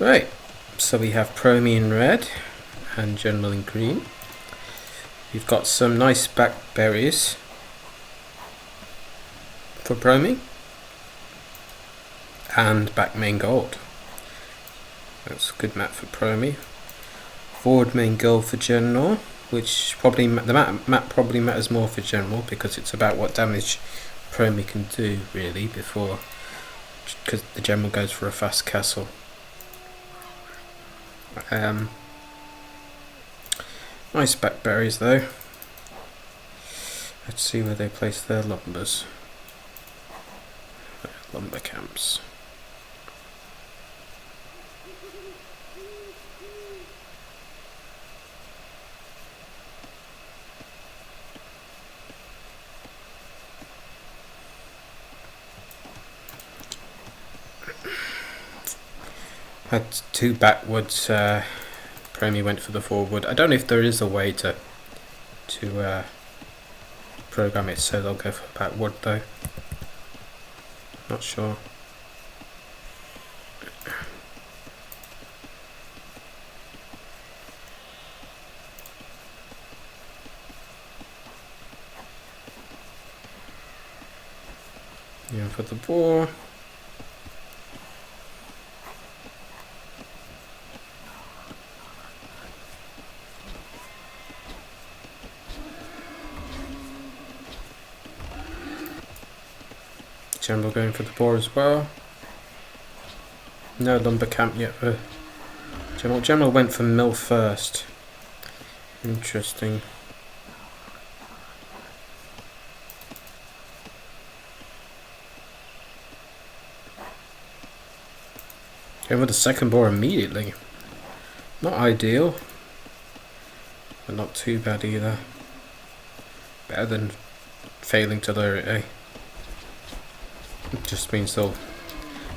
Right, so we have Promi in red and General in green. We've got some nice back berries for Promi and back main gold. That's a good map for Promi. Forward main gold for General, which probably the map probably matters more for General because it's about what damage Promi can do really before, because the General goes for a fast castle. Nice backberries though. Let's see where they place their lumbers. Lumber camps. Had two backwards. Promi went for the forward. I don't know if there is a way to program it so they'll go for backward though. Not sure. Yeah, for the boar. General going for the boar as well. No lumber camp yet for General. General went for mill first. Interesting. Going for the second boar immediately. Not ideal, but not too bad either. Better than failing to lure it, eh? It just means there'll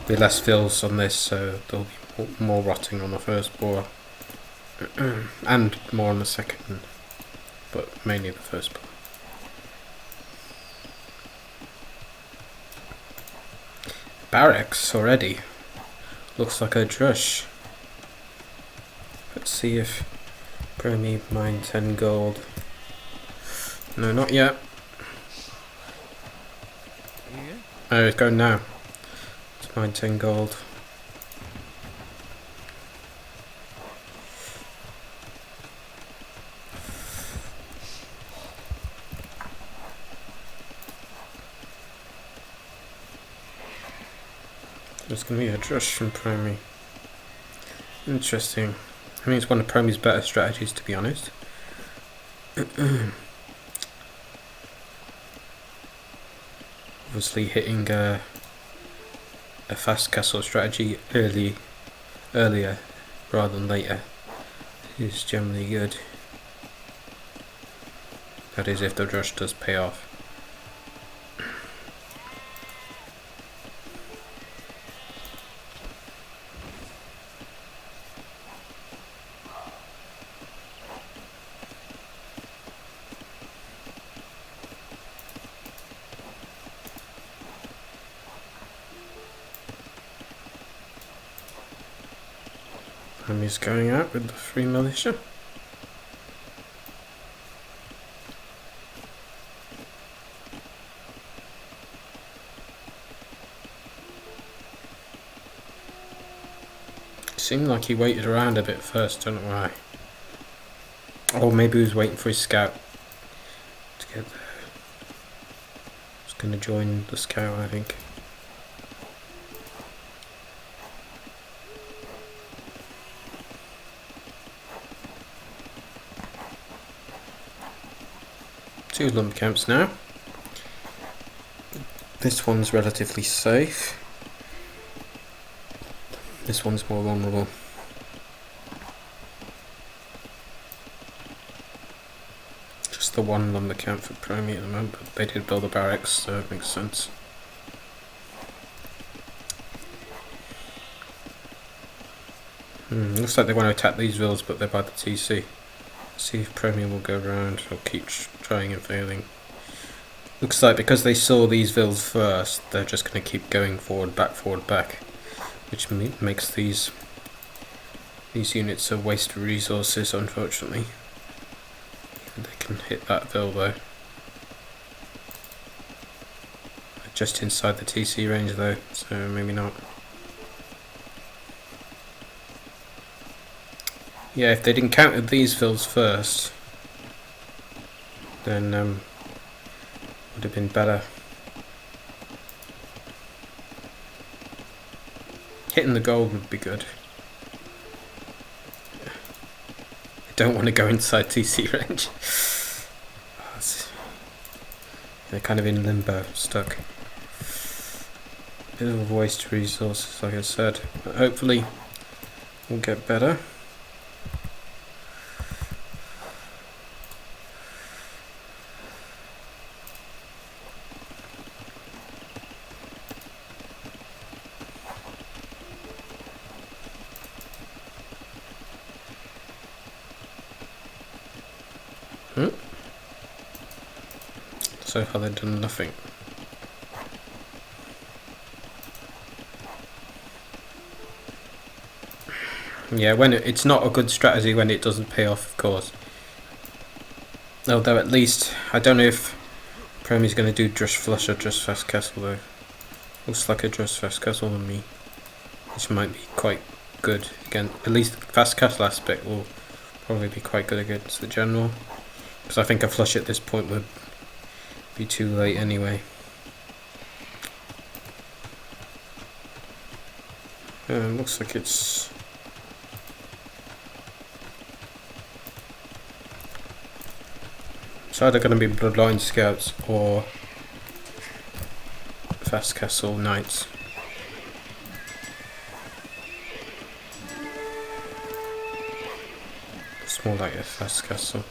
be less fills on this, so there'll be more rotting on the first boar. And more on the second, but mainly the first boar. Barracks already. Looks like a drush. Let's see if Promi mine 10 gold. No, not yet. Oh, it's going now. It's mine 10 gold. There's going to be a drush from Promi. Interesting. I mean, it's one of Promi's better strategies, to be honest. Obviously hitting a fast castle strategy earlier rather than later is generally good. That is if the drush does pay off. He's going out with the 3 militia. It seemed like he waited around a bit first, don't know why. Or maybe he was waiting for his scout to get there. He's going to join the scout, I think. Two lumber camps now. This one's relatively safe. This one's more vulnerable. Just the one lumber camp for Promi at the moment, but they did build a barracks, so it makes sense. Looks like they want to attack these villas, but they're by the TC. See if Promi will go around or keep trying and failing. Looks like because they saw these villas first, they're just going to keep going forward, back, which makes these These units are waste of resources, unfortunately. They can hit that Vil though. Just inside the TC range though, so maybe not. Yeah, if they'd encountered these Vils first, then would have been better. Hitting the gold would be good. I don't want to go inside TC range. They're kind of in limbo, stuck. Bit of a waste of resources, like I said. But hopefully we'll get better. So far they've done nothing. Yeah, when it's not a good strategy when it doesn't pay off, of course. Although at least, I don't know if Promi's going to do Drush Flush or Drush Fast Castle though. Looks like a Drush Fast Castle on me. Which might be quite good. Again, at least the Fast Castle aspect will probably be quite good against the General. Because I think a flush at this point would be too late anyway. Looks like it's either going to be Bloodline Scouts or Fast Castle Knights. It's more like a Fast Castle.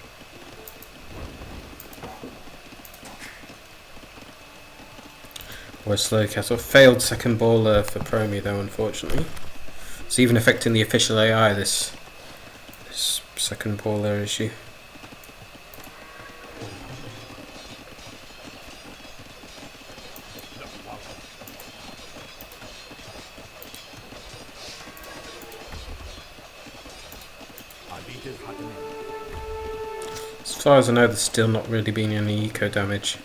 Or a slow castle. Failed second baller for Promi though, unfortunately. It's even affecting the official AI, this second baller issue. As far as I know, there's still not really been any eco damage.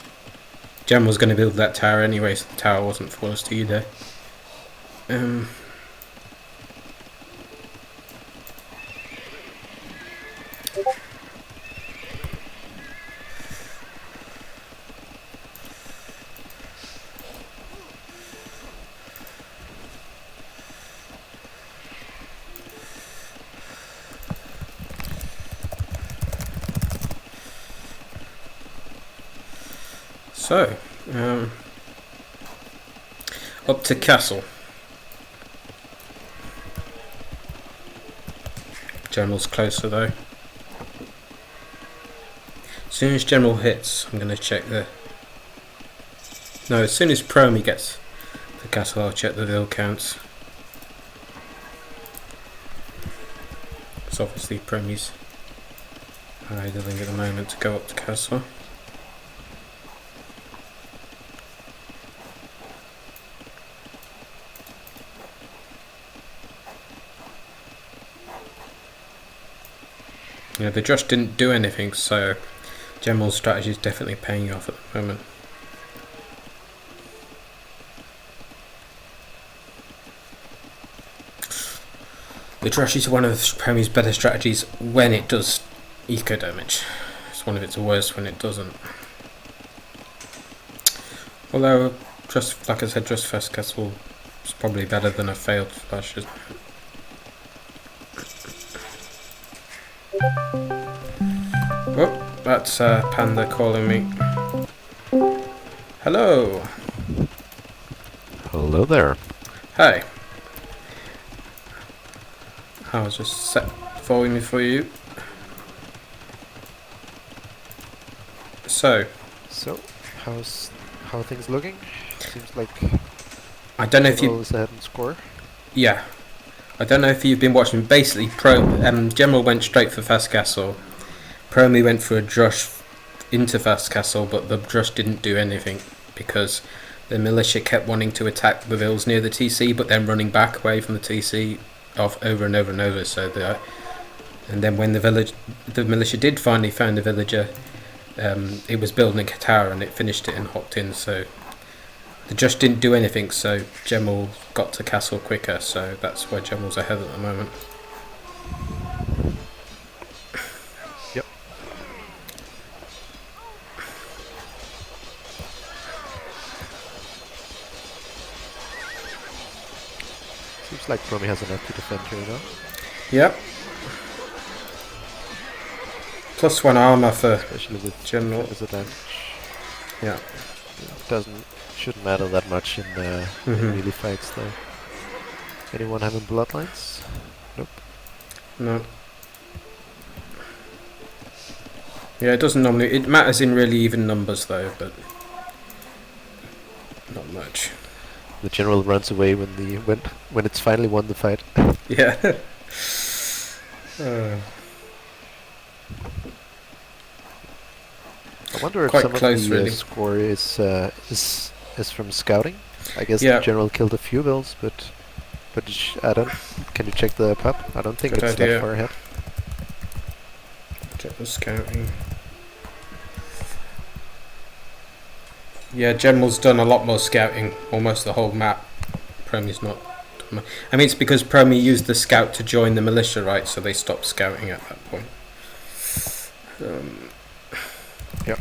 Jem was going to build that tower anyway, so the tower wasn't forced either. So, up to castle. General's closer though. As soon as General hits, I'm going to check the... No, as soon as Promi gets the castle, I'll check the Vil counts. It's obviously Promi's idling at the moment to go up to castle. Yeah, the Drush didn't do anything, so General's strategy is definitely paying off at the moment. The Drush is one of Promi's better strategies when it does eco damage. It's one of its worst when it doesn't. Although, just like I said, Drush Fast Castle is probably better than a failed flash. Oh, that's Panda calling me. Hello. Hello there. Hi. I was just set following me for you. So how are things looking? Seems like I don't know if you is ahead in score. Yeah. I don't know if you've been watching. Basically, General went straight for Fast Castle. Promi went for a Drush into Fast Castle, but the Drush didn't do anything because the militia kept wanting to attack the Vils near the TC, but then running back away from the TC off over and over and over. So and then when the militia did finally find the villager, it was building a tower and it finished it and hopped in. So they just didn't do anything. So General got to castle quicker. So that's why General's ahead at the moment. Yep. Seems like Promi has enough to defend here now. Yep. +1 armor for Especially with General. disadvantage. Yeah. Shouldn't matter that much in melee fights though. Anyone having bloodlines? Nope. No. Yeah, it doesn't normally. It matters in really even numbers though, but not much. The general runs away when it's finally won the fight. Yeah. I wonder if Quite some close, of the really. score is from scouting. I guess Yeah. the general killed a few vills, but I don't. Can you check the pub? I don't think Good it's idea. that far ahead. Check the scouting. Yeah, General's done a lot more scouting, almost the whole map. Promi's not. I mean, it's because Promi used the scout to join the militia, right? So they stopped scouting at that point. Yep.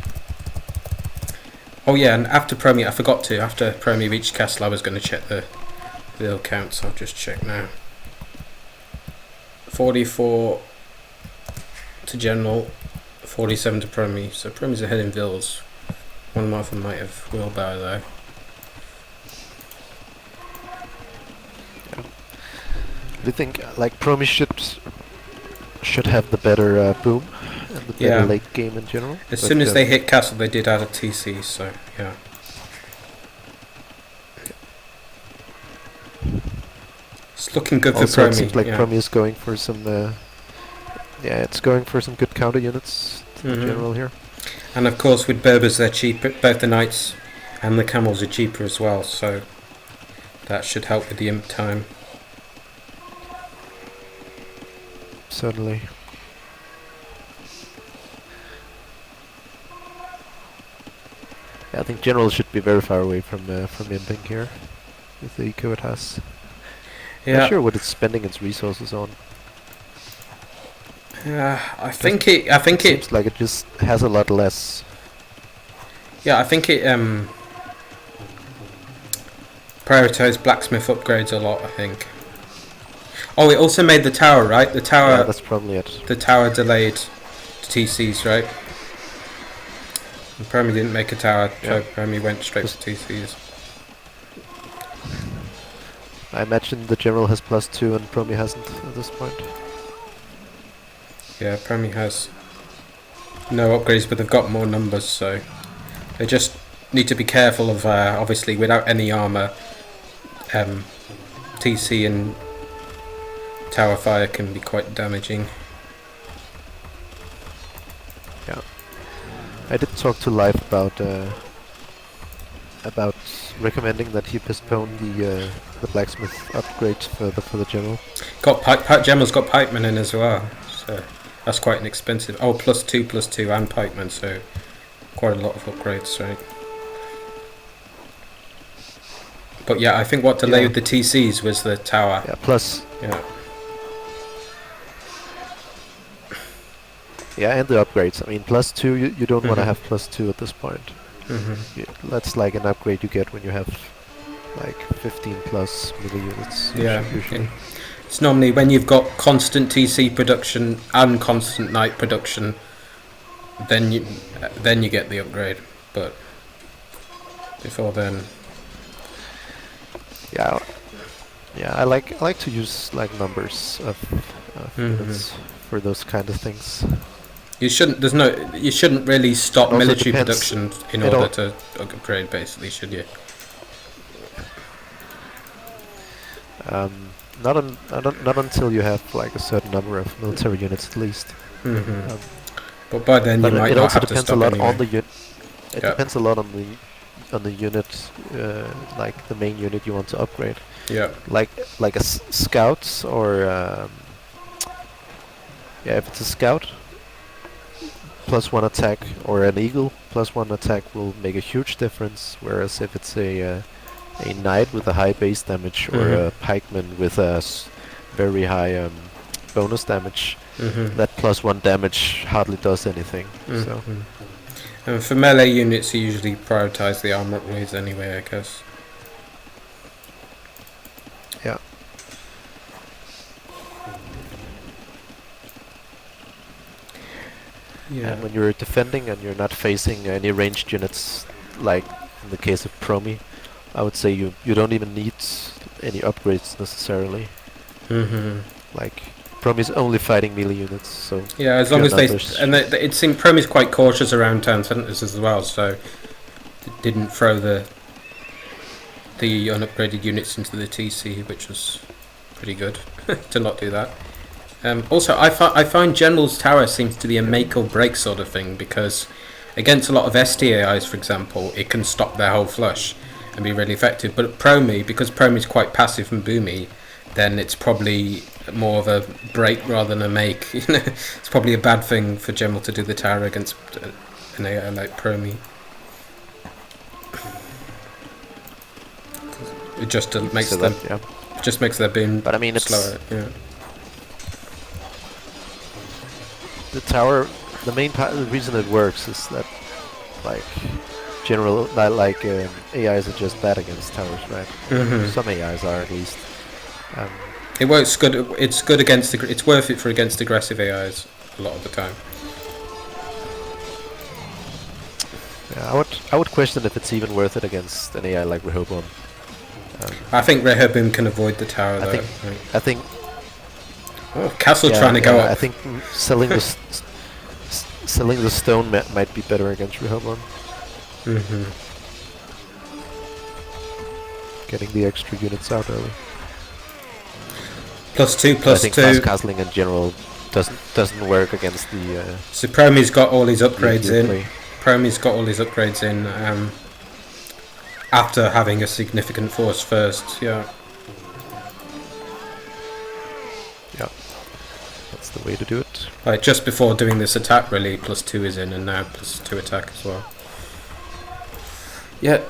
Oh yeah, and after Promi, I forgot to. After Promi reached castle, I was going to check the vill counts. I'll just check now. 44 to General, 47 to Promi. So Promi's ahead in vills. One of them might have wheelbarrow though. Do you think like Promi should have the better boom and the better late game in general? As soon as they hit castle, they did add a TC. So yeah. It's looking good for Also, Promi. it seems like yeah. Promi is going for some. It's going for some good counter units to the general here. And of course, with Berbers, they're cheaper. Both the knights and the camels are cheaper as well. So that should help with the imp time. Certainly. Yeah, I think general should be very far away from imping here with the eco it has. Yeah. Not sure what it's spending its resources on. I think it Seems like it just has a lot less. Yeah, I think it prioritized blacksmith upgrades a lot. I think. Oh, it also made the tower, right? The tower. Yeah, that's probably it. The tower delayed TCs, right? And Promi didn't make a tower. Yeah. Promi went straight to TCs. I imagine the general has +2 and Promi hasn't at this point. Yeah, Promi has no upgrades, but they've got more numbers, so they just need to be careful of, obviously, without any armour, TC and tower fire can be quite damaging. Yeah. I did talk to Leif about recommending that he postpone the blacksmith upgrades further for the general. General's got pikemen in as well, so that's quite an expensive. Oh, +2 and pikemen, so quite a lot of upgrades, right? But yeah, I think what delayed the TCs was the tower. Yeah, plus. Yeah. Yeah, and the upgrades. I mean, +2, you don't want to have +2 at this point. That's like an upgrade you get when you have like 15 plus melee units. Yeah. Usually. It's normally when you've got constant TC production and constant knight production, then you get the upgrade. But before then, yeah, I like to use like numbers of units for those kind of things. You shouldn't really stop military production in order to upgrade, basically, should you? Not until you have like a certain number of military units at least. But by then you might it not also have to depends stop a lot anyway. on the unit. It depends a lot on the the unit, like the main unit you want to upgrade. Yeah. Like a scout or yeah, if it's a scout, +1 attack, or an eagle, +1 attack will make a huge difference. Whereas if it's a knight with a high base damage, or a pikeman with a very high bonus damage, that +1 damage hardly does anything. So. And for melee units, you usually prioritize the armor upgrades anyway, I guess. Yeah. Yeah. And when you're defending and you're not facing any ranged units, like in the case of Promi, I would say you don't even need any upgrades necessarily. Like, Promi's only fighting melee units, so yeah, as long as it seemed Promi's quite cautious around town centers as well, so it didn't throw the unupgraded units into the TC, which was pretty good to not do that. Also, I find General's Tower seems to be a make or break sort of thing, because against a lot of Esty AIs, for example, it can stop their whole flush and be really effective. But Promi, because Promi's quite passive and boomy, then it's probably more of a break rather than a make. It's probably a bad thing for General to do the tower against an AI like Promi. It just makes them just makes their boom but I mean, slower. Yeah. The tower, the reason it works is that, like, AIs are just bad against towers, right? Some AIs are, at least. It works good. It's good against it's worth it for against aggressive AIs a lot of the time. Yeah, I would question if it's even worth it against an AI like Rehoboam. I think Rehoboam can avoid the tower. I think. Oh, castle trying to go up. I think selling the stone might be better against Rehoboam. Getting the extra units out early. +2, +2. I think fast castling in general doesn't work against the. So Promi's got all his upgrades in. Promi's got all his upgrades in after having a significant force first. Yeah. Yeah. That's the way to do it. Like just before doing this attack, really, +2 is in, and now +2 attack as well. Yeah,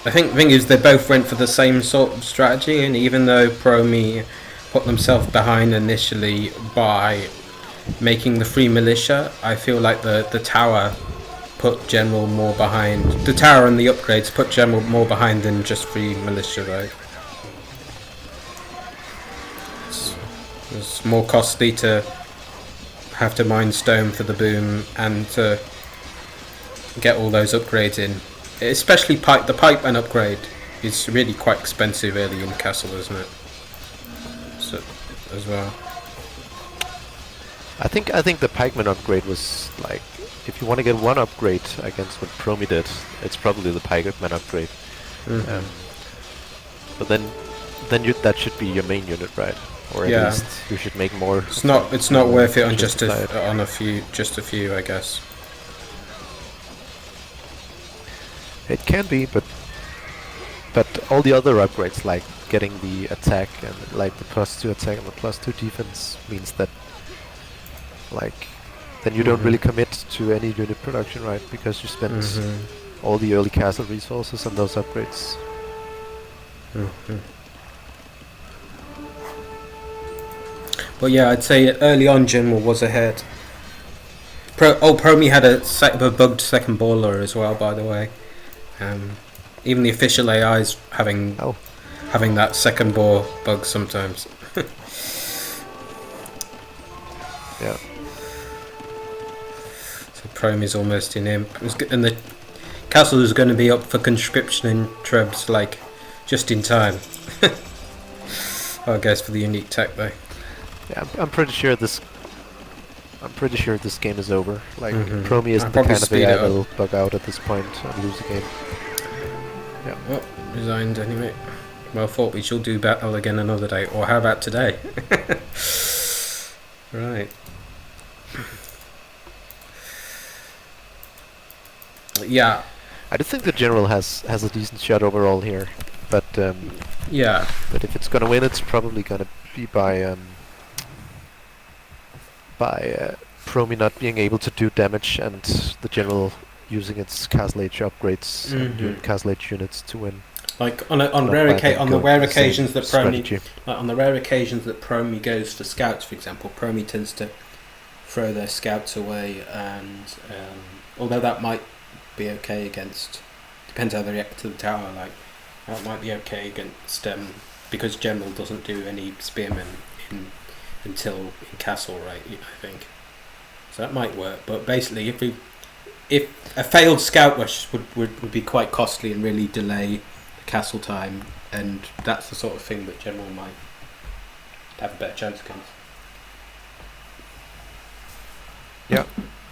I think the thing is they both went for the same sort of strategy, and even though Promi put themselves behind initially by making the free militia, I feel like the tower put General more behind. The tower and the upgrades put General more behind than just free militia, right? It's more costly to have to mine stone for the boom and to get all those upgrades in. Especially the pipeline upgrade is really quite expensive early in castle, isn't it? So, as well. I think the pikeman upgrade was like, if you want to get one upgrade against what Promi did, it's probably the pikeman upgrade. But then that should be your main unit, right? Or at least you should make more. It's not worth it on just a few, I guess. It can be, but all the other upgrades, like getting the attack and like the +2 attack and the +2 defense, means that like then you don't really commit to any unit production, right? Because you spend all the early castle resources on those upgrades. But yeah, I'd say early on General was ahead. Promi had a bugged second baller as well, by the way. Even the official AI's having that second ball bug sometimes. Yeah. So Promi's almost in imp, and the castle is going to be up for conscription in Trebs, like just in time. I guess for the unique tech though. Yeah, I'm pretty sure this game is over. Like Promi isn't the kind of AI that will bug out at this point and lose the game. Yeah. Well, resigned anyway. Well, thought we shall do battle again another day, or how about today? Right. Yeah, I do think the general has a decent shot overall here, but yeah. but if it's gonna win, it's probably gonna be by Promi not being able to do damage and the general using its castle age upgrades and new castle age units to win. Like on Not rare by them on the going rare for the same occasions that Promi, strategy. like on the rare occasions that Promi goes for scouts, for example, Promi tends to throw their scouts away, and although that might be okay against, depends how they react to the tower. Like that might be okay against because general doesn't do any spearmen until in castle, right? I think so that might work. But basically, if a failed scout rush would be quite costly and really delay the castle time, and that's the sort of thing that general might have a better chance against. Yeah,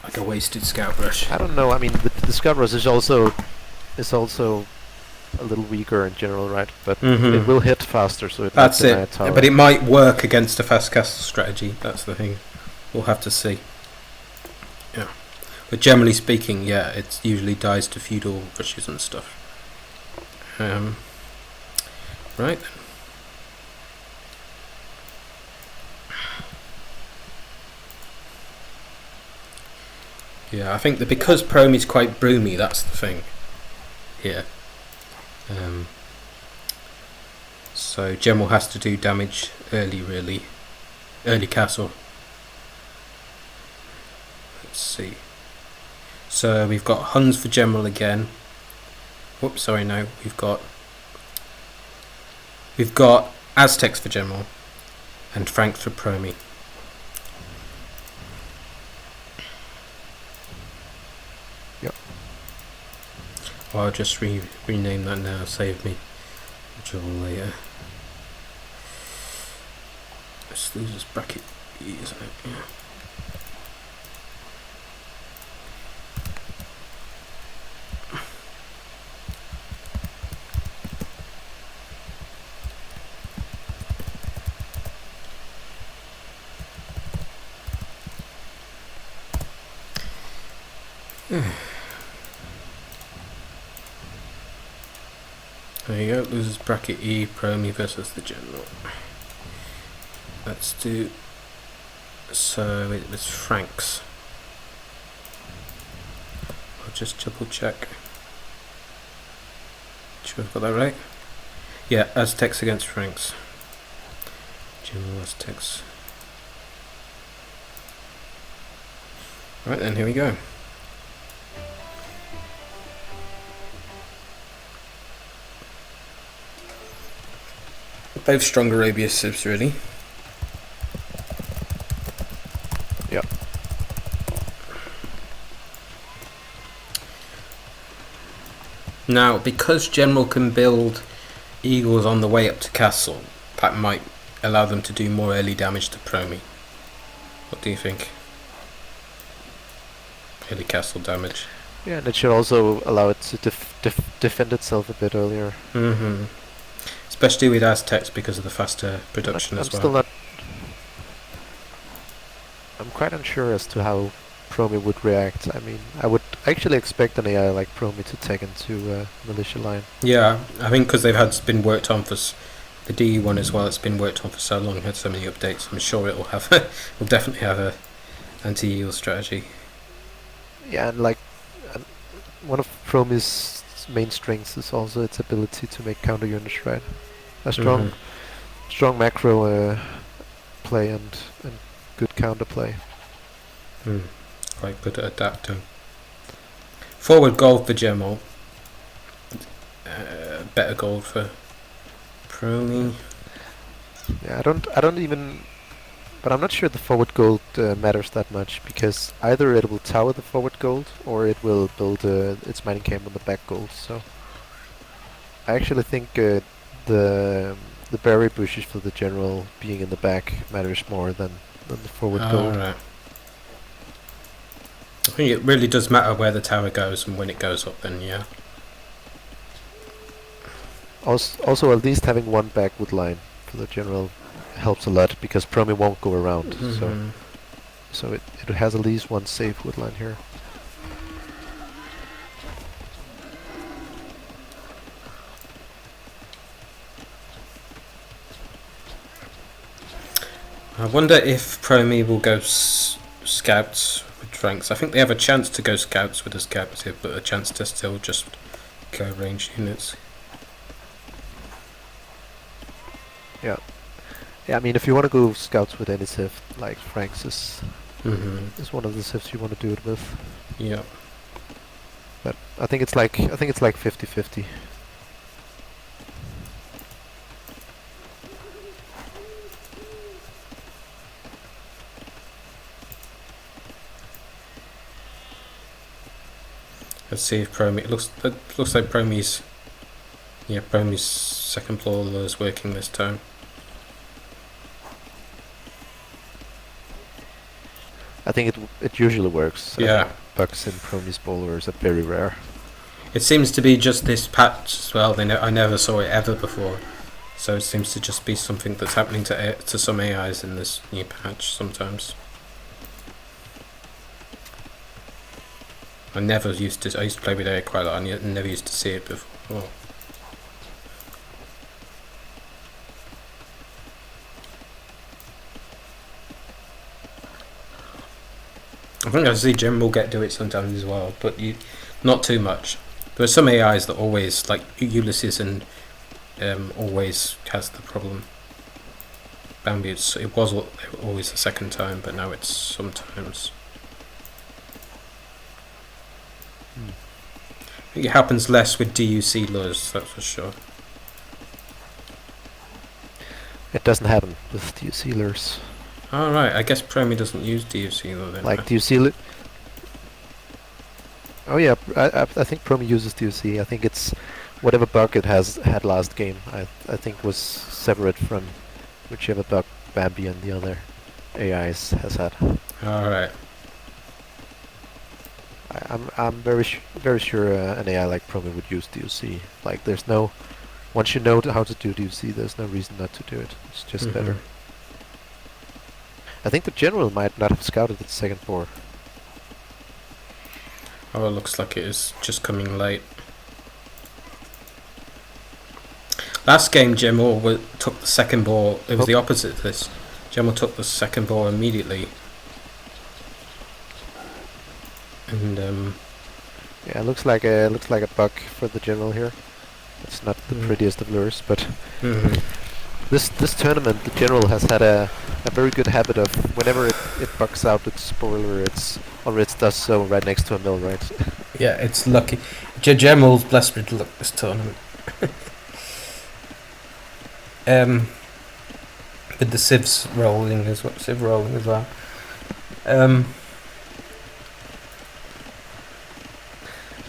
like a wasted scout rush. I don't know. I mean, the scout rush is also a little weaker in general, right? But it will hit faster, so it That's might deny a it. tower. But it might work against a fast castle strategy. That's the thing. We'll have to see. Yeah. But generally speaking, yeah, it usually dies to feudal rushes and stuff. Right. Yeah, I think that because Promi's quite broomy, that's the thing here. So general has to do damage early, really. Early castle. Let's see. So we've got Huns for general again. Whoops, sorry, no. We've got Aztecs for general and Franks for Promi. Yep. Well, I'll just rename that now. Save me trouble later. Let's lose this bracket E, isn't it? Yeah. There you go, loses bracket E, Promi versus the general. Let's do, so it was Franks. I'll just double check. Sure I've got that right? Yeah, Aztecs against Franks. General Aztecs. Right then, here we go. Both strong Arabia sibs, really. Yep. Now, because General can build eagles on the way up to castle, that might allow them to do more early damage to Promi. What do you think? Early castle damage. Yeah, and it should also allow it to defend itself a bit earlier. Especially with Aztecs because of the faster production as well. I'm quite unsure as to how Promi would react. I mean, I would actually expect an AI like Promi to take into militia line. Yeah, I think because been worked on for the DE one as well. It's been worked on for so long, had so many updates. I'm sure it'll have, will definitely have a anti-eel strategy. Yeah, and like one of Promi's main strengths is also its ability to make counter units, right? A strong macro play and good counter play. Quite good at adapting. Forward gold for General. Better gold for Promi. Yeah, I don't even. But I'm not sure the forward gold matters that much, because either it will tower the forward gold or it will build its mining camp on the back gold. So I actually think the berry bushes for the general being in the back matters more than the forward gold. Right. I think it really does matter where the tower goes and when it goes up. Then yeah. Also, at least having one backwood line for the general helps a lot, because Promi won't go around. So it has at least one safe wood line here. I wonder if Promi will go scouts with Franks. I think they have a chance to go scouts with a scout tip, but a chance to still just go range units. Yeah. Yeah, I mean, if you want to go scouts with any civ, like Franks is one of the civs you want to do it with. Yeah. But I think it's like 50-50. Let's see if Promi. It looks like Promi's second floor is working this time. I think it usually works. Yeah. Bugs in Promi's bowlers are very rare. It seems to be just this patch as well. I never saw it ever before, so it seems to just be something that's happening to some AIs in this new patch sometimes. I used to play with AI quite a lot. I never used to see it before. I think I see Jim will do it sometimes as well, but not too much. There are some AIs that always, like Ulysses, and always has the problem. Bambi, it was always the second time, but now it's sometimes. I think it happens less with DUC lures, that's for sure. It doesn't happen with DUC lures. Oh right, I guess Promi doesn't use DUC lure then. Like DUC. Oh yeah, I think Promi uses DUC. I think it's whatever bug it had last game. I think was separate from whichever bug Bambi and the other AIs has had. All right. I'm very sure an AI like Promi would use DUC. Like there's no, once you know how to do DUC, there's no reason not to do it. It's just better. I think the general might not have scouted the second board. Oh, it looks like it is just coming late. Last game, Gemor took the second ball. It was the opposite of this. Gemor took the second ball immediately. And yeah, it looks like a bug for the general here. It's not the prettiest of lures, but this tournament, the general has had a very good habit of whenever it bugs out its spoiler, it does so right next to a mill, right? Yeah, it's lucky. General's blessed with luck this tournament. With the civs rolling as well.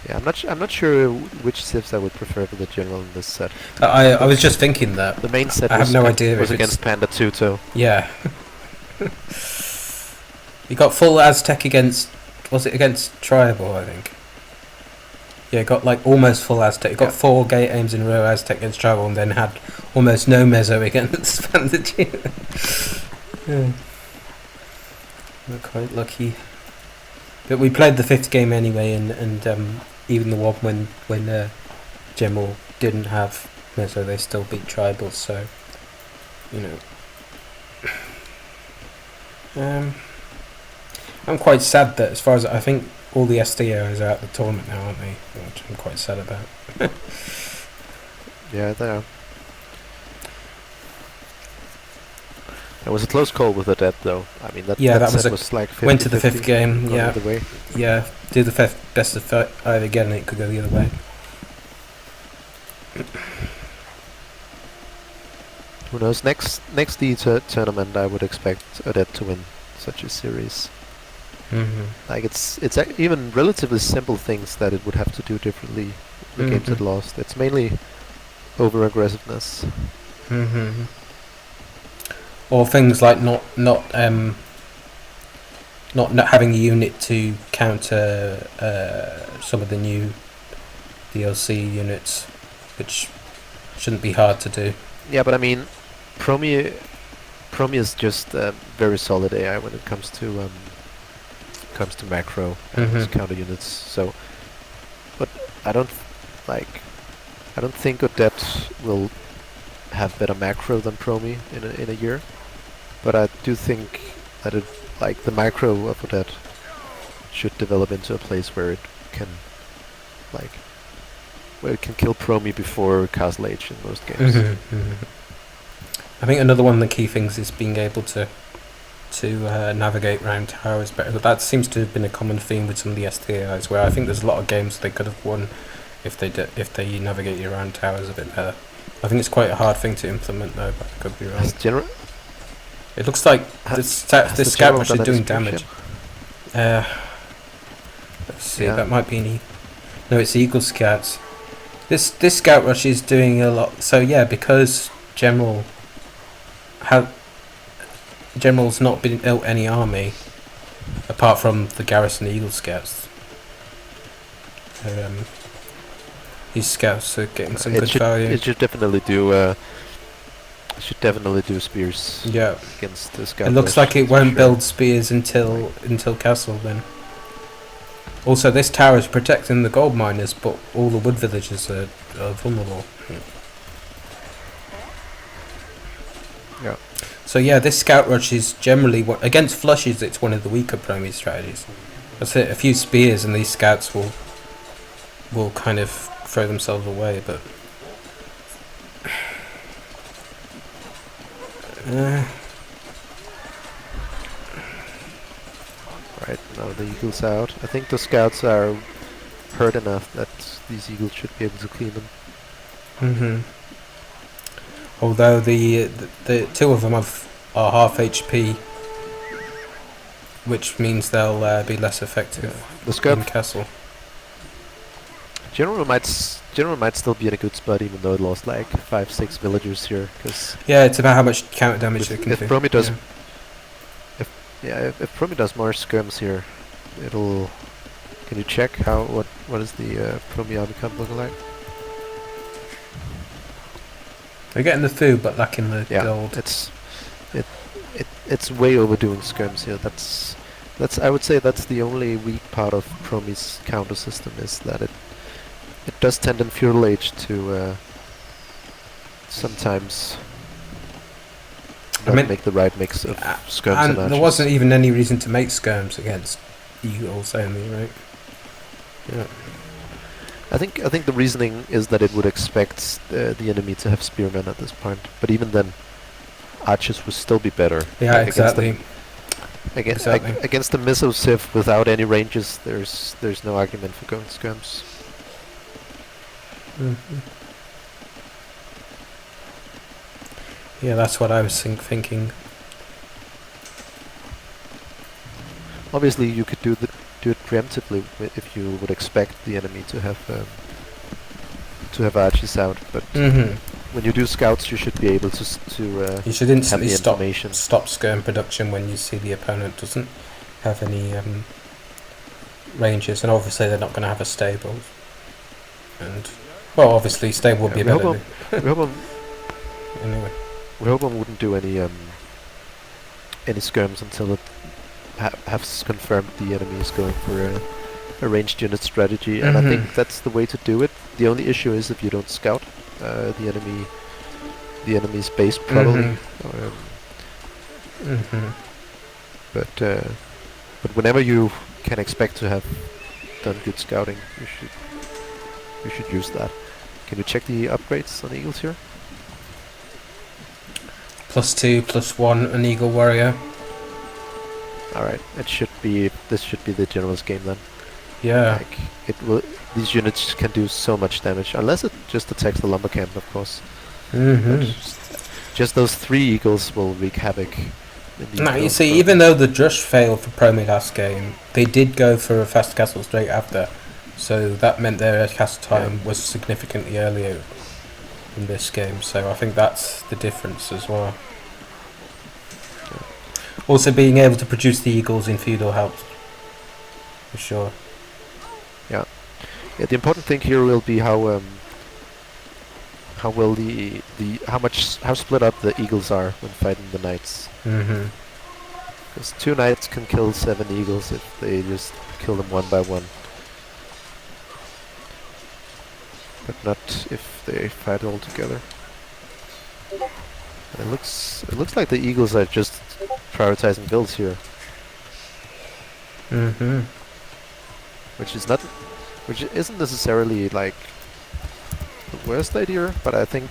Yeah, I'm not sure which civs I would prefer for the general in this set. I was just thinking that. The main set I have no idea was against Panda 2, so... Yeah. You got full Aztec against... Was it against Tribal, I think? Yeah, got like almost full Aztec. You got 4 gate aims in a row Aztec against Tribal, and then had almost no Mezzo against Panda 2. Yeah. We're quite lucky. But we played the 5th game anyway, and even the one when Gemel didn't have Mezzo, they still beat Tribal, so, you know. I'm quite sad that, as far as I think, all the SDOs are out of the tournament now, aren't they? Which I'm quite sad about. Yeah, they are. It was a close call with the dead, though. I mean, that was like 50-50. Went to the 5th game, yeah. Either way. Yeah, do the best of 5 again, and it could go the other way. Who knows? Next tournament, I would expect Odette to win such a series. Like it's even relatively simple things that it would have to do differently. The games it lost. It's mainly over aggressiveness. Or things like not having a unit to counter some of the new DLC units, which shouldn't be hard to do. Yeah, but I mean, Promi is just a very solid AI when it comes to macro and counter units. So, but I don't think Odette will have better macro than Promi in a year. But I do think that it, like the micro of that, should develop into a place where it can, like, where it can kill Promi before Castle Age in most games. I think another one of the key things is being able to navigate around towers better. But that seems to have been a common theme with some of the STIs, where I think there's a lot of games they could have won if they navigate around towers a bit better. I think it's quite a hard thing to implement though, but I could be wrong. It looks like this scout rush is doing damage. Let's see, that might be no, it's Eagle Scouts. This scout rush is doing a lot. So yeah, because General's not been built any army apart from the garrison Eagle Scouts. These scouts are getting some good value. It should definitely do. Spears. Yeah. Against the scout. It looks like it won't build spears until castle then. Also, this tower is protecting the gold miners, but all the wood villagers are vulnerable. Yeah. So yeah, this scout rush is generally against flushes. It's one of the weaker Promi strategies. That's it. A few spears and these scouts will kind of throw themselves away, but. Right, now the eagles out. I think the scouts are hurt enough that these eagles should be able to clean them. Although the two of them are half HP, which means they'll be less effective in castle. General might still be in a good spot, even though it lost like 5-6 villagers here. Cause yeah, it's about how much counter damage they can do. If Promi does, if Promi does more skirms here, it'll. Can you check what is the Promi army camp looking like? They're getting the food, but lacking the gold. It's way overdoing skirms here. That's I would say that's the only weak part of Promi's counter system, is that it does tend in feudal age to sometimes not make the right mix of skirms and archers. There wasn't even any reason to make skirms against eagles only, right? Yeah. I think the reasoning is that it would expect the enemy to have spearmen at this point, but even then, archers would still be better. Yeah, exactly. Against the missile sieve without any ranges, there's no argument for going skirms. Yeah, that's what I was thinking. Obviously, you could do it preemptively if you would expect the enemy to have archers out, but when you do scouts, you should be able to you should instantly stop skirm production when you see the opponent doesn't have any ranges, and obviously they're not going to have a stable. And well, obviously stable would be better. Anyway, we hope one wouldn't do any skirms until it has confirmed the enemy is going for a ranged unit strategy, and I think that's the way to do it. The only issue is if you don't scout the enemy's base probably. But whenever you can expect to have done good scouting, you should use that. Can you check the upgrades on eagles here? +2, +1, an eagle warrior. Alright, this should be the general's game then. Yeah. These units can do so much damage, unless it just attacks the lumber camp, of course. Just those 3 eagles will wreak havoc. Now you see, even though the Drush failed for Promi last game, they did go for a fast castle straight after, so that meant their castle time was significantly earlier in this game. So I think that's the difference as well. Also, being able to produce the eagles in feudal helps, for sure. Yeah. The important thing here will be how split up the eagles are when fighting the knights. Because 2 knights can kill 7 eagles if they just kill them one by one, but not if they fight all together. It looks like the Eagles are just prioritizing builds here, Mm-hmm. which isn't necessarily like the worst idea, but I think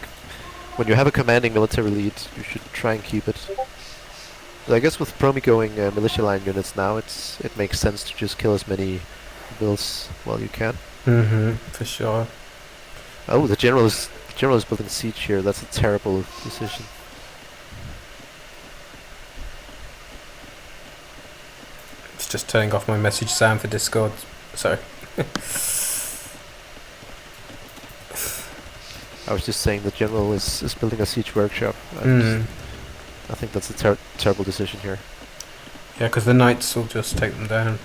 when you have a commanding military lead, you should try and keep it. So I guess with Promi going militia line units now, it makes sense to just kill as many builds while you can. Mm-hmm. For sure. Oh, the general is building siege here. That's a terrible decision. It's just turning off my message sound for Discord. Sorry. I was just saying the general is building a siege workshop. Mm. I think that's a terrible decision here. Yeah, because the knights will just take them down.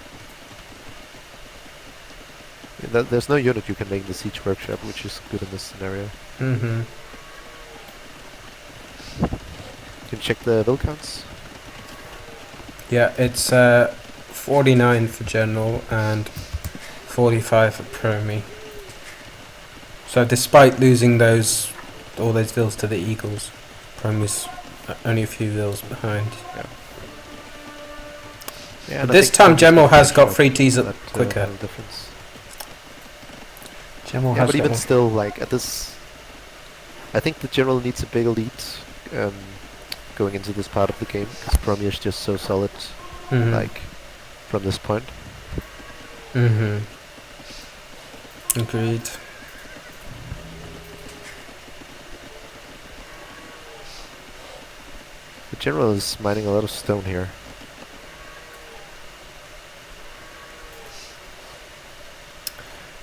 There's no unit you can make in the siege workshop, which is good in this scenario. Mm-hmm. You can check the build counts. Yeah, it's 49 for general and 45 for Promi. So despite losing all those vills to the Eagles, Promi's only a few vills behind. Yeah, But this time General has got 3 Ts up quicker. Difference. General Yeah, has but got even one. still, like at this, I think the general needs a bigger lead going into this part of the game because Promi is just so solid. Mm-hmm. Like from this point. Mm-hmm. Agreed. The general is mining a lot of stone here.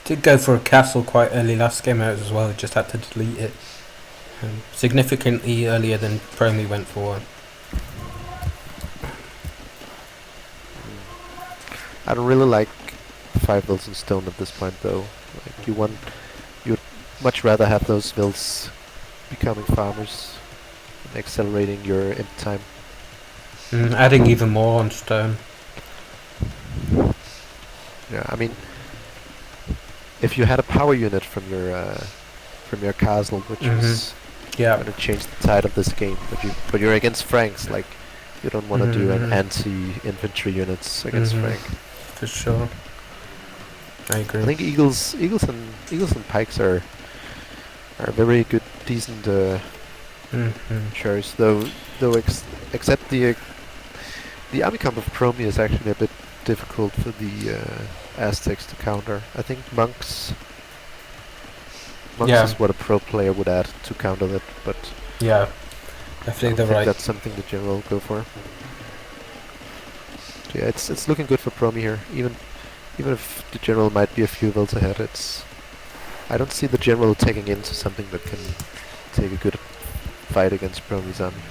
Did go for a castle quite early last game out as well, just had to delete it. Significantly earlier than Promi went for one. I don't really like 5 vills in stone at this point though. Like you'd much rather have those vills becoming farmers and accelerating your imp time. Adding even more on stone. Yeah, I mean, if you had a power unit from your castle, which was Yeah. going to change the tide of this game, but you're against Franks, like you don't want to do an anti-infantry units against Frank. For sure. I agree. I think Eagles and Pikes are very good, decent choice. Though except the army comp of Promi is actually a bit difficult for the Aztecs to counter. I think monks is what a pro player would add to counter that, but yeah, definitely the right. That's something the general will go for. So yeah, it's looking good for Promi here. Even if the general might be a few vills ahead, I don't see the general taking into something that can take a good fight against Promi's army.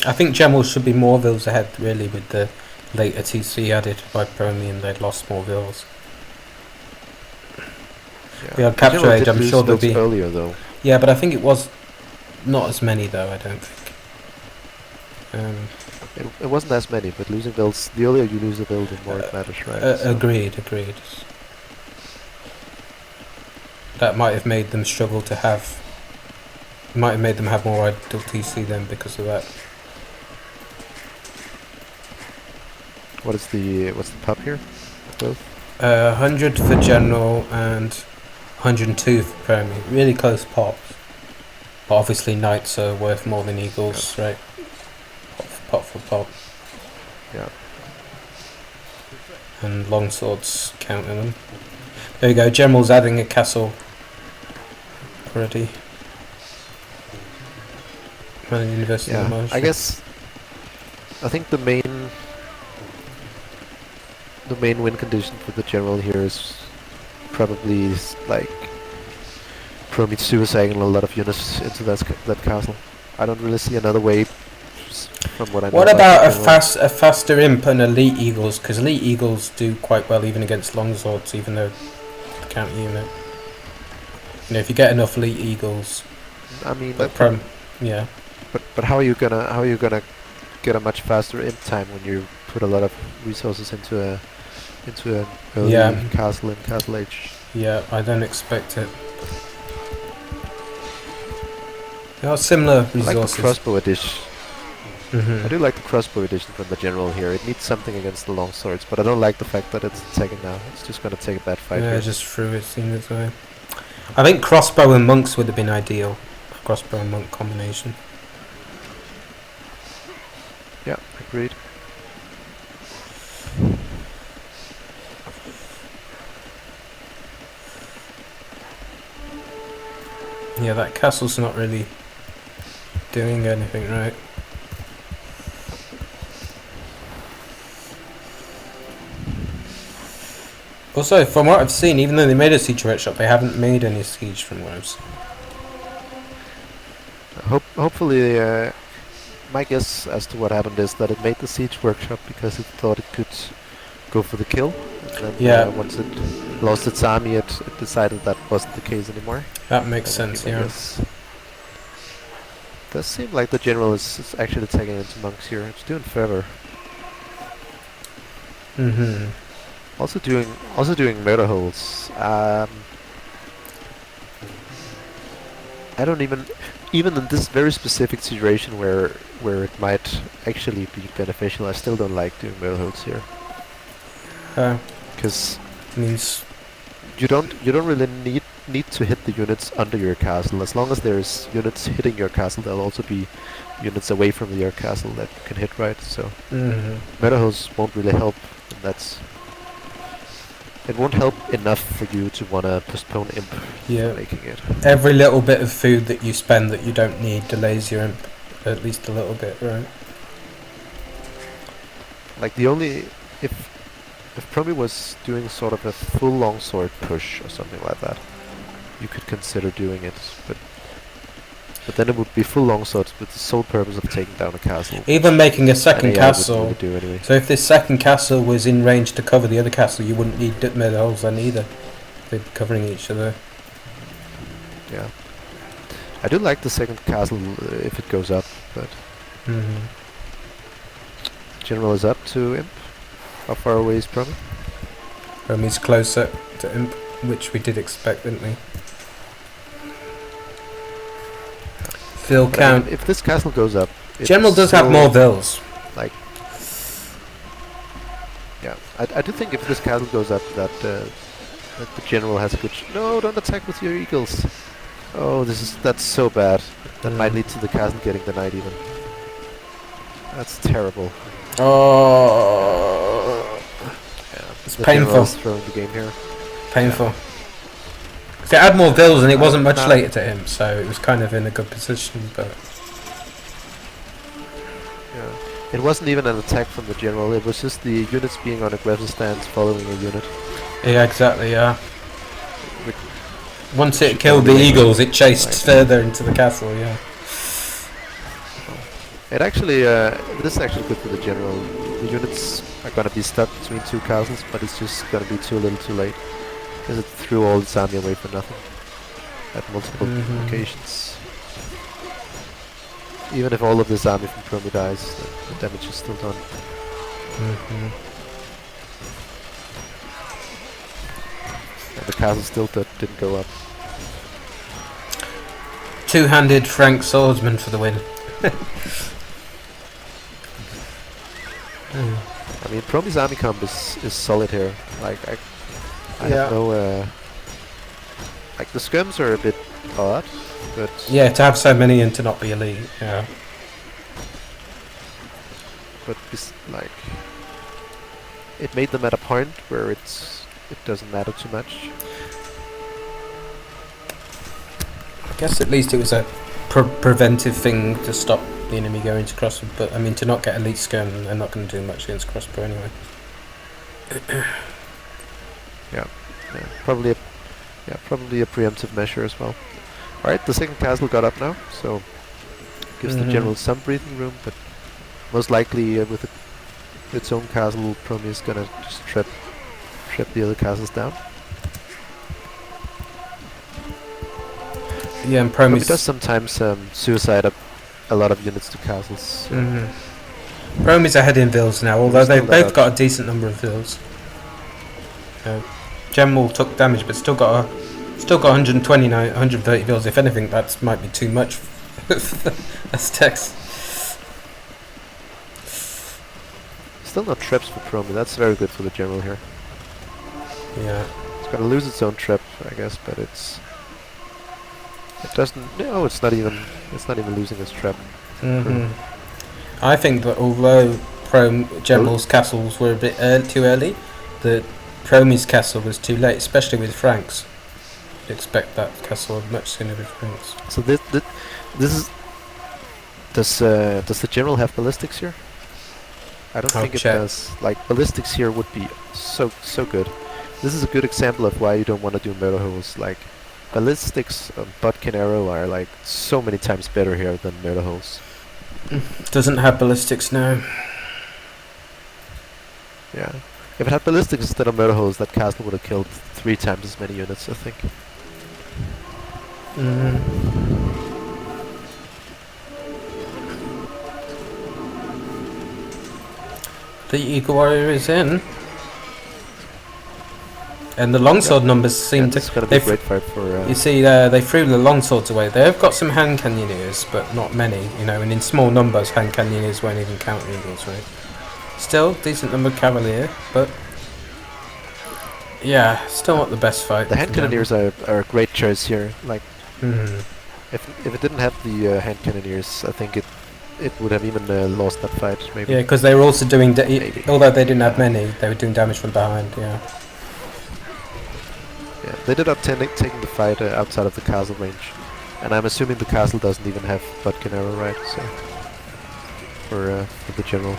I think general should be more vills ahead really with the later TC added by Promi and they'd lost more vills. Yeah, capture age, I'm sure there'll be earlier though. Yeah, but I think it was not as many though, I don't think. It wasn't as many, but losing builds, the earlier you lose a build, the more it matters, right? Agreed. That might have made them struggle to have... Might have made them have more idle TC then because of that. What's the pub here? Both? 100 for general and 102 for Promi. Really close pops. But obviously knights are worth more than eagles, right? Pop for pop. Yeah. And longswords counting them. There you go, general's adding a castle already. University of Yeah, I guess I think the main win condition for the general here is probably like Promi suiciding a lot of units into that castle. I don't really see another way from what I know. What about a faster imp and elite eagles? Because elite eagles do quite well even against longswords, even though the counter unit. You know, if you get enough elite eagles. I mean, yeah. But how are you gonna get a much faster imp time when you put a lot of resources into an early castle in Castle Age? Yeah, I don't expect it. There are similar I like the resources. crossbow edition. Mm-hmm. I do like the crossbow edition from the general here. It needs something against the long swords, but I don't like the fact that it's attacking now. It's just gonna take a bad fight Yeah, here. just threw it in this way. I think crossbow and monks would have been ideal. A crossbow and monk combination. Yeah, agreed. Yeah, that castle's not really doing anything right. Also, from what I've seen, even though they made a siege workshop, they haven't made any siege from what I've seen. Hopefully, my guess as to what happened is that it made the siege workshop because it thought it could go for the kill. And then once it lost its army, it decided that wasn't the case anymore. That makes sense, yeah. Does seem like the general is actually taking into monks here. It's doing further. Mm-hmm. Also doing murder holes. I don't even in this very specific situation where it might actually be beneficial. I still don't like doing murder holes here. Because means you don't really need to hit the units under your castle. As long as there's units hitting your castle, there'll also be units away from your castle that you can hit, right? So murder holes won't really help, and it won't help enough for you to want to postpone imp for making it. Every little bit of food that you spend that you don't need delays your imp at least a little bit, right? Like if Promi was doing sort of a full longsword push or something like that, you could consider doing it, but then it would be full longswords with the sole purpose of taking down a castle. Even making a second castle. Really do anyway. So if this second castle was in range to cover the other castle, you wouldn't need murder holes then either. They'd be covering each other. Yeah. I do like the second castle if it goes up, but general is up to imp. How far away is Promi? Promi's closer to imp, which we did expect, didn't we? Vil count. If this castle goes up, General does have more vills. Like, yeah, I do think if this castle goes up, that the general has a good. No, don't attack with your eagles. Oh, that's so bad. That might lead to the castle getting the knight even. That's terrible. Oh, yeah, it's the painful. Throwing the game here. Painful. Yeah. They had more vills and it wasn't much later to him, so it was kind of in a good position, but... Yeah. It wasn't even an attack from the general, it was just the units being on aggressive stance following a unit. Yeah, exactly, yeah. Once it killed the eagles, it chased further into the castle, yeah. It actually, this is actually good for the general. The units are gonna be stuck between two castles, but it's just gonna be too little too late. Because it threw all its army away for nothing. At multiple occasions. Even if all of this army from Promi dies, the damage is still done. And the castle still didn't go up. Two-handed Frank swordsman for the win. I mean, Promi's army comp is solid here. Like, I have no, like the skirms are a bit odd, but... Yeah, to have so many and to not be elite, yeah. But, like, it made them at a point where it doesn't matter too much. I guess at least it was a preventive thing to stop the enemy going to crossbow, but I mean, to not get elite skirm, they're not going to do much against crossbow anyway. Yeah, probably a preemptive measure as well. Alright, the second castle got up now, so gives the general some breathing room, but most likely with its own castle, Promi is gonna just trap the other castles down. Yeah, and Promi does sometimes suicide up a lot of units to castles. So Promi's ahead in vills now, although they've both got a decent number of vills. General took damage, but still got 129, 130 vills. If anything, that might be too much Aztecs. Still no traps for Promi. That's very good for the general here. Yeah. It's gonna lose its own trap, I guess, but it doesn't. No, it's not even losing its trap. I think that although General's castles were a bit too early, that Promi's castle was too late, especially with Franks. You'd expect that castle much sooner with Franks. So this is. Does the general have ballistics here? I don't think it does. Like ballistics here would be so good. This is a good example of why you don't want to do murder holes. Like ballistics on Botkin arrow are like so many times better here than murder holes. Doesn't have ballistics now. Yeah. If it had ballistics instead of murder holes, that castle would have killed 3 times as many units, I think. The Eagle Warrior is in. And the longsword numbers seem to... It's going to be a great fight for... You see, they threw the longswords away. They've got some hand cannoneers, but not many, you know, and in small numbers, hand cannoneers won't even count Eagles, right? Still, decent number of cavalier, but... Yeah, still not the best fight. The hand cannoneers are a great choice here. Like, if it didn't have the hand cannoneers, I think it would have even lost that fight, maybe. Yeah, because they were also doing... although they didn't have many, they were doing damage from behind, yeah. Yeah, they did up taking the fight outside of the castle range, and I'm assuming the castle doesn't even have Botkin arrow, right? So for the general.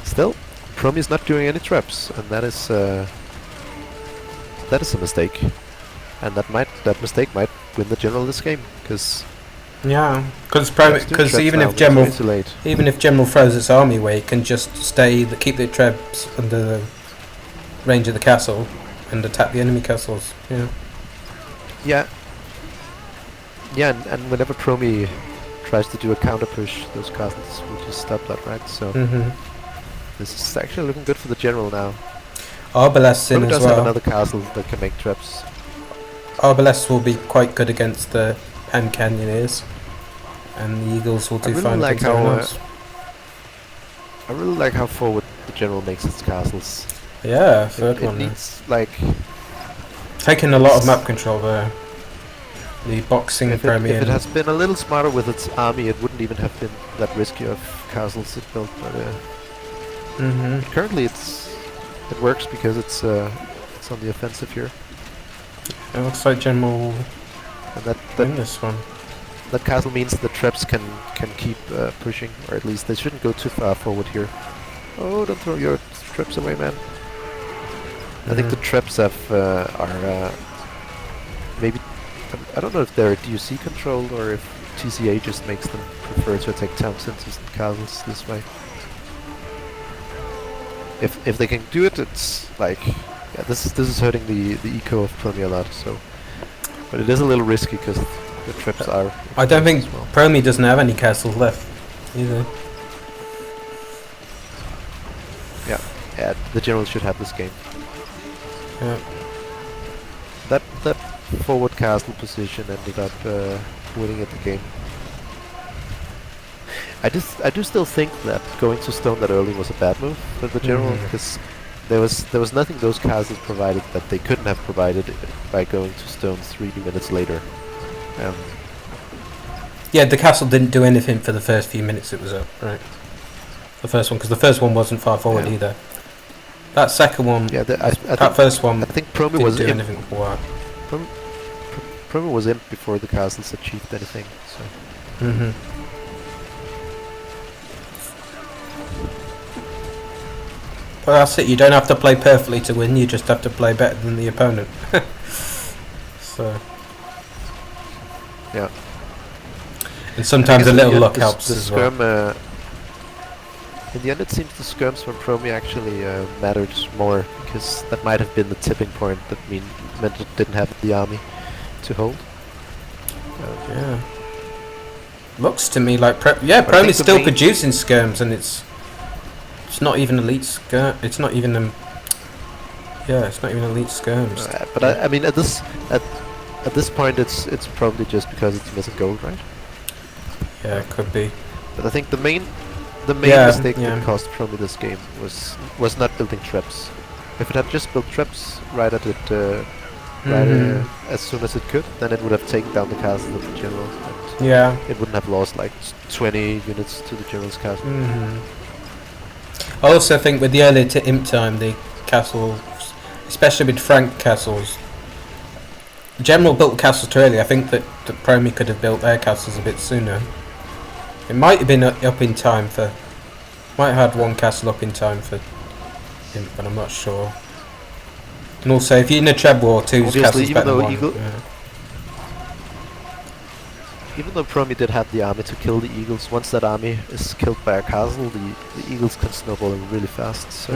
Still, Promi's not doing any traps, and that is a mistake, and that mistake might win the general this game, because. Yeah, because even if General throws its army away, it can just keep the traps under the range of the castle and attack the enemy castles. Yeah. Yeah. Yeah, and whenever Promi tries to do a counter push, those castles will just stop that, right? So this is actually looking good for the general now. Arbalest in Promi as does well. have another castle that can make traps. Arbalest will be quite good against the hand cannoneers, and the Eagles will do fine against everyone else. I really like how forward the general makes its castles. Yeah, third one. It needs like taking a lot of map control there. The boxing Promi. If it has been a little smarter with its army, it wouldn't even have been that risky of castles it built. But currently, it works because it's on the offensive here. It looks like General and that win this one. That castle means the traps can keep pushing, or at least they shouldn't go too far forward here. Oh, don't throw your traps away, man. I think the traps are maybe... I don't know if they're DUC controlled or if TCA just makes them prefer to attack town centers and castles this way. If they can do it, it's like... Yeah, this is hurting the eco of Promi a lot, so... But it is a little risky because the traps are... I don't think Promi doesn't have any castles left either. Yeah, the general should have this game. Yeah. That forward castle position ended up winning at the game. I do still think that going to stone that early was a bad move for the general, because there was nothing those castles provided that they couldn't have provided by going to stone 3 minutes later. Yeah, the castle didn't do anything for the first few minutes it was up, right? The first one, because the first one wasn't far forward either. That second one, that first one, I think Promi was didn't do anything for a while. Promi was imp before the castles achieved anything. So. Well, that's it. You don't have to play perfectly to win. You just have to play better than the opponent. So. Yeah. And sometimes a little luck helps as well. In the end, it seems the skirms from Promi actually mattered more, because that might have been the tipping point that meant it didn't have the army to hold. Yeah. Looks to me like Promi's still producing skirms, and it's not even elite skirm. It's not even Yeah, it's not even elite skirms. But I mean, at this point, it's probably just because it's missing gold, right? Yeah, it could be. But I think the main mistake that cost Promi this game was not building traps. If it had just built traps right at it, as soon as it could, then it would have taken down the castle of the general. And it wouldn't have lost like 20 units to the general's castle. I also think with the earlier imp time, the castles, especially with Frank castles, the general built castles too early. I think that Promi could have built their castles a bit sooner. It might have been up in time for. Might have had one castle up in time for imp, but I'm not sure. And also, if you're in a treb war, two's castle's better than one. Even though Promi did have the army to kill the eagles, once that army is killed by a castle, the eagles can snowball really fast. So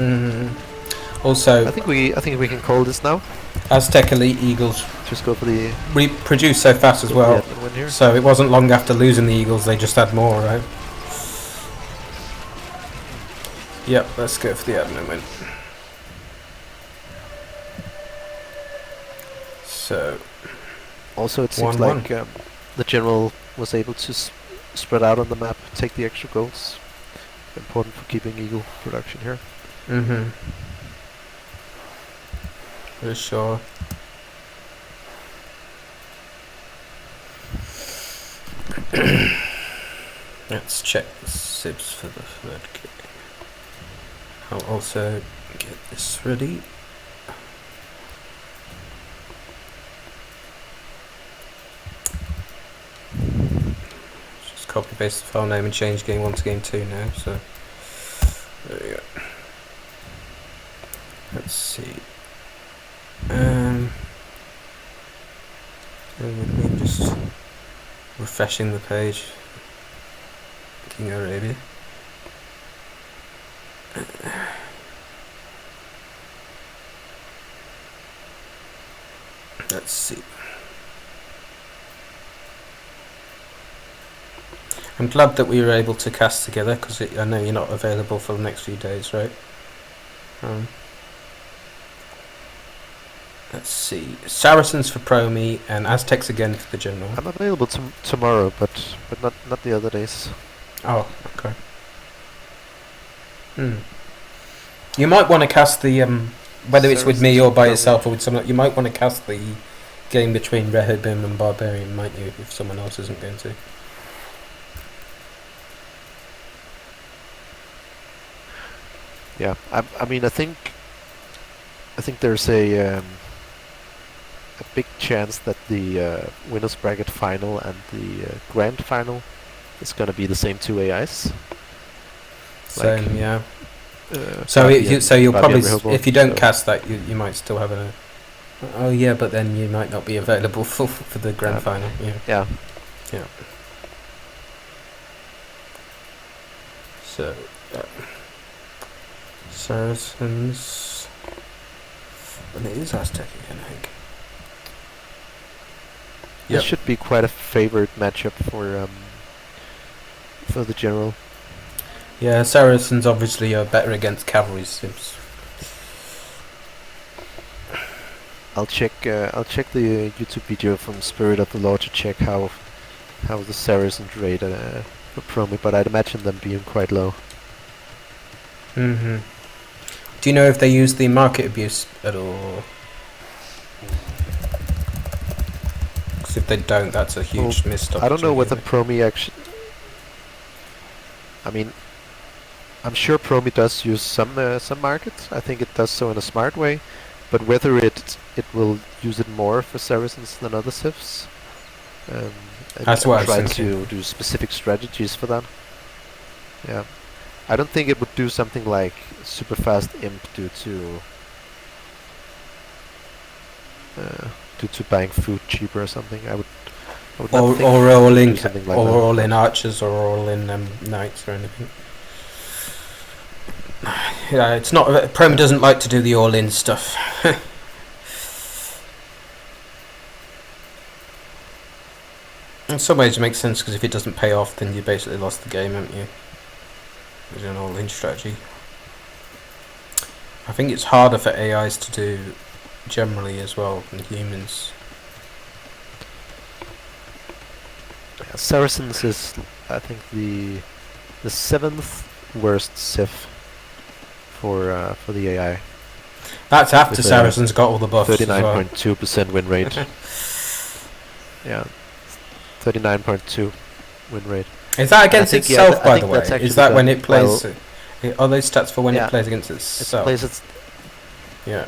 also, I think we can call this now. Aztec elite eagles just go for the reproduce so fast as well. So it wasn't long after losing the eagles; they just had more, right? Yep, let's go for the admin win. So, also it seems like the general was able to spread out on the map, take the extra golds. Important for keeping eagle production here. For sure. Let's check the sibs for the third game. I'll also get this ready. Just copy paste the file name and change game 1 to game 2 now, so there we go. Let's see. I'm just refreshing the page. King Arabia. Let's see. I'm glad that we were able to cast together because I know you're not available for the next few days, right? Let's see. Saracens for Promi and Aztecs again for the general. I'm available tomorrow, but not the other days. Oh, okay. You might want to cast the whether it's with me or by yourself or with someone. You might want to cast the game between Rehoboam and Barbarian, might you, if someone else isn't going to? Yeah, I mean, I think there's a big chance that the winners bracket final and the grand final is gonna be the same two AIs. Same, like, yeah. So you'll probably, if you don't cast that, you might still have a. Oh yeah, but then you might not be available for the grand final. Yeah. So. Saracens, and it is Aztec again, I think. This should be quite a favored matchup for the general. Yeah, Saracens obviously are better against cavalry sims. I'll check the YouTube video from Spirit of the Law to check how the Saracens rate for Promi, but I'd imagine them being quite low. Do you know if they use the market abuse at all? Because if they don't, that's a huge missed opportunity. I don't know whether Promi actually. I mean, I'm sure Promi does use some markets. I think it does so in a smart way, but whether it will use it more for Saracens than other civs, that's what I was try thinking. to do specific strategies for that. Yeah. I don't think it would do something like super fast imp due to buying food cheaper or something. I would not think or all in something like all in archers or all in knights or anything. Yeah, it's not. Promi doesn't like to do the all in stuff. In some ways, it makes sense because if it doesn't pay off, then you basically lost the game, haven't you? With an all-in strategy. I think it's harder for AIs to do generally as well than humans. Yeah, Saracens is, I think, the 7th worst Civ for the AI. That's after With Saracen's got all the buffs as well. 39.2% win rate. Yeah, 39.2 win rate. Is that against think, itself, I by think the way? that's actually Is that when it plays? well, Are those stats for when yeah, it plays against it itself? plays Yeah.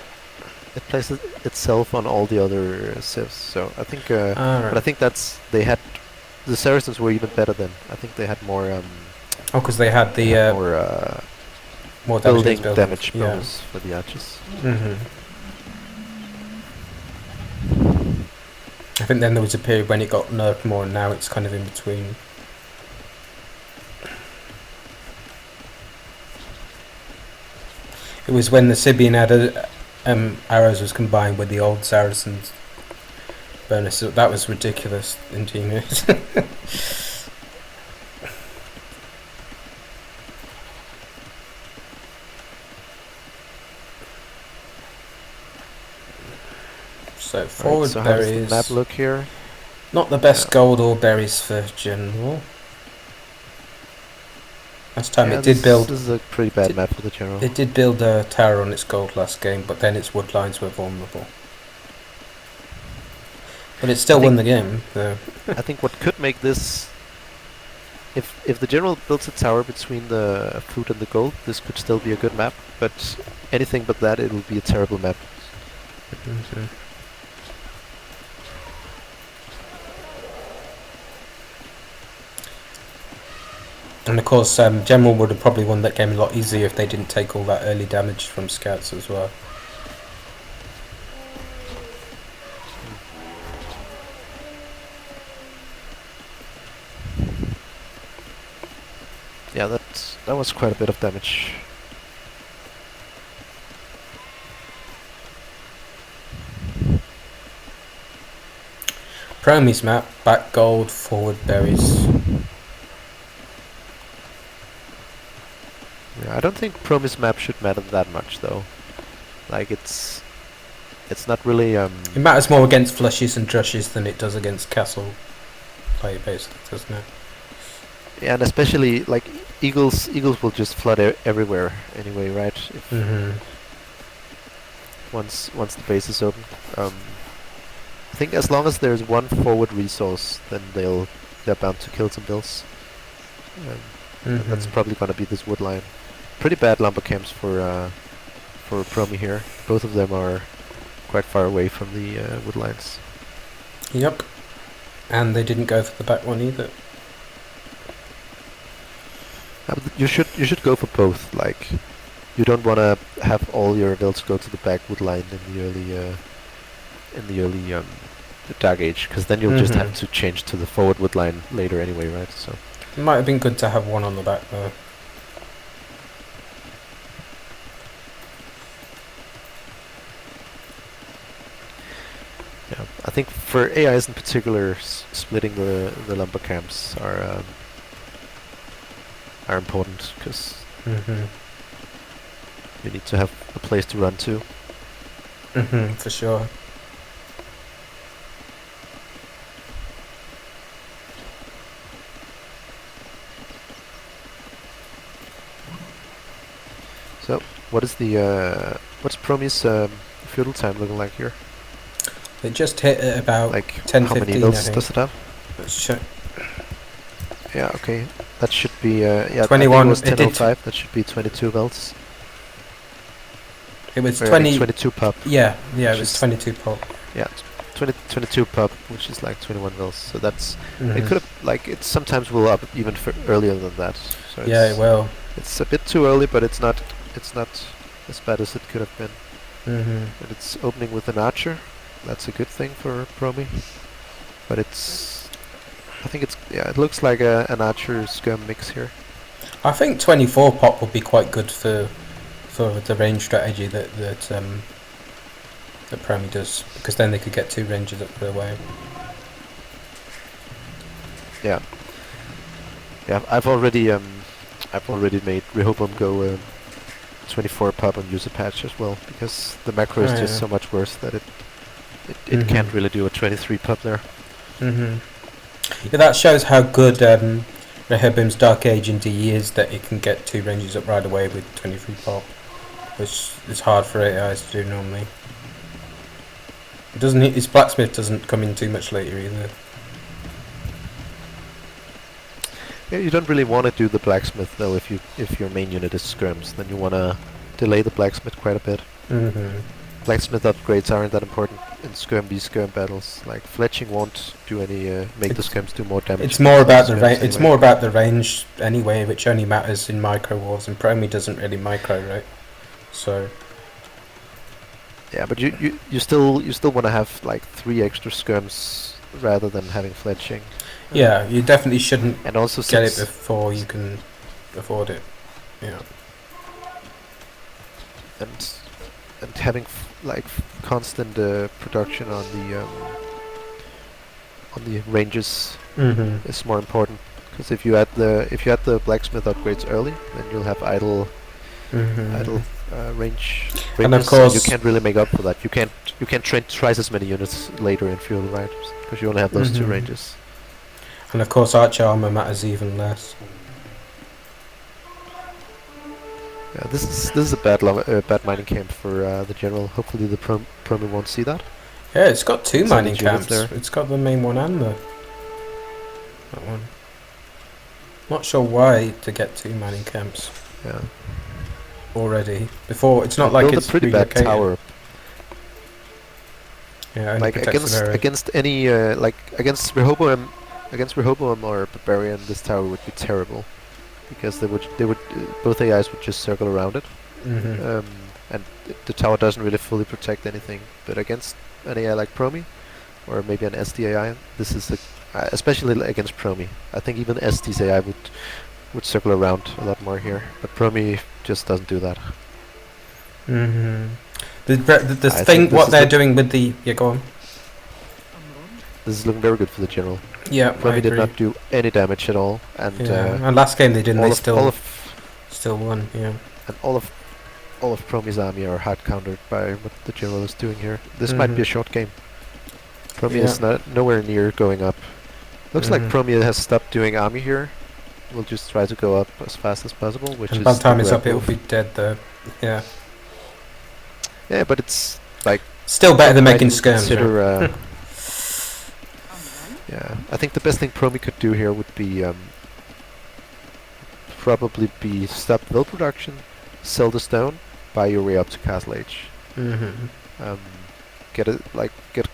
it plays itself on all the other civs. So I think, Right. but I think that's the Saracens were even better then. I think they had more. Oh, because they had the more building damage damage yeah. bonus for the archers. I think then there was a period when it got nerfed more, and now it's kind of in between. It was when the Sibian arrows was combined with the old Saracens bonus. So that was ridiculous in Genius. So forward so berries. how does the map look here? Not the best gold or berries for general. Last time it did build. This is a pretty bad map for the general. It did build a tower on its gold last game, but then its wood lines were vulnerable. But it still won the game. So. I think what could make this, if the general builds a tower between the food and the gold, this could still be a good map. But anything but that, it will be a terrible map. And of course, General would have probably won that game a lot easier if they didn't take all that early damage from scouts as well. Yeah, that was quite a bit of damage. Promi's map, back gold, forward berries. Yeah, I don't think Promi's map should matter that much though. Like it's not really It matters more against flushes and drushes than it does against castle play, basically, doesn't it? Yeah, and especially like eagles will just flood everywhere anyway, right? If once the base is open. I think as long as there's one forward resource, then they're bound to kill some bills. And that's probably gonna be this wood line. Pretty bad lumber camps for Promi here. Both of them are quite far away from the wood lines. Yep. And they didn't go for the back one either. You should go for both. Like, you don't want to have all your builds go to the back wood line in the early Dark Age, because then you'll just have to change to the forward wood line later anyway, right? So it might have been good to have one on the back though. yeah, I think for AIs in particular, splitting the lumber camps are important, because you need to have a place to run to. For sure. So, what's Promi's feudal time looking like here? It just hit at about like 10, how 15, many builds does it have? Let's check. Yeah, okay. That should be yeah. 21. Was 10:05. That should be 22 belts. It was or 22 pub. Yeah, it was 22 pub. Yeah, 22 pub, which is like 21 belts. So that's it. Could have it's sometimes will up even earlier than that. So yeah, it will. It's a bit too early, but it's not as bad as it could have been. And it's opening with an archer. That's a good thing for Promi. But I think it looks like an archer scum mix here. I think 24 pop would be quite good for the range strategy that Promi does, because then they could get 2 ranges up their way. Yeah. Yeah, I've already made Rehoboam go 24 pop on user patch as well, because the macro is just so much worse that it can't really do a 23 pop there. Yeah, that shows how good Rehoboam's Dark Age in DE is, that it can get 2 ranges up right away with 23 pop, which is hard for AIs to do normally. It doesn't. His blacksmith doesn't come in too much later either. Yeah, you don't really want to do the blacksmith though if your main unit is skirms. Then you want to delay the blacksmith quite a bit. Blacksmith upgrades aren't that important in skirm battles. Like fletching won't do any make the skirms do more damage. It's more about the range. It's more about the range anyway, which only matters in micro wars, and Promi doesn't really micro, right? So. Yeah, but you still want to have like 3 extra skirms rather than having fletching. Yeah, you definitely shouldn't and also get it before you can afford it. Yeah. And having like constant production on the ranges is more important, because if you add the blacksmith upgrades early, then you'll have idle range ranges, and of course you can't really make up for that. You can't train twice as many units later in feudal, right? Because you only have those 2 ranges. And of course archer armor matters even less. Yeah, this is a bad mining camp for the general. Hopefully the Promi won't see that. Yeah, it's got 2 mining camps. There. It's got the main one and that one. Not sure why to get 2 mining camps. Yeah. Already before, it's not like it's a pretty bad tower. Yeah, like against any against Rehoboam or Barbarian, this tower would be terrible, because they would both AIs would just circle around it, and the tower doesn't really fully protect anything. But against an AI like Promi, or maybe an Esty AI, this is especially against Promi. I think even Esty's AI would circle around a lot more here, but Promi just doesn't do that. The thing, what they're doing with the... Yeah, go on. This is looking very good for the general. Yeah, Promi did not do any damage at all, and and last game they didn't. They still won. Yeah, and all of Promi's army are hard countered by what the general is doing here. This might be a short game. Promi is nowhere near going up. Looks like Promi has stopped doing army here. We'll just try to go up as fast as possible, which is... by the time it's up, it'll be dead though. Yeah. Yeah, but it's like... still better than making skirms. Yeah, I think the best thing Promi could do here would be... probably be stop will production, sell the stone, buy your way up to Castle Age. Get a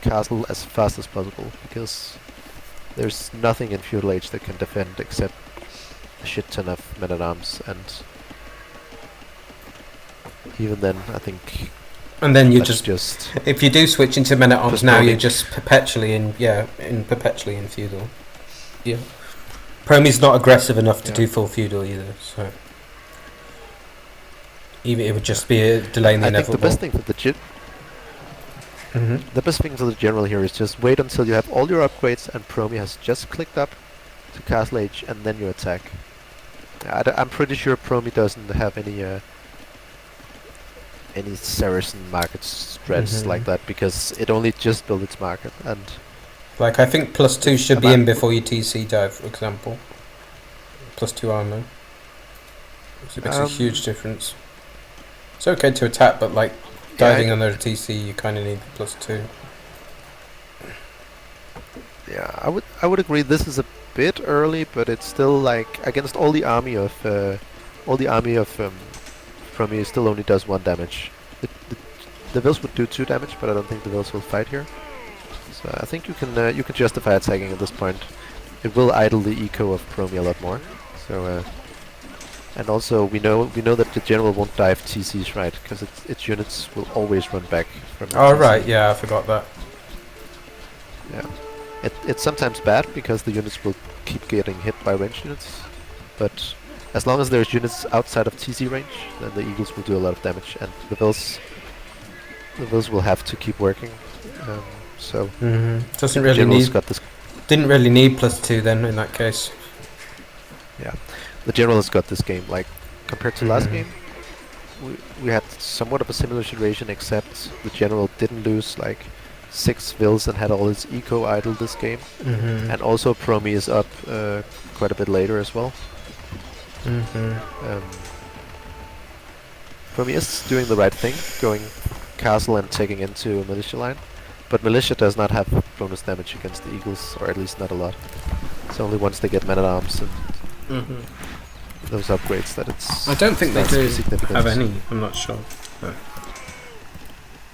castle as fast as possible, because there's nothing in Feudal Age that can defend except a shit ton of men-at-arms, and even then, I think... And then you just if you do switch into men-at-arms now, you're just perpetually in feudal. Yeah. Promi's not aggressive enough to do full feudal either, so... Even it would just be a delay in the inevitable. I think the best thing for the general here is just wait until you have all your upgrades and Promi has just clicked up to Castle Age, and then you attack. I'm pretty sure Promi doesn't have any Saracen market strats like that, because it only just built its market, and... Like, I think +2 should be in before you TC dive, for example. +2 armor. It makes a huge difference. It's okay to attack, but like, diving under a TC, you kind of need +2. Yeah, I would agree. This is a bit early, but it's still like against all the army of Promi still only does 1 damage. The Vils would do 2 damage, but I don't think the Vils will fight here. So I think you can justify attacking at this point. It will idle the eco of Promi a lot more. So and also we know that the general won't dive TCs, right? Because its units will always run back from. Oh right, yeah, I forgot that. Yeah. It's sometimes bad because the units will keep getting hit by ranged units, but as long as there's units outside of TC range, then the Eagles will do a lot of damage, and the Vils will have to keep working. So doesn't really need. Didn't really need +2 then in that case. Yeah, the general has got this game, like compared to last game. we had somewhat of a similar situation, except the general didn't lose like 6 vills and had all his eco idle this game. Mm-hmm. And also Promi is up quite a bit later as well. Mm-hmm. Promi is doing the right thing, going castle and taking into a militia line. But militia does not have bonus damage against the eagles, or at least not a lot. It's only once they get men-at-arms and those upgrades that it's... I don't think they starts to do be significant. have any. I'm not sure. But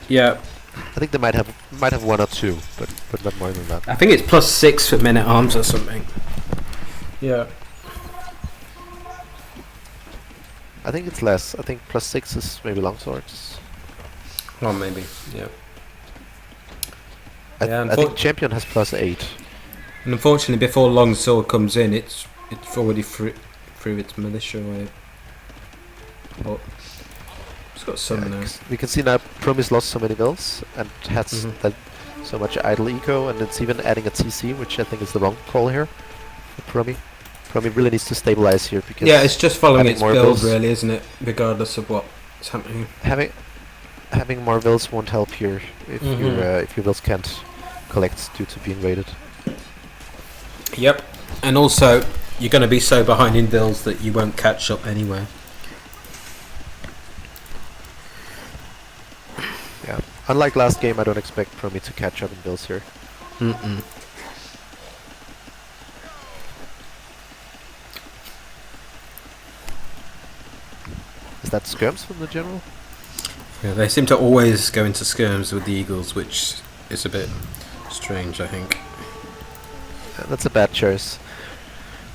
yeah, I think they might have 1 or 2, but not more than that. I think it's +6 for men at arms or something. Yeah. I think it's less. I think +6 is maybe longswords. Well, maybe. Yeah. I think champion has +8. And unfortunately, before longsword comes in, it's already through its militia wave. Oh, it's got some now. We can see now Promi's lost so many vills and has that so much idle eco, and it's even adding a TC, which I think is the wrong call here for Promi. Promi really needs to stabilize here because It's just following its build, vills, really, isn't it? Regardless of what's happening. Having more vills won't help here if your vills can't collect due to being raided. Yep, and also you're going to be so behind in vills that you won't catch up anywhere. Yeah, unlike last game, I don't expect Promi to catch up in vills here. Is that skirms from the general? Yeah, they seem to always go into skirms with the eagles, which is a bit strange, I think. Yeah, that's a bad choice.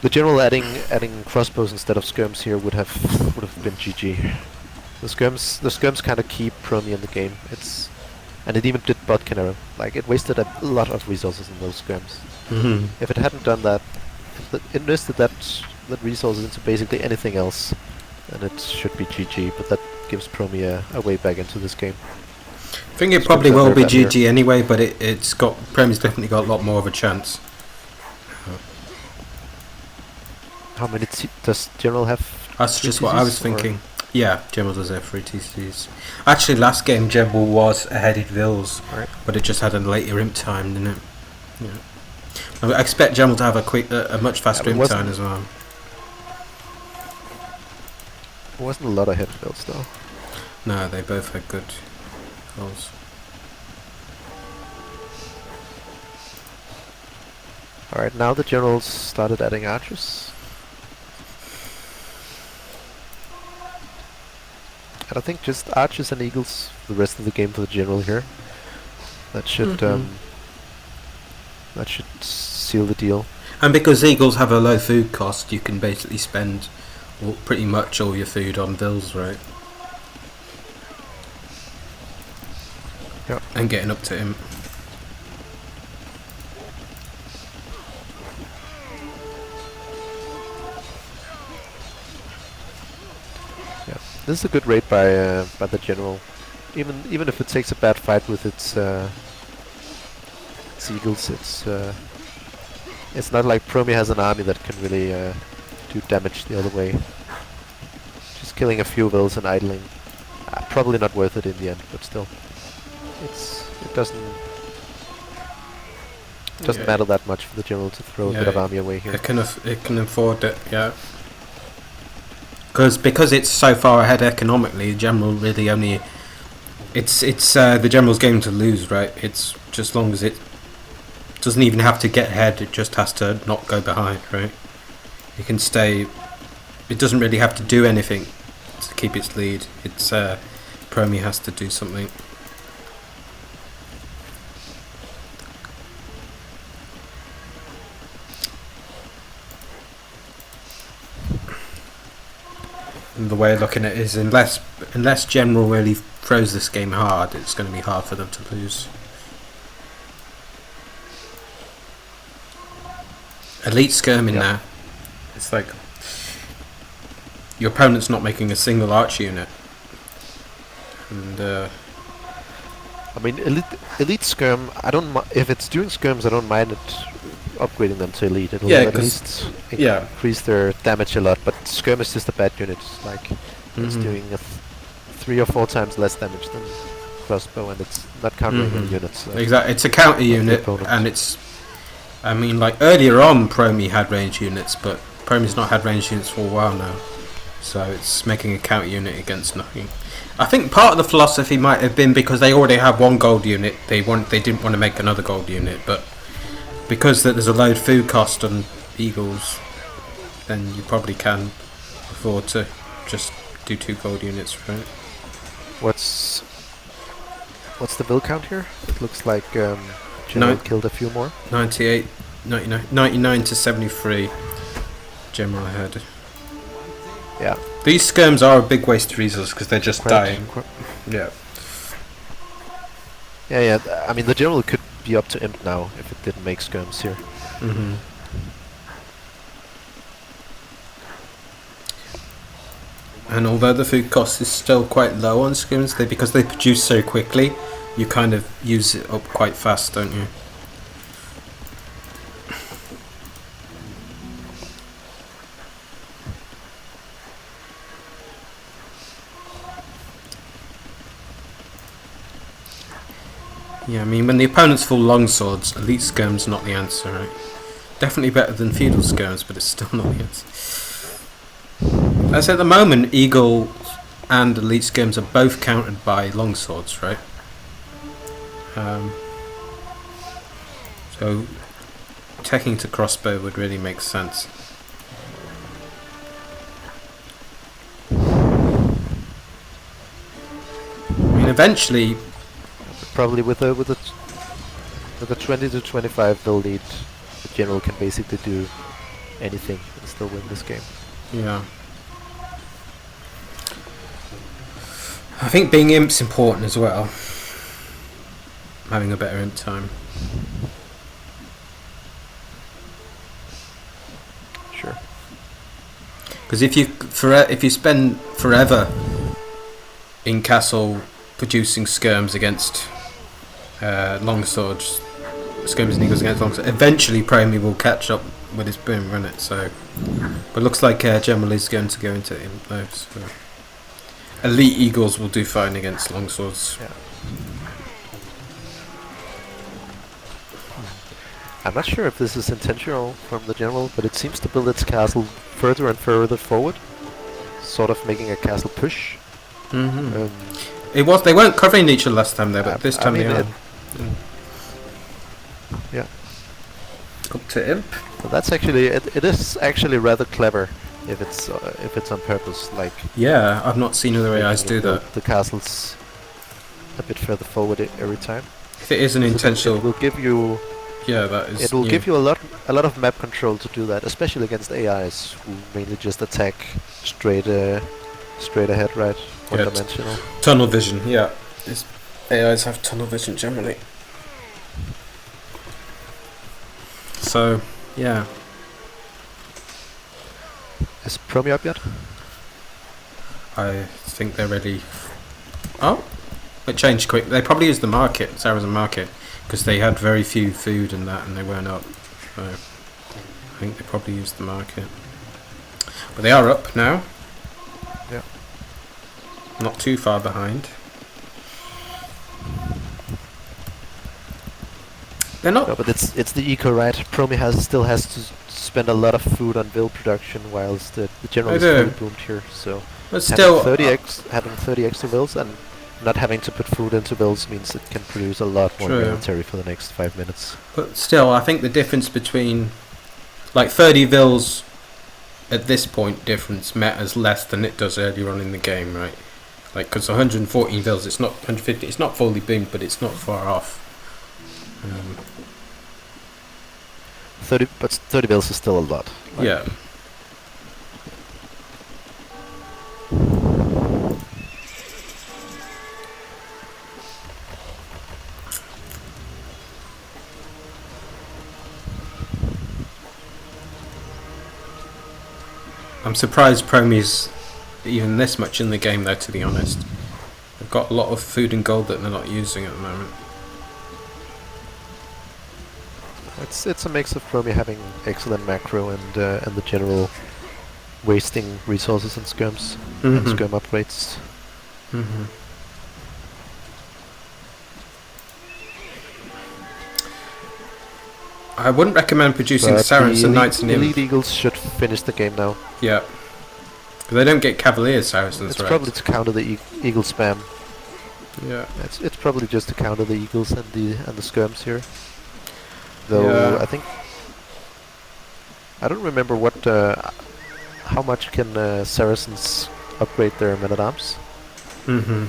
The general adding crossbows instead of skirms here would have been GG. The skirms kind of keep Promi in the game. And it even did bot canero. Like, it wasted a lot of resources in those skirms. If it hadn't done that, if it invested that resources into basically anything else, then it should be GG. But that gives Promi a way back into this game. I think it probably will be GG anyway, but Promi's definitely got a lot more of a chance. How many does general have? That's just what I was thinking. Yeah, General does have 3 TCs. Actually, last game General was ahead in vills, but it just had a later imp time, didn't it? Yeah. I expect General to have a much faster imp time as well. There wasn't a lot of hit vills though. No, they both had good goals. Alright, now the generals started adding archers. And I think just archers and eagles for the rest of the game for the general here. That should seal the deal. And because eagles have a low food cost, you can basically spend pretty much all your food on vills, right? Yeah. And getting up to him. This is a good raid by the general, even if it takes a bad fight with its eagles. It's not like Promi has an army that can really do damage the other way. Just killing a few vills and idling, probably not worth it in the end, but still, it doesn't matter that much for the general to throw a bit of army away here. It can afford it, yeah. Because it's so far ahead economically, the general really only it's the general's game to lose, right? It's just long as it doesn't even have to get ahead, it just has to not go behind, right? It can stay. It doesn't really have to do anything to keep its lead. It's Promi has to do something. The way of looking at it is unless General really throws this game hard, it's going to be hard for them to lose. Elite skirming now. It's like your opponent's not making a single arch unit. And I mean, elite skirm. I don't. If it's doing skirms, I don't mind it upgrading them to elite. It'll at least increase their damage a lot. But skirm is just a bad unit. Like it's doing 3 or 4 times less damage than crossbow, and it's not countering any units. So Exactly, it's a counter unit, and it's. I mean, like earlier on, Promi had range units, but Promi's not had range units for a while now, so it's making a counter unit against nothing. I think part of the philosophy might have been because they already have one gold unit. They didn't want to make another gold unit, but because there's a low food cost on eagles, then you probably can afford to just do 2 gold units, right? What's the bill count here? It looks like General killed a few more. 98, 99 to 73. General ahead. Yeah. These skirms are a big waste of resources because they're just dying. Yeah. Yeah. I mean, the General could be up to imp now if it didn't make skirms here. And although the food cost is still quite low on skirms, because they produce so quickly, you kind of use it up quite fast, don't you? Yeah, I mean, when the opponent's full longswords, elite skirm's not the answer, right? Definitely better than feudal skirms, but it's still not the answer. As at the moment, eagle and elite skirms are both countered by longswords, right? So taking to crossbow would really make sense. I mean, eventually, probably with a 20 to 25 they'll lead, the General can basically do anything and still win this game. Yeah. I think being imp's important as well. Having a better imp time. Sure. Because if you spend forever in castle producing skirms against longswords, skirms and eagles against longswords, eventually Promi will catch up with his boom, won't it? So, but looks like General is going to go into imp though. So. Elite eagles will do fine against longswords. Yeah. I'm not sure if this is intentional from the General, but it seems to build its castle further and further forward, sort of making a castle push. They weren't covering each other last time though, but this time they are. Yeah. Up to imp. Well, that's actually it is actually rather clever if it's on purpose. Like, yeah, I've not seen other AIs do that. The castle's a bit further forward every time. If it is an intentional, it will give you. Yeah, that is. It will give you a lot of map control to do that, especially against AIs who mainly just attack straight ahead, right? One dimensional. Tunnel vision, yeah. AIs have tunnel vision generally. So, yeah. Is Promi up yet? I think they're ready. Oh, it changed quick. They probably used the market, Sarah's market, because they had very few food and that, and they weren't up. So, I think they probably used the market. But they are up now. Yeah. Not too far behind. They're not. No, but it's the eco, right? Promi still has to spend a lot of food on bill production, whilst the General is fully boomed here. So, but still, having 30 extra bills and not having to put food into bills means it can produce a lot more military for the next 5 minutes. But still, I think the difference between like 30 vills at this point difference matters less than it does earlier on in the game, right? Like, because 114 vills, it's not 150, it's not fully boomed, but it's not far off. 30 bills is still a lot. Like, yeah. I'm surprised Promi's even this much in the game though, to be honest. They've got a lot of food and gold that they're not using at the moment. It's a mix of Promi having excellent macro and the General wasting resources on skirms and skirm upgrades. Mm-hmm. I wouldn't recommend producing But the Saracen Knights and elite Imp. eagles should finish the game now. Yeah. Because they don't get Cavalier Saracens, It's right? probably to counter the eagle spam. Yeah. It's probably just to counter the eagles and the skirms here. Though Yeah. I think I don't remember what how much can Saracens upgrade their men-at-arms. Mm-hmm.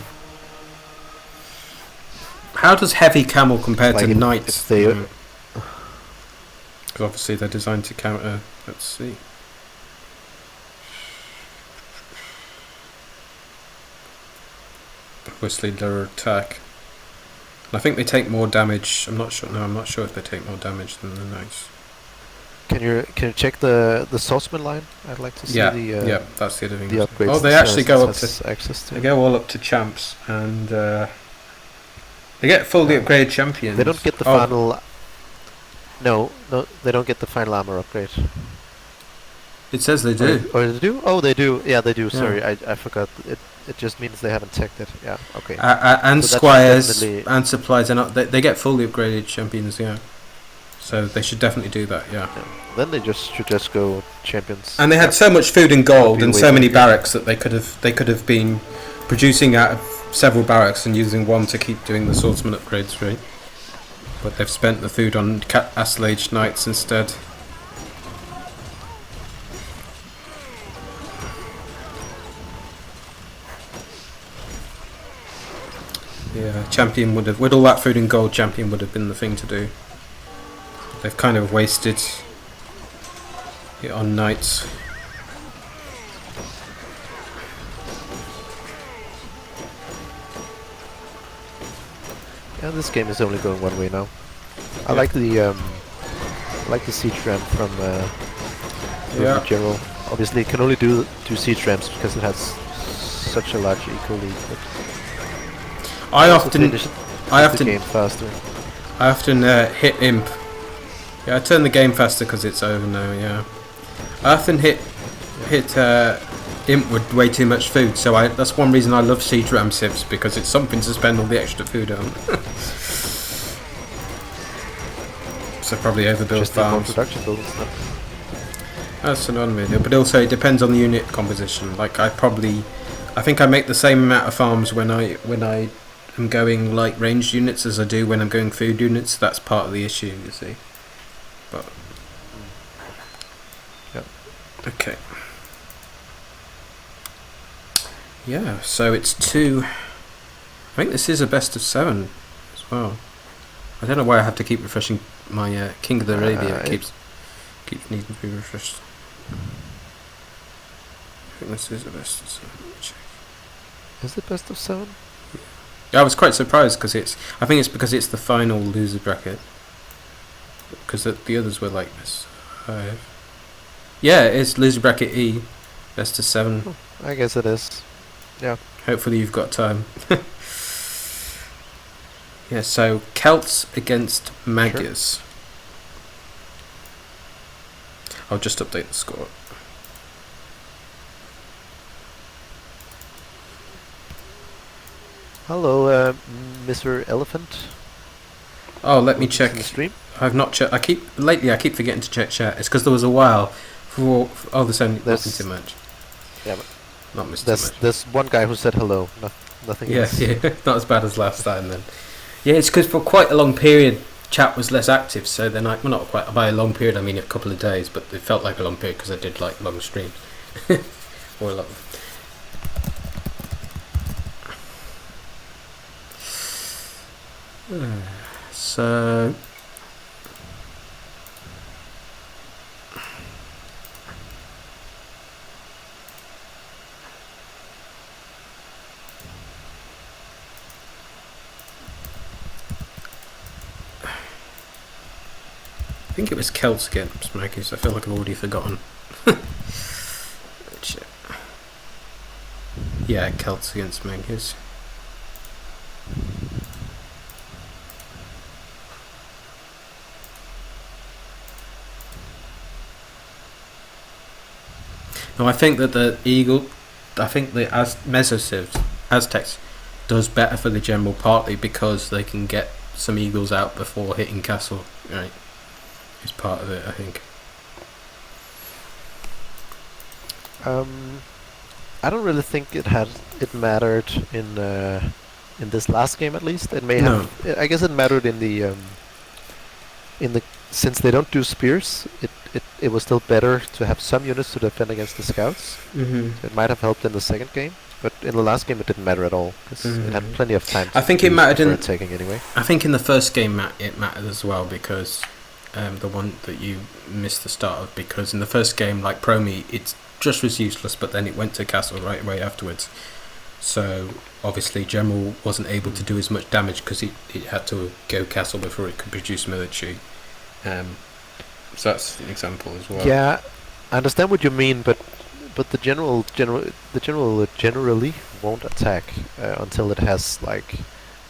How does heavy camel compare Like to if knights? they Because obviously they're designed to counter. Let's see. Obviously their attack. And I think they take more damage. I'm not sure. No, I'm not sure if they take more damage than the knights. can you check the swordsman line? I'd like to see Yeah, the yeah, that's the other thing. the upgrades. Oh, they that actually go up Saracens to. has access to. They go all up to champs, and they get fully upgraded champions. They don't get the final. No, they don't get the final armor upgrade. It says they do. Or they do? Oh, they do. Yeah, they do. Yeah. Sorry, I forgot. It just means they haven't checked it. Yeah. Okay. And So that should squires definitely- and supplies are not. They get fully upgraded champions. Yeah. So they should definitely do that. Yeah. Then they should just go champions. And they had so much food and gold That'd and be so way many better. barracks that they could have been producing out of several barracks and using one to keep doing the swordsman upgrades, right? But they've spent the food on Astlage Knights instead. Yeah, champion would have, with all that food and gold, champion would have been the thing to do. They've kind of wasted it on knights. Yeah, this game is only going one way now. I Yeah. like the siege ram from Yeah. the general. Obviously, it can only do siege rams because it has such a large eco lead. But I also often finishes the game faster. I often hit imp. Yeah, I turn the game faster because it's over now. Yeah, I often hit imp with way too much food. So that's one reason I love siege ram civs, because it's something to spend all the extra food on. So probably overbuild Just need more farms. production buildings now. That's another video, but also it depends on the unit composition. Like I think I make the same amount of farms when I am going like ranged units as I do when I'm going food units. That's part of the issue, you see. But Yep. Okay. Yeah, so it's two. I think this is a best of 7 as well. I don't know why I have to keep refreshing my King of the Arabia. It keeps needing to be refreshed. I think this is a best of 7. Let me check. Is it best of 7? Yeah, I was quite surprised because I think it's because it's the final loser bracket. Because the others were like this. 5. Yeah, it's loser bracket E, best of 7. Oh, I guess it is. Yeah. Hopefully you've got time. Yeah, so Celts against Magyars. Sure. I'll just update the score. Hello, Mr. Elephant. Oh, let me check. The stream? I've not checked. I keep forgetting to check chat. It's because there was a while for. Oh, there's only nothing too much. Yeah, but not missed too much. There's one guy who said hello. Nothing else. Yeah, not as bad as last time then. Yeah, it's because for quite a long period chat was less active. So then well, not quite by a long period. I mean a couple of days, but it felt like a long period because I did like long streams. Or a lot. So. I think it was Celts against Magyars. I feel like I've already forgotten. Yeah, Celts against Magyars. No, I think that the Eagle, I think the Mesosivs Aztecs does better for the general, partly because they can get some eagles out before hitting castle. Right, is part of it, I think. I don't really think it mattered in this last game at least. It may have. I guess it mattered in the since they don't do spears. It was still better to have some units to defend against the scouts. Mm-hmm. It might have helped in the second game, but in the last game it didn't matter at all because it had plenty of time. I think it mattered in attacking anyway. I think in the first game it mattered as well because the one that you missed the start of, because in the first game, like Promi, it's just was useless, but then it went to castle right away afterwards. So obviously General wasn't able to do as much damage because it had to go castle before it could produce military. So that's an example as well. Yeah, I understand what you mean, but the general generally won't attack until it has like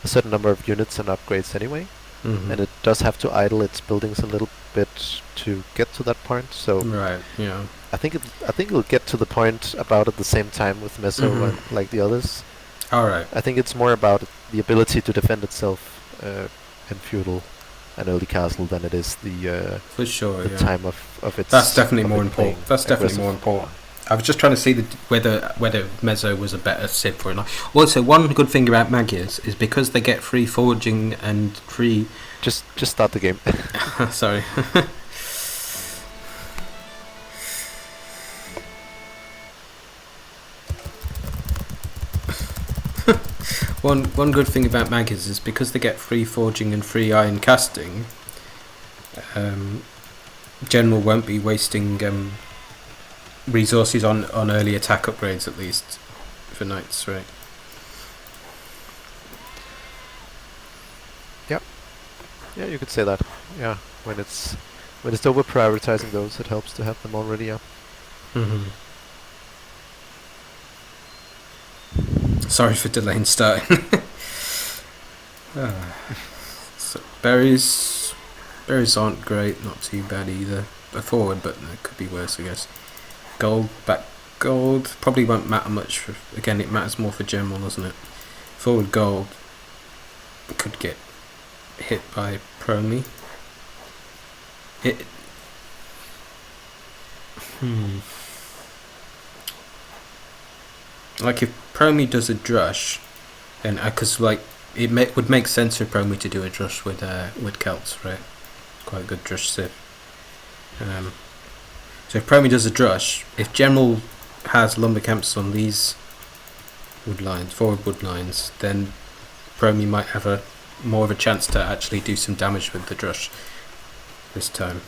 a certain number of units and upgrades anyway. Mm-hmm. And it does have to idle its buildings a little bit to get to that point. So right, yeah. I think it'll get to the point about at the same time with Meso and like the others. All right. I think it's more about the ability to defend itself in feudal and early castle than it is the for sure the time of its. That's definitely more important. That's definitely more important. I was just trying to see whether Mezzo was a better Civ or not. Also, one good thing about Magias is because they get free forging and free. Just start the game. Sorry. One good thing about Magias is because they get free forging and free iron casting. General won't be wasting resources on early attack upgrades, at least for knights, right? Yeah, you could say that. Yeah, when it's over prioritizing those, it helps to have them already up. Mm-hmm. Sorry for delaying starting. So berries aren't great, not too bad either. A forward, but it could be worse, I guess. Gold, back gold, probably won't matter much. Again, it matters more for general, doesn't it? Forward gold could get hit by Promi. Like if Promi does a drush, and because like would make sense for Promi to do a drush with Celts, right? Quite a good drush Civ. So if Promi does a drush, if General has lumber camps on these forward wood lines, then Promi might have more of a chance to actually do some damage with the drush this time.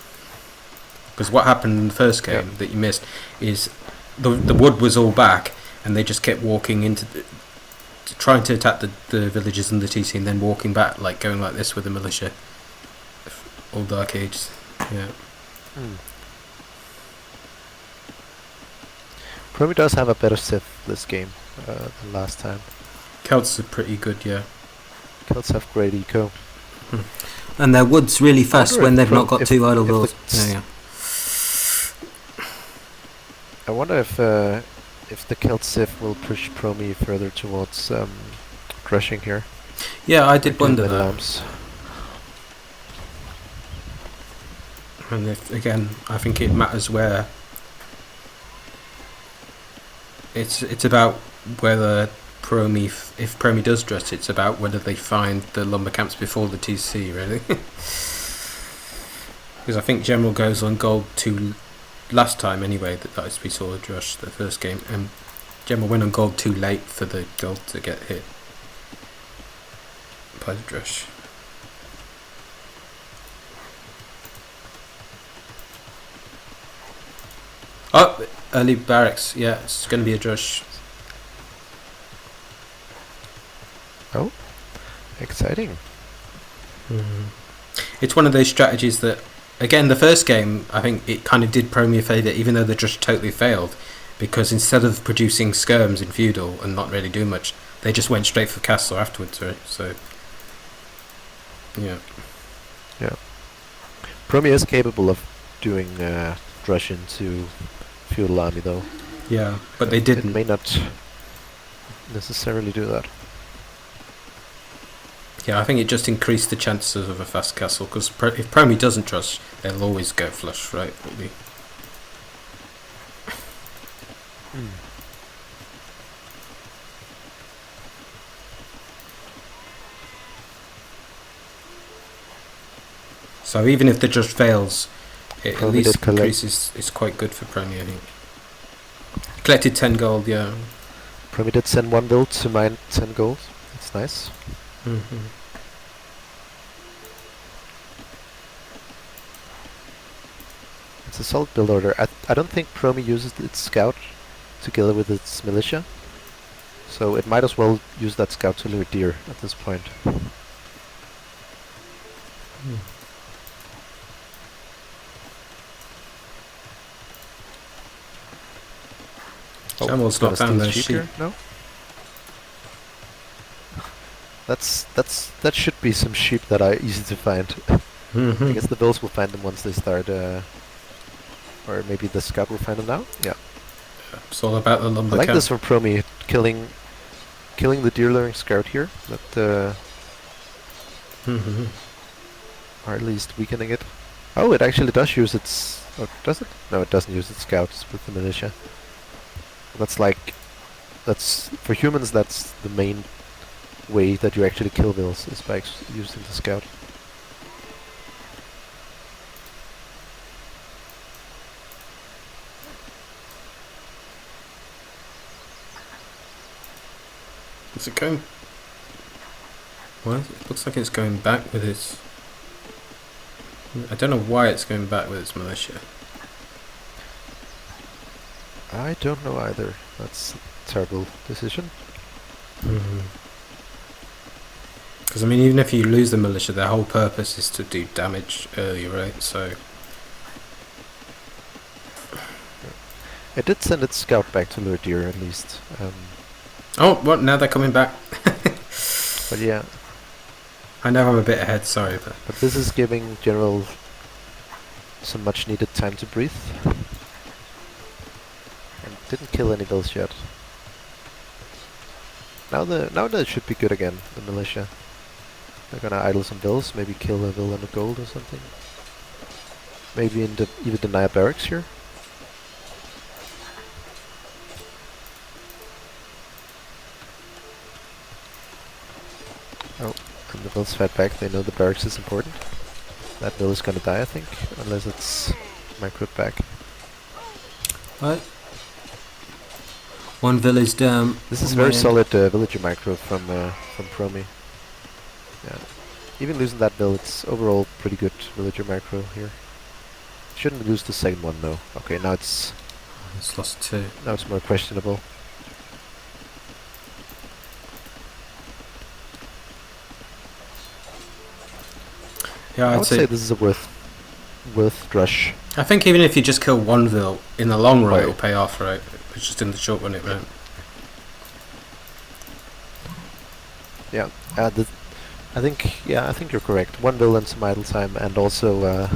Because what happened in the first game that you missed is the wood was all back, and they just kept walking into trying to attack the villages and the TC, and then walking back, like going like this with the militia. All Dark Ages, yeah. Promi does have a better Civ this game than last time. Celts are pretty good, yeah. Celts have great eco. And their wood's really fast when they've not got two idle doors. Yeah. I wonder if the Celt Civ will push Promi further towards crushing here. Yeah, I did wonder that. Lamps. And again, I think it matters where. It's about whether Promi, if Promi does dress, it's about whether they find the lumber camps before the TC, really. Because I think General goes on gold 2 last time anyway, that we saw a drush the first game, and General went on gold too late for the gold to get hit by the drush. Oh, early barracks, yeah, it's going to be a drush. Oh, exciting. It's one of those strategies that, again, the first game, I think it kind of did Promi a favour, even though the drush totally failed, because instead of producing skirms in feudal and not really doing much, they just went straight for castle afterwards, right? So, yeah. Yeah. Promi is capable of doing drush into feudal army, though. Yeah, but they didn't. It may not. necessarily do that. Yeah, I think it just increased the chances of a fast castle, because if Promi doesn't trust, they'll always go flush, right? Really. So even if the trust fails, it at least increases. It's quite good for Promi, I think. Collected 10 gold, yeah. Promi did send 1 build to mine 10 gold. That's nice. It's a solid build order. I don't think Promi uses its scout together with its militia, so it might as well use that scout to lure deer at this point. Almost not found those sheep. No? That should be some sheep that are easy to find. I guess the bills will find them once they start, or maybe the scout will find them now. Yeah. It's all about the lumber. I like this from Promi, killing the deer luring scout here. That or at least weakening it. Oh, it actually does use its. Oh, does it? No, it doesn't use its scouts with the militia. That's for humans. That's the main way that you actually kill vills, is by using the scout. Is it going? Well, it looks like it's going back with its. I don't know why it's going back with its militia. I don't know either. That's a terrible decision. Because I mean, even if you lose the militia, their whole purpose is to do damage early, right? So. It did send its scout back to lure deer at least. Oh, what? Now they're coming back. But yeah. I know I'm a bit ahead, sorry, but this is giving General some much needed time to breathe. And didn't kill any bills yet. Now that should be good again, the militia. They're gonna idle some bills, maybe kill a bill and a gold or something. Maybe even deny a barracks here. Oh, and the bills fight back, they know the barracks is important. That bill is gonna die, I think, unless it's microed back. What? One village down. This is very solid villager micro from Promi. Yeah. Even losing that bill, it's overall pretty good villager micro here. Shouldn't lose the second one though. Okay, now it's lost 2. Now it's more questionable. Yeah, I would say this is a worth rush. I think even if you just kill one vill, in the long run it'll pay off, right? It's just in the short run it won't. Yeah, I think you're correct. One vill and some idle time, and also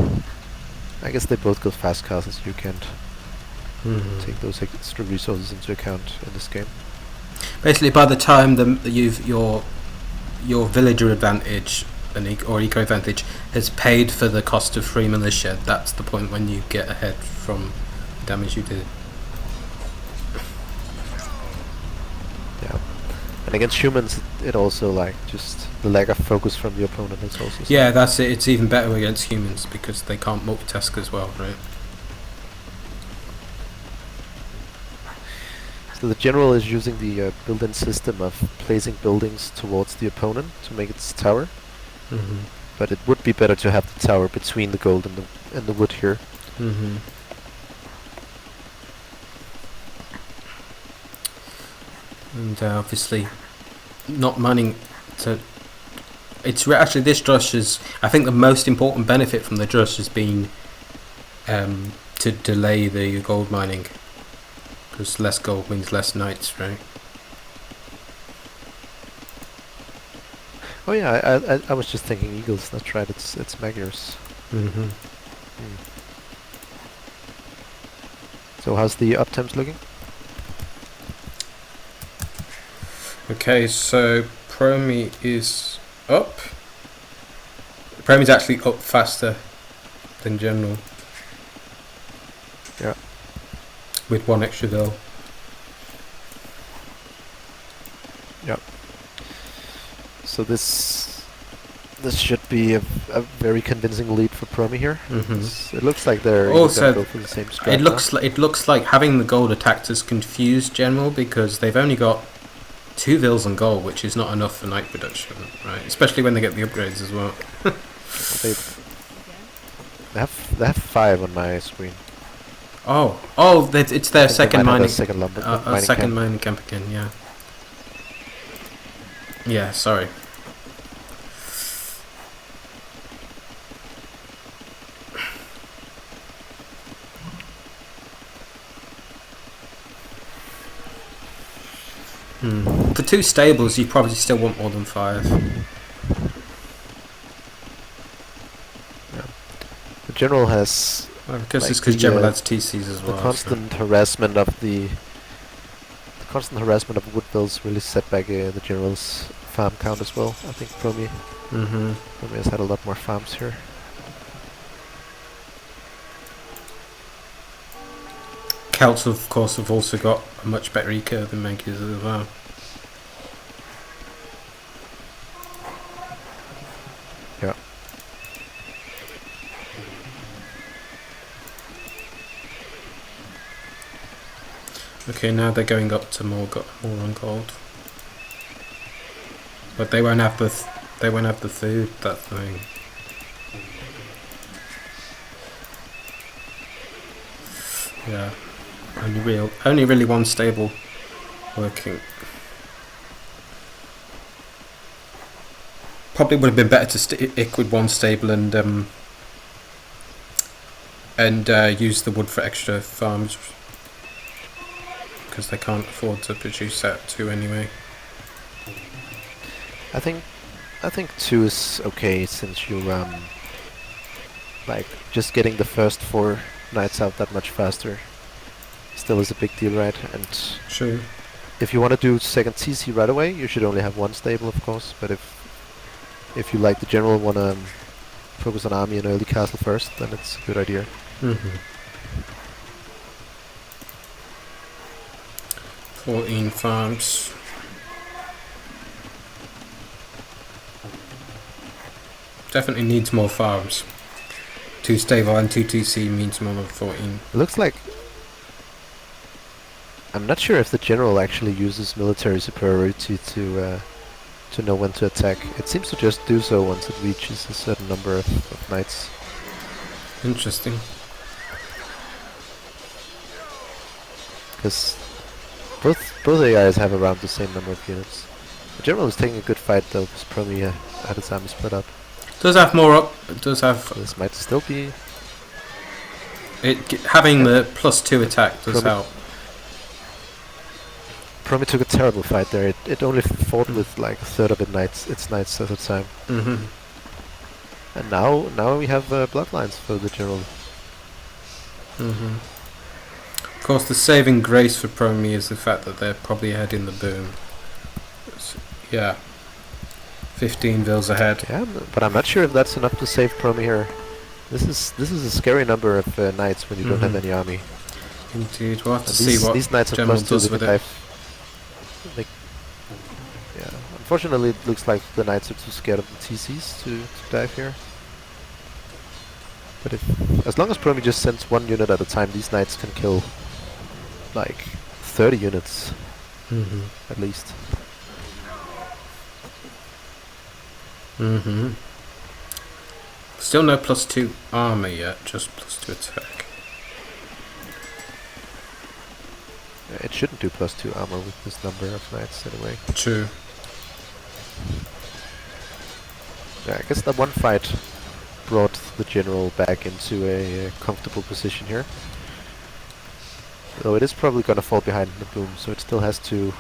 I guess they both go fast castles. You can't take those extra resources into account in this game. Basically, by the time your villager advantage or eco advantage has paid for the cost of free militia, that's the point when you get ahead from the damage you did. Yeah, and against humans, it also just the lack of focus from the opponent is also. Yeah, that's it. It's even better against humans because they can't multitask as well, right? So the general is using the built-in system of placing buildings towards the opponent to make its tower. But it would be better to have the tower between the gold and the wood here. And obviously, not mining. So it's actually this drush is. I think the most important benefit from the drush has been to delay the gold mining, because less gold means less knights, right? Oh yeah, I was just thinking eagles. That's right. It's magyars. So how's the uptimes looking? Okay, so Promi is up. Promi's actually up faster than general. Yeah. With one extra goal. Yep. So this should be a very convincing lead for Promi here. It looks like they're Also, going to go for the same strat. It looks like having the gold attacked has confused general because they've only got 2 vills on gold, which is not enough for night production, right? Especially when they get the upgrades as well. They have 5 on my screen. It's their second mining, second mining camp again. Yeah. Yeah, sorry. For 2 stables, you probably still want more than 5. The general has. Because it's because general has TCs as well. The constant harassment of the wood bills really set back the general's farm count as well. I think Promi has had a lot more farms here. Celts, of course, have also got a much better eco than Mankeys as well. Yeah. Okay, now they're going up to more on gold, but they won't have the food. That thing. Yeah. Only really one stable working. Probably would have been better to stick with one stable and use the wood for extra farms because they can't afford to produce that 2 anyway. I think 2 is okay since you like just getting the first 4 knights out that much faster still is a big deal, right? And true. If you want to do second TC right away, you should only have 1 stable, of course. But if you like the general, want to focus on army and early castle first, then it's a good idea. 14 farms. Definitely needs more farms. 2 stable and 2 TC means more than 14. It looks like. I'm not sure if the general actually uses military superiority to know when to attack. It seems to just do so once it reaches a certain number of knights. Interesting. Because both AIs have around the same number of units. The general is taking a good fight though, because Promi had its army split up. Does have more up. Does have. So this might still be. Having the +2 attack does help. Promi took a terrible fight there. It only fought with like a third of its knights at the time. And now we have bloodlines for the general. Of course, the saving grace for Promi is the fact that they're probably ahead in the boom. Yeah. 15 vills ahead. Yeah, but I'm not sure if that's enough to save Promi here. This is a scary number of knights when you don't have any army. Indeed, we'll have to see what these knights general does with it. Yeah, unfortunately, it looks like the knights are too scared of the TCs to dive here. But as long as Promi just sends 1 unit at a time, these knights can kill like 30 units at least. Still no +2 armor yet, just +2 attack. Yeah, it shouldn't do +2 armor with this number of knights anyway. True. Yeah, I guess that one fight brought the general back into a comfortable position here. Though it is probably gonna fall behind in the boom, so it still has to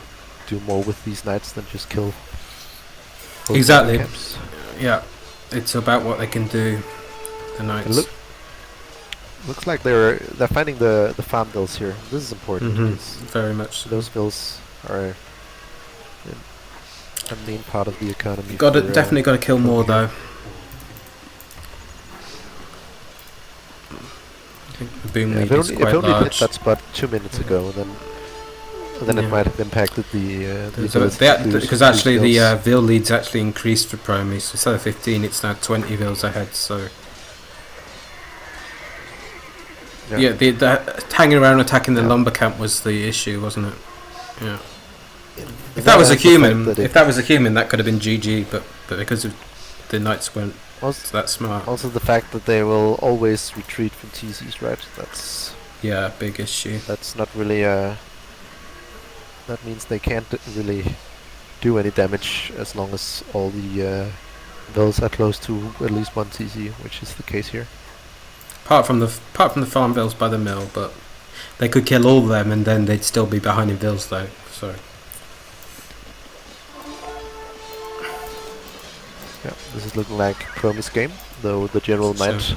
do more with these knights than just kill. Exactly. Yeah, it's about what they can do. The knights. Looks like they're finding the farm bills here. This is important. Very much so. Those bills are a main part of the economy. Definitely got to kill more here. though. I think the boom lead is quite if only large. hit that spot 2 minutes ago, then it might have impacted the because actually the Vil lead's actually increased for Promi, so instead of 15 it's now 20 Vils ahead, so yeah, the hanging around attacking the lumber camp was the issue, wasn't it? Yeah. If that was a human, that could have been GG, but because of the knights weren't that smart. Also the fact that they will always retreat from TCs, right? That's a big issue. That's not really that means they can't really do any damage as long as all the Vils are close to at least one TC, which is the case here. Apart from the farm Vils by the mill, but they could kill all of them and then they'd still be behind in Vils though. So yeah, this is looking like Promi's game, though the general might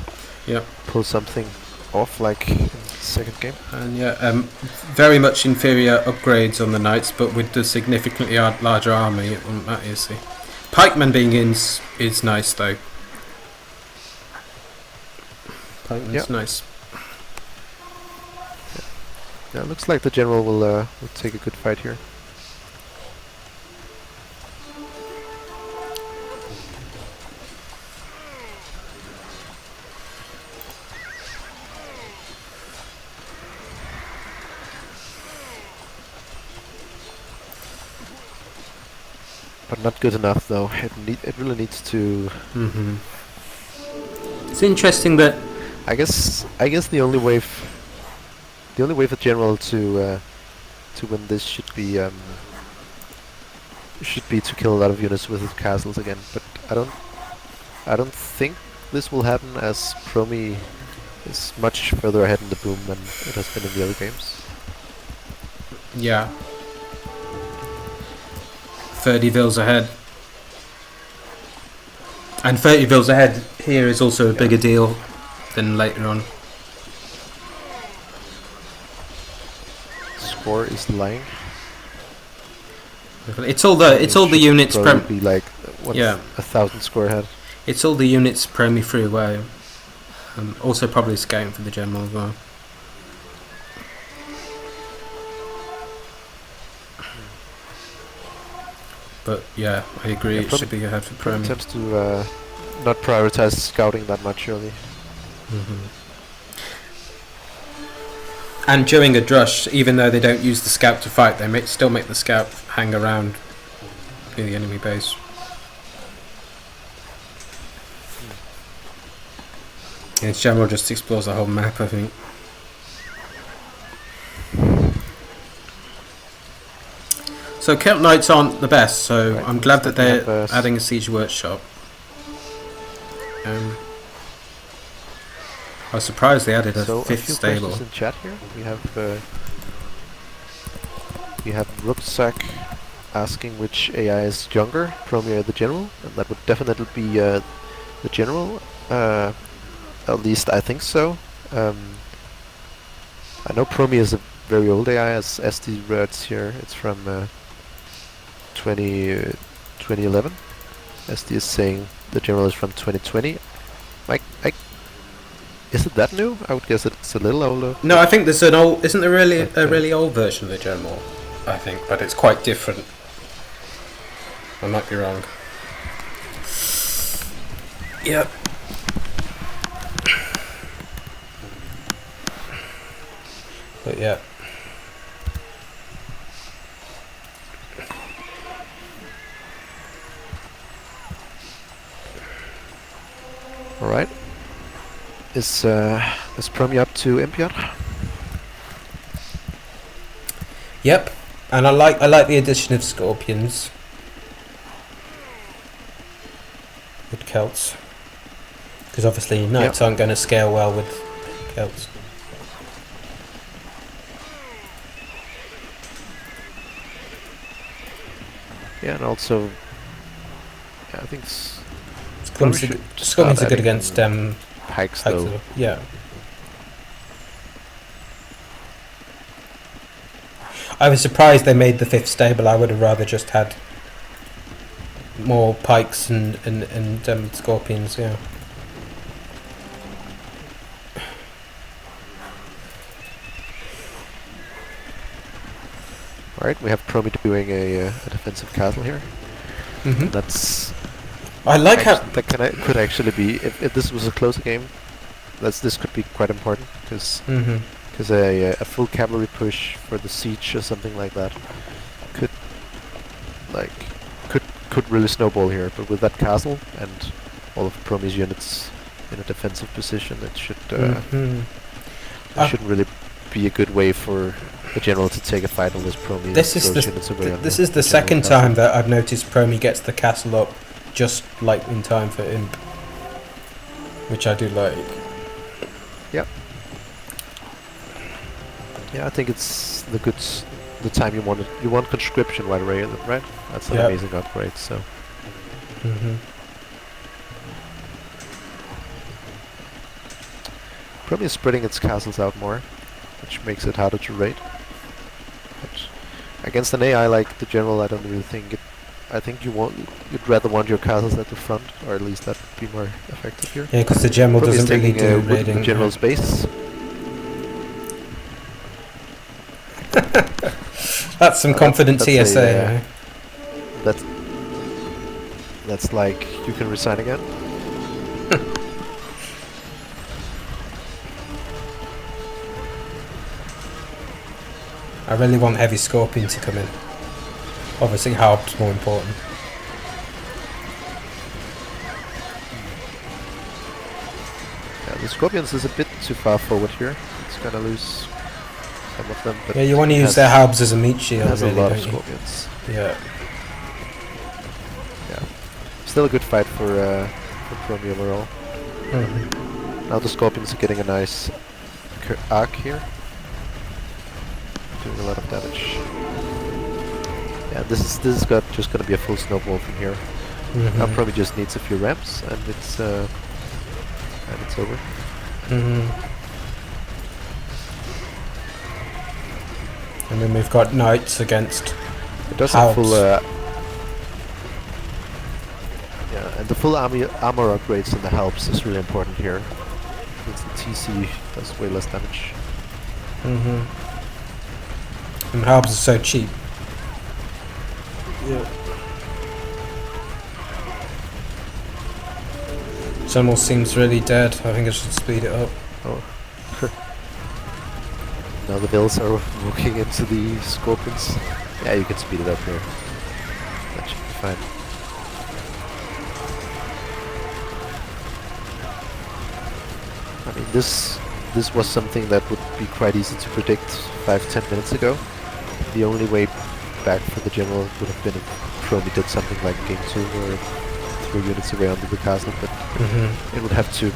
pull something off like in the second game. And very much inferior upgrades on the knights, but with the significantly larger army, it wouldn't matter, you see. Pikeman being in is nice though. Pikeman's nice. Yeah, it looks like the general will take a good fight here. But not good enough though. It really needs to. It's interesting that I guess the only way for general to win this should be to kill a lot of units with his castles again. But I don't think this will happen, as Promi is much further ahead in the boom than it has been in the other games. Yeah. 30 Vils ahead. And 30 Vils ahead here is also a bigger deal than later on. Score is lying. It's all the units be like 1,000 score ahead. It's all the units Promi threw away. Also probably scouting for the general as well. But yeah, I agree. It should be ahead for Promi. Attempts to not prioritize scouting that much early. And during a drush, even though they don't use the scout to fight, they still make the scout hang around near the enemy base. And general just explores the whole map, I think. So Celt Knights aren't the best, so I'm glad that they're adding a siege workshop. I was surprised they added a fifth stable. Questions in chat here. We have Rucksack asking which AI is younger, Promi or the general, and that would definitely be the general. At least I think so. I know Promi is a very old AI, as Esty writes here. It's from 2011. Esty is saying the general is from 2020. Is it that new? I would guess it's a little older. No, I think there's an old. Isn't there really a really old version of the general? I think, but it's quite different. I might be wrong. Yep. But yeah. All right. Is Promi up to Impiat? Yep. And I like the addition of scorpions with Celts, because obviously knights aren't going to scale well with Celts. Yeah, and also, I think scorpions are good against pikes though. Yeah. I was surprised they made the fifth stable. I would have rather just had more pikes and scorpions. Yeah. Alright, we have Promi doing a defensive castle here. Mm-hmm. That's... I like how... That could actually be... If this was a closer game, this could be quite important, because a full cavalry push for the siege or something like that could really snowball here. But with that castle and all of Promi's units in a defensive position, it should shouldn't really be a good way for the general to take a fight unless Promi This is the second time that I've noticed Promi gets the castle up just like in time for Imp, which I do like. Yep. Yeah, I think it's the time you want it. You want conscription right away, right? That's an amazing upgrade. So. Promi is spreading its castles out more, which makes it harder to raid. But against an AI like the general, I don't really think it. I think you'd rather want your castles at the front, or at least that would be more effective here. Yeah, because the general Promi doesn't really do raiding. The general's base. That's some confident TSA. That's like you can resign again. I really want heavy scorpion to come in. Obviously, Harp's more important. Yeah, the scorpions is a bit too far forward here. It's gonna lose some of them. But yeah, you want to use their Harbs as a meat shield. Has really, a lot of don't you? scorpions. Yeah. Yeah. Still a good fight for Promi overall. Now the scorpions are getting a nice arc here. Doing a lot of damage. Yeah, this is just gonna be a full snowball from here. Now Promi just needs a few ramps, and it's over. And then we've got knights against. It does have full. Yeah, and the full armor upgrades in the helps is really important here. Since the TC does way less damage. And Harbs are so cheap. Yeah. This almost seems really dead. I think I should speed it up. Oh. Now the bills are walking into the scorpions. Yeah, you can speed it up here. That should be fine. I mean, this was something that would be quite easy to predict 5-10 minutes ago. The only way back for the general would have been if Promi did something like Game 2 or threw units away under the castle, but it would have to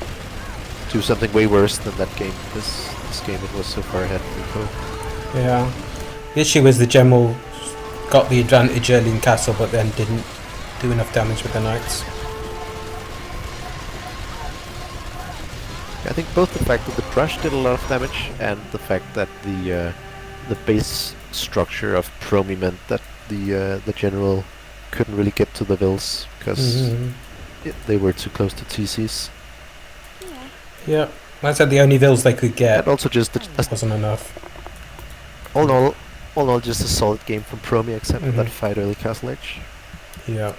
do something way worse than that game, because this game it was so far ahead of Nico. Yeah. The issue was the general got the advantage early in castle, but then didn't do enough damage with the knights. I think both the fact that the brush did a lot of damage and the fact that the base structure of Promi meant that the general couldn't really get to the vills because they were too close to TCs. Yeah, I said the only vills they could get. And also just wasn't enough. All in all, just a solid game from Promi, except for that fight early Castle Edge. Yeah.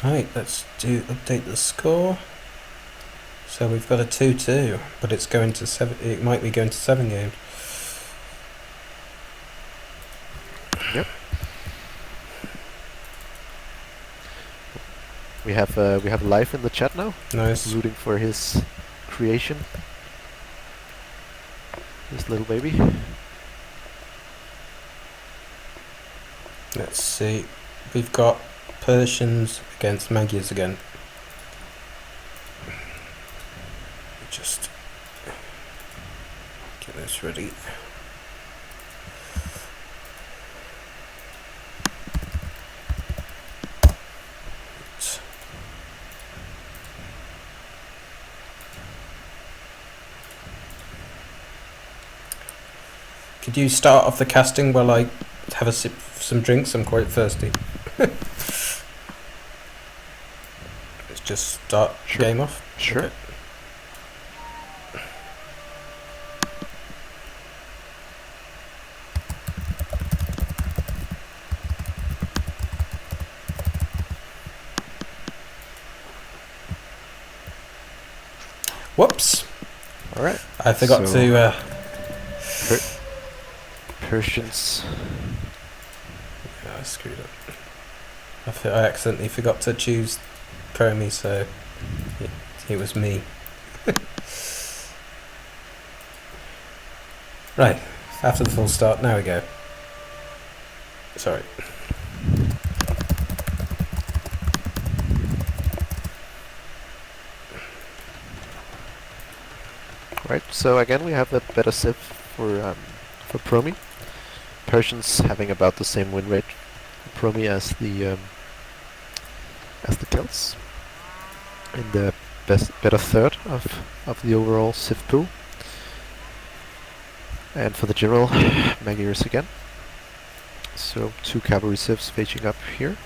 Right, let's update the score. So we've got a 2-2, but it's going to 7. It might be going to 7 games. Yep. We have Leif in the chat now. Nice. Rooting for his creation. This little baby. Let's see. We've got Persians against Magyars again. Just get this ready. Could you start off the casting while I have a sip of some drinks? I'm quite thirsty. Let's just start the game off. Sure. Okay. Whoops! Alright. I forgot to... Persians. I screwed up. I accidentally forgot to choose Promi, so it was me. Right, after the full start, now we go. Sorry. Right, so again we have a better civ for Promi. Persians having about the same win rate for Promi as the Celts in the better third of the overall civ pool. And for the general, Magirs again. So 2 cavalry civs facing up here,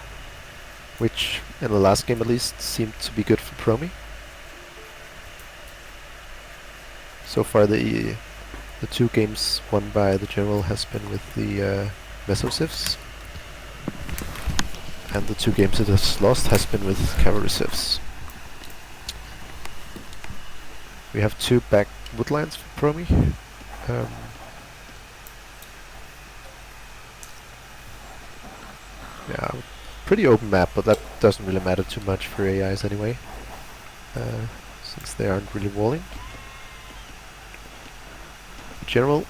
which in the last game at least seemed to be good for Promi. So far the 2 games won by the general has been with the Meso civs, and the 2 games it has lost has been with cavalry civs. We have 2 back woodlines for Promi. Yeah, pretty open map, but that doesn't really matter too much for AIs anyway, since they aren't really walling. General,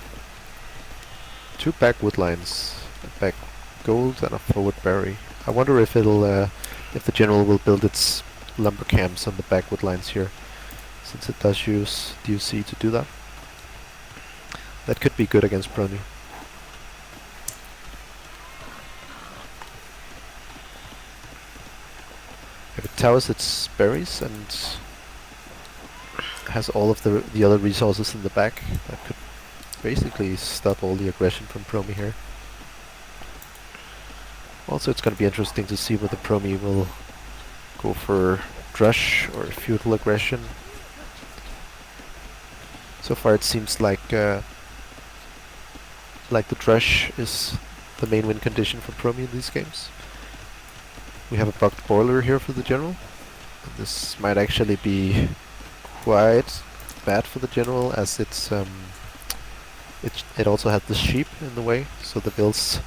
2 back wood lines, a back gold and a forward berry. I wonder if it'll, if the general will build its lumber camps on the back wood lines here, since it does use DUC to do that. That could be good against Promi. If it towers its berries and has all of the other resources in the back, that could basically stop all the aggression from Promi here. Also, it's going to be interesting to see whether Promi will go for Drush or feudal aggression. So far it seems like the Drush is the main win condition for Promi in these games. We have a bugged boiler here for the general. And this might actually be quite bad for the general, as it's it also had the sheep in the way, so the builds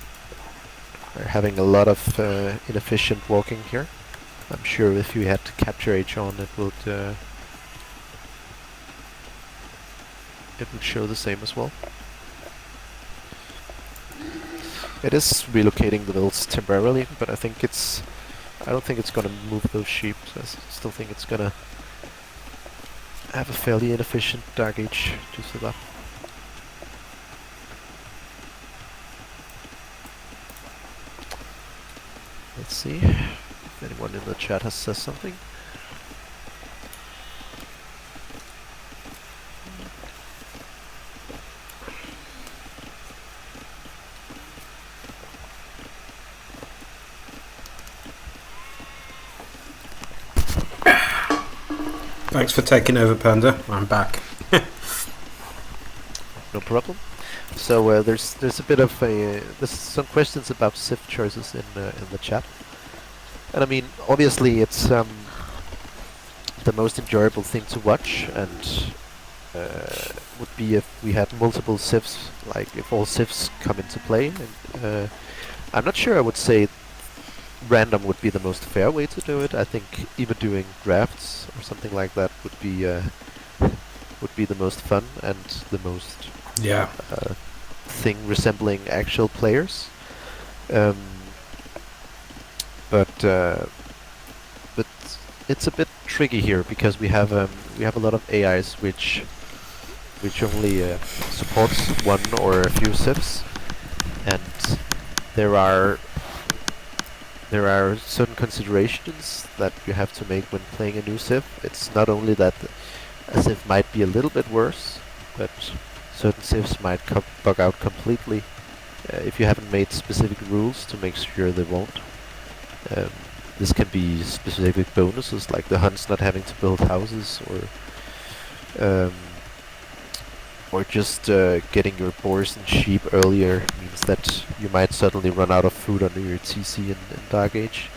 are having a lot of inefficient walking here. I'm sure if you had to capture H on, it would show the same as well. It is relocating the builds temporarily, but I don't think it's gonna move those sheep. So I still think it's gonna have a fairly inefficient Dark Age due to that. Let's see if anyone in the chat has said something. Thanks for taking over, Panda. I'm back. No problem. So there's a bit of there's some questions about Civ choices in the chat, and I mean obviously it's the most enjoyable thing to watch, and would be if we had multiple Civs, like if all Civs come into play. And I'm not sure I would say random would be the most fair way to do it. I think even doing drafts or something like that would be the most fun and the most thing resembling actual players. But it's a bit tricky here because we have a lot of AIs which only supports one or a few Civs, and there are certain considerations that you have to make when playing a new Civ. It's not only that a Civ might be a little bit worse, but certain civs might bug out completely if you haven't made specific rules to make sure they won't. Um, this can be specific bonuses, like the hunts not having to build houses, um, or just getting your boars and sheep earlier means that you might suddenly run out of food under your TC in Dark Age.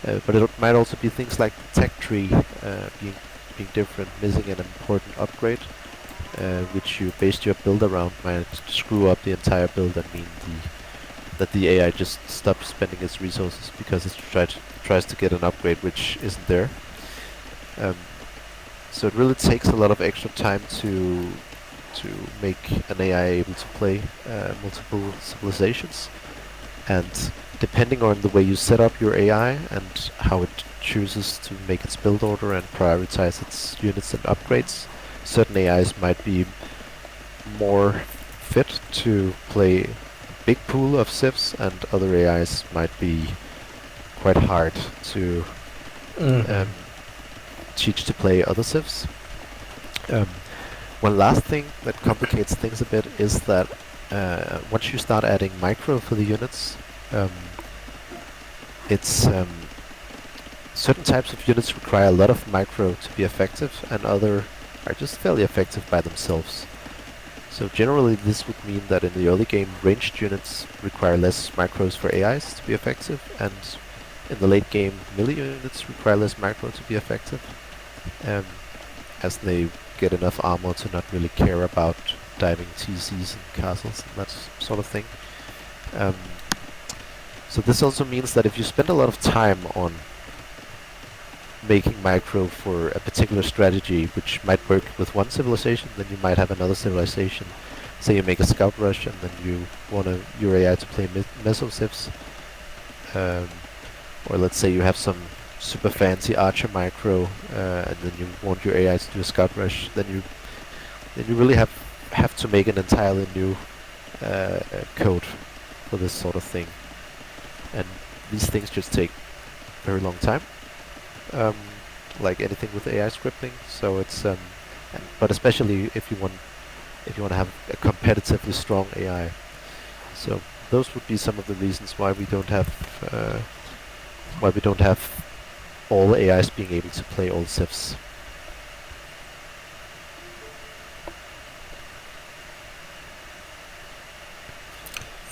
But it might also be things like the tech tree being different, missing an important upgrade, which you based your build around might screw up the entire build and mean that the AI just stops spending its resources because it tries to get an upgrade which isn't there. So it really takes a lot of extra time to make an AI able to play multiple civilizations, and depending on the way you set up your AI and how it chooses to make its build order and prioritize its units and upgrades, certain AIs might be more fit to play a big pool of civs, and other AIs might be quite hard to teach to play other civs. One last thing that complicates things a bit is that once you start adding micro for the units, certain types of units require a lot of micro to be effective, and other are just fairly effective by themselves. So generally this would mean that in the early game ranged units require less micros for AIs to be effective, and in the late game melee units require less micro to be effective, as they get enough armor to not really care about diving TCs and castles and that sort of thing. So this also means that if you spend a lot of time on making micro for a particular strategy which might work with one civilization, then you might have another civilization. Say you make a scout rush and then you want your AI to play meso civs, or let's say you have some super fancy archer micro, and then you want your AI to do a scout rush, then you really have to make an entirely new code for this sort of thing, and these things just take a very long time, like anything with AI scripting. So it's but especially if you want to have a competitively strong AI. So those would be some of the reasons why we don't have all AIs being able to play all civs.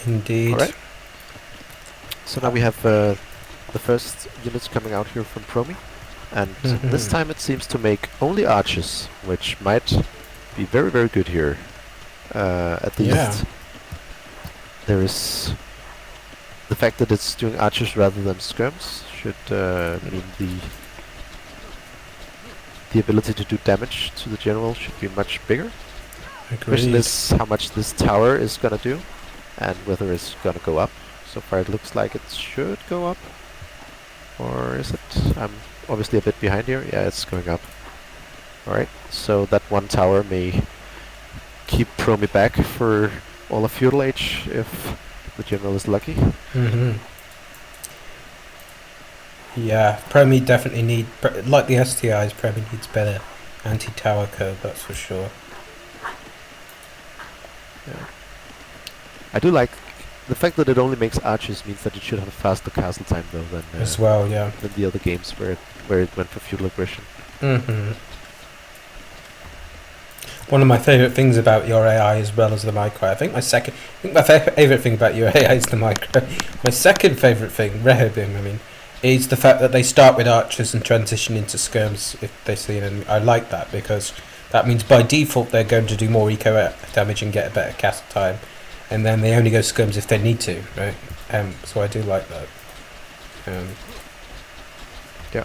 Indeed. Alright. So now we have the first units coming out here from Promi, and this time it seems to make only archers, which might be very, very good here. At least there is the fact that it's doing archers rather than skirms should mean the ability to do damage to the general should be much bigger. The question is how much this tower is gonna do, and whether it's gonna go up. So far it looks like it should go up. Or is it? I'm obviously a bit behind here. Yeah, it's going up. Alright, so that one tower may keep Promi back for all of Feudal Age if the general is lucky. Yeah, Promi definitely like the STIs, Promi needs better anti-tower code, that's for sure. Yeah. I do like the fact that it only makes archers means that it should have a faster castle time though than as well, yeah, than the other games where it went for feudal aggression. One of my favourite things about your AI as well as the micro. I think my favourite thing about your AI is the micro. My second favourite thing, Rehoboam, is the fact that they start with archers and transition into skirms if they see an enemy. I like that because that means by default they're going to do more eco damage and get a better castle time, and then they only go skirms if they need to, right? So I do like that. Yeah.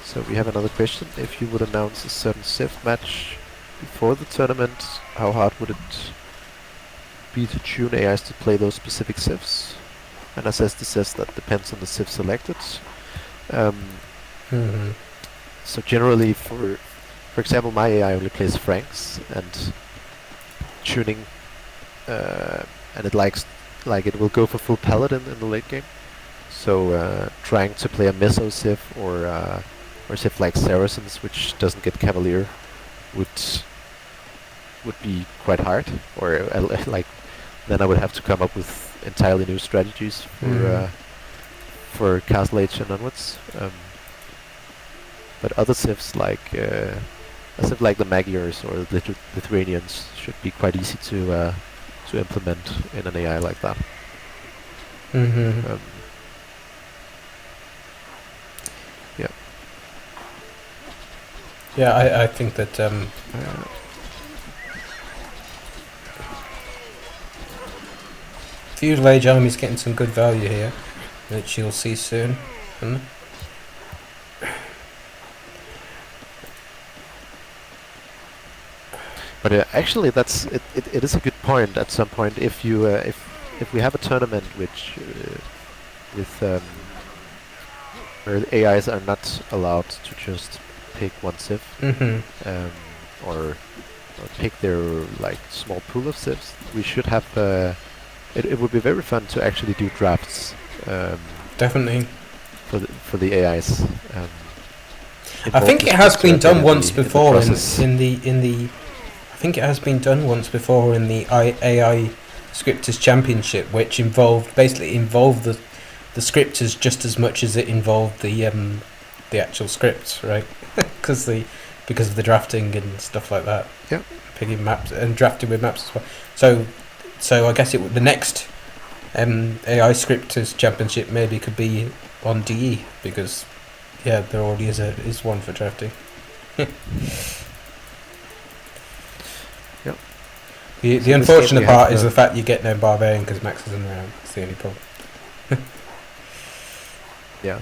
So we have another question. If you would announce a certain Civ match before the tournament, how hard would it be to tune AIs to play those specific Civs? And as Esty says, that depends on the Civ selected. So generally, for example, my AI only plays Franks, and tuning, and it likes, it will go for full Paladin in the late game. So trying to play a Meso Civ or Whereas if like Saracens, which doesn't get Cavalier, would be quite hard, or like then I would have to come up with entirely new strategies for Castle Age and onwards. But other civs like a civ like the Magyars or the Lithuanians should be quite easy to implement in an AI like that. Mm-hmm. Yeah. Yeah, I think that Feudal Age Army's getting some good value here, which you'll see soon. But actually, that's it. It is a good point. At some point, if you if we have a tournament which with where the AIs are not allowed to just pick one civ, or pick their like small pool of civs, we should have. It would be very fun to actually do drafts. Definitely. For the AIs. I think it has been done once before in the. I think it has been done once before in the AI Scripters Championship, which basically involved the scripters just as much as it involved the actual scripts, right? because of the drafting and stuff like that. Yeah. Picking maps and drafting with maps as well. So I guess the next AI Scripters Championship maybe could be on DE, because there already is one for drafting. Yep. The unfortunate part is the fact you get no barbarian because Max isn't around. That's the only problem. Yeah.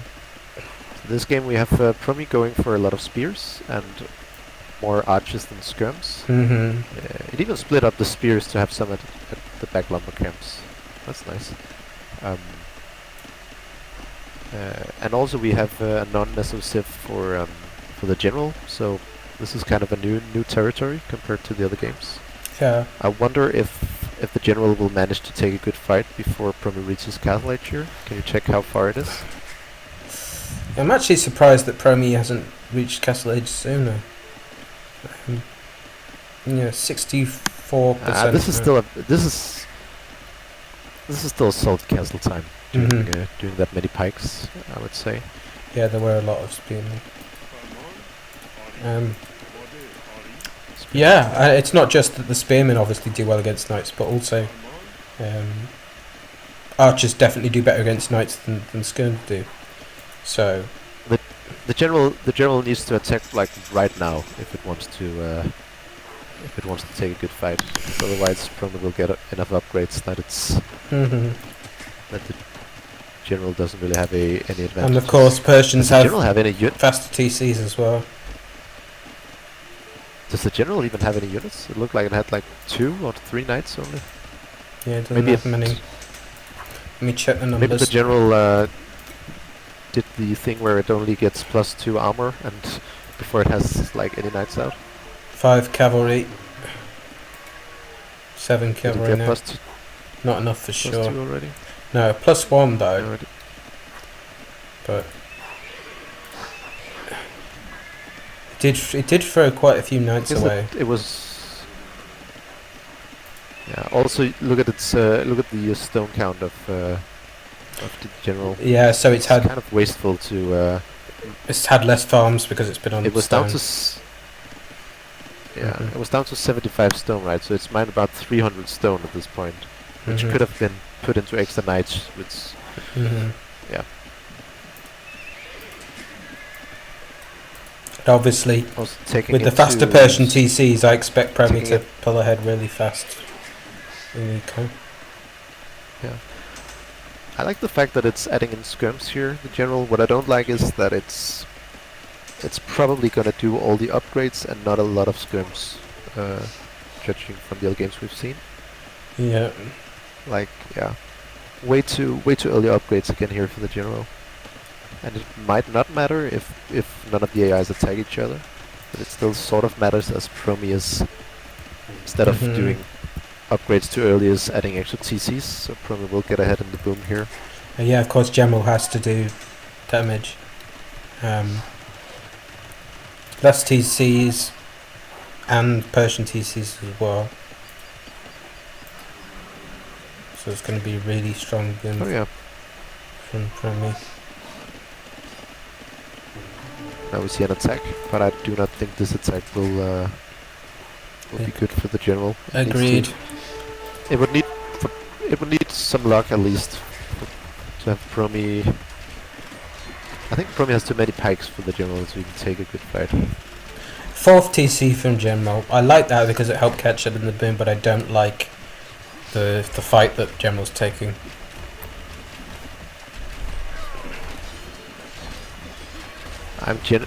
So this game we have Promi going for a lot of spears and more archers than skirms. It even split up the spears to have some at the back lumber camps. That's nice. And also we have a non-meso civ for the general, so this is kind of a new territory compared to the other games. Yeah. I wonder if the general will manage to take a good fight before Promi reaches Castle Age here. Can you check how far it is? I'm actually surprised that Promi hasn't reached Castle Age sooner. 64%. This is still a solid castle time. Doing that many pikes, I would say. Yeah, there were a lot of spearmen. It's not just that the spearmen obviously do well against knights, but also archers definitely do better against knights than skirms do. So the general needs to attack like right now if it wants to take a good fight. Because otherwise, Promi will get enough upgrades that that the general doesn't really have any advantage. And of course, Persians have any faster TCs as well. Does the general even have any units? It looked like it had like 2 or 3 knights only. Yeah, it doesn't have many. Let me check the numbers. Maybe the general did the thing where it only gets +2 armor and before it has like any knights out. 5 cavalry. 7 cavalry now. Not enough for sure. +2 already? No, +1 though. Already. But it did throw quite a few knights away. It was. Yeah. Also, look at the stone count of the general. Yeah, so it's had kind of wasteful to. It's had less farms because it's been on. It was stone. down to. It was down to 75 stone, right? So it's mined about 300 stone at this point, which could have been put into extra knights. Which. Yeah. Obviously, with the faster Persian TCs, I expect Promi to pull ahead really fast in eco. Yeah. I like the fact that it's adding in skirms here, the general. What I don't like is that it's probably gonna do all the upgrades and not a lot of skirms, judging from the other games we've seen. Yeah. Like, yeah. Way too early upgrades again here for the general. And it might not matter if none of the AIs attack each other, but it still sort of matters as Promi is, instead of doing upgrades too early, is adding extra TCs, so Promi will get ahead in the boom here. Yeah, of course, general has to do damage. Less TCs and Persian TCs as well. So it's going to be really strong Oh yeah. from Promi. Now we see an attack, but I do not think this attack will be good for the general. Agreed. It would need some luck at least to have Promi. I think Promi has too many pikes for the general, so he can take a good fight. 4th TC from General. I like that because it helped catch up in the boom, but I don't like the fight that General's taking.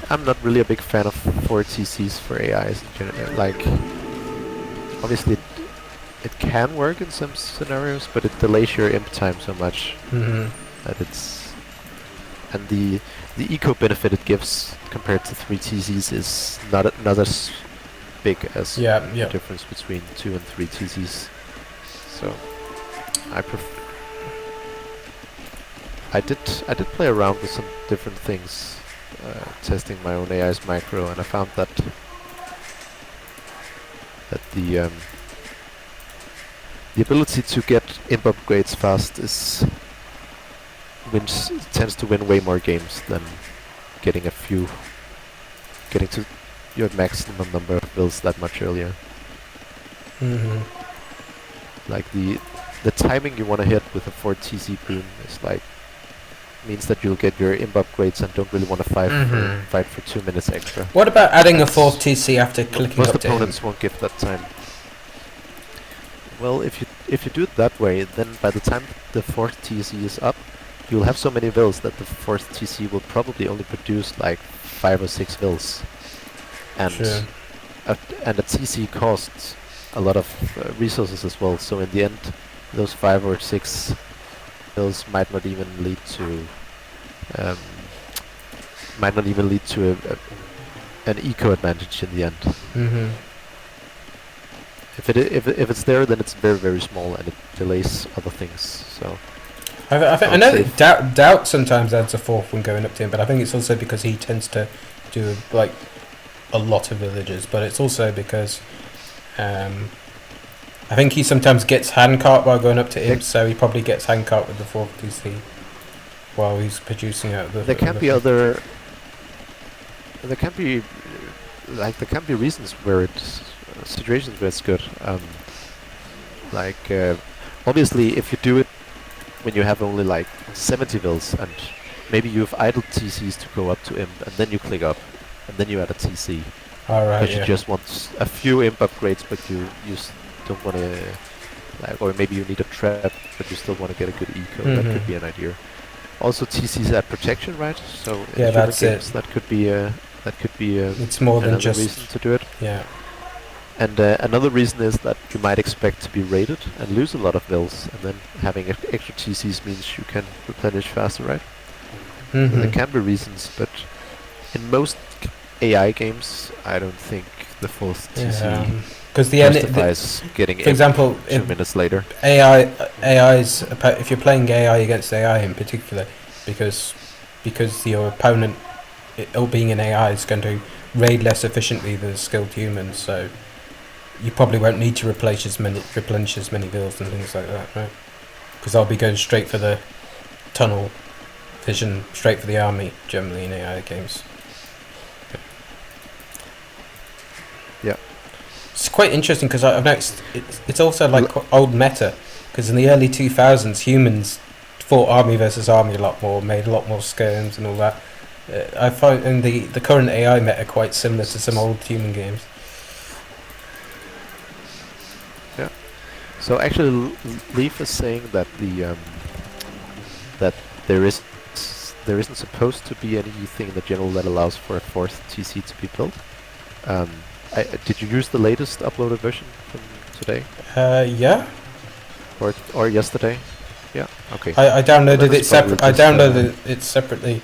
I'm not really a big fan of 4 TCs for AIs in general. Like, obviously it can work in some scenarios, but it delays your imp time so much that it's... And the eco benefit it gives compared to 3 TCs is not as big as the difference between 2 and 3 TCs. So I did play around with some different things, testing my own AI's micro, and I found that the ability to get imp upgrades fast tends to win way more games than getting to your maximum number of builds that much earlier. Like the timing you want to hit with a 4 TC boom is like means that you'll get your imp upgrades and don't really want to fight for 2 minutes extra. What about adding a 4th TC after clicking most up to opponents won't give that time. Well, if you do it that way, then by the time the 4th TC is up, you'll have so many vills that the 4th TC will probably only produce like 5 or 6 vills, and and a TC costs a lot of resources as well. So in the end, those 5 or 6 vills might not even lead to an eco advantage in the end. If it's there, then it's very, very small and it delays other things. So I know that Doubt sometimes adds a 4th when going up to him, but I think it's also because he tends to do like a lot of villages. But it's also because I think he sometimes gets handcart while going up to him, so he probably gets handcart with the 4th TC while he's producing out the. There can be reasons where it's situations where it's good. Obviously, if you do it when you have only like 70 vills and maybe you have idle TCs to go up to imp, and then you click up, and then you add a TC. Alright, because you just want a few imp upgrades, but you don't want to, or maybe you need a trap, but you still want to get a good eco. That could be an idea. Also, TCs add protection, right? So in that's games, it. that could be it's more than just reason to do it. Yeah. And another reason is that you might expect to be raided and lose a lot of vills, and then having extra TCs means you can replenish faster, right? So there can be reasons, but in most AI games, I don't think the 4th TC because justifies getting for example, 2 minutes later. AI's if you're playing AI against AI in particular, because your opponent, or being an AI, is going to raid less efficiently than skilled humans, so you probably won't need to replenish as many vills and things like that, right? Because I'll be going straight for the tunnel vision, straight for the army, generally in AI games. Yeah. It's quite interesting because I've noticed it's also like old meta, because in the early 2000s humans fought army versus army a lot more, made a lot more skirms and all that. I find in the current AI meta quite similar to some old human games. Yeah. So actually, Leif is saying that that there isn't supposed to be anything in the general that allows for a 4th TC to be built. Did you use the latest uploaded version from today? Yeah. Or yesterday? Yeah. Okay. I downloaded it separately. I downloaded it separately,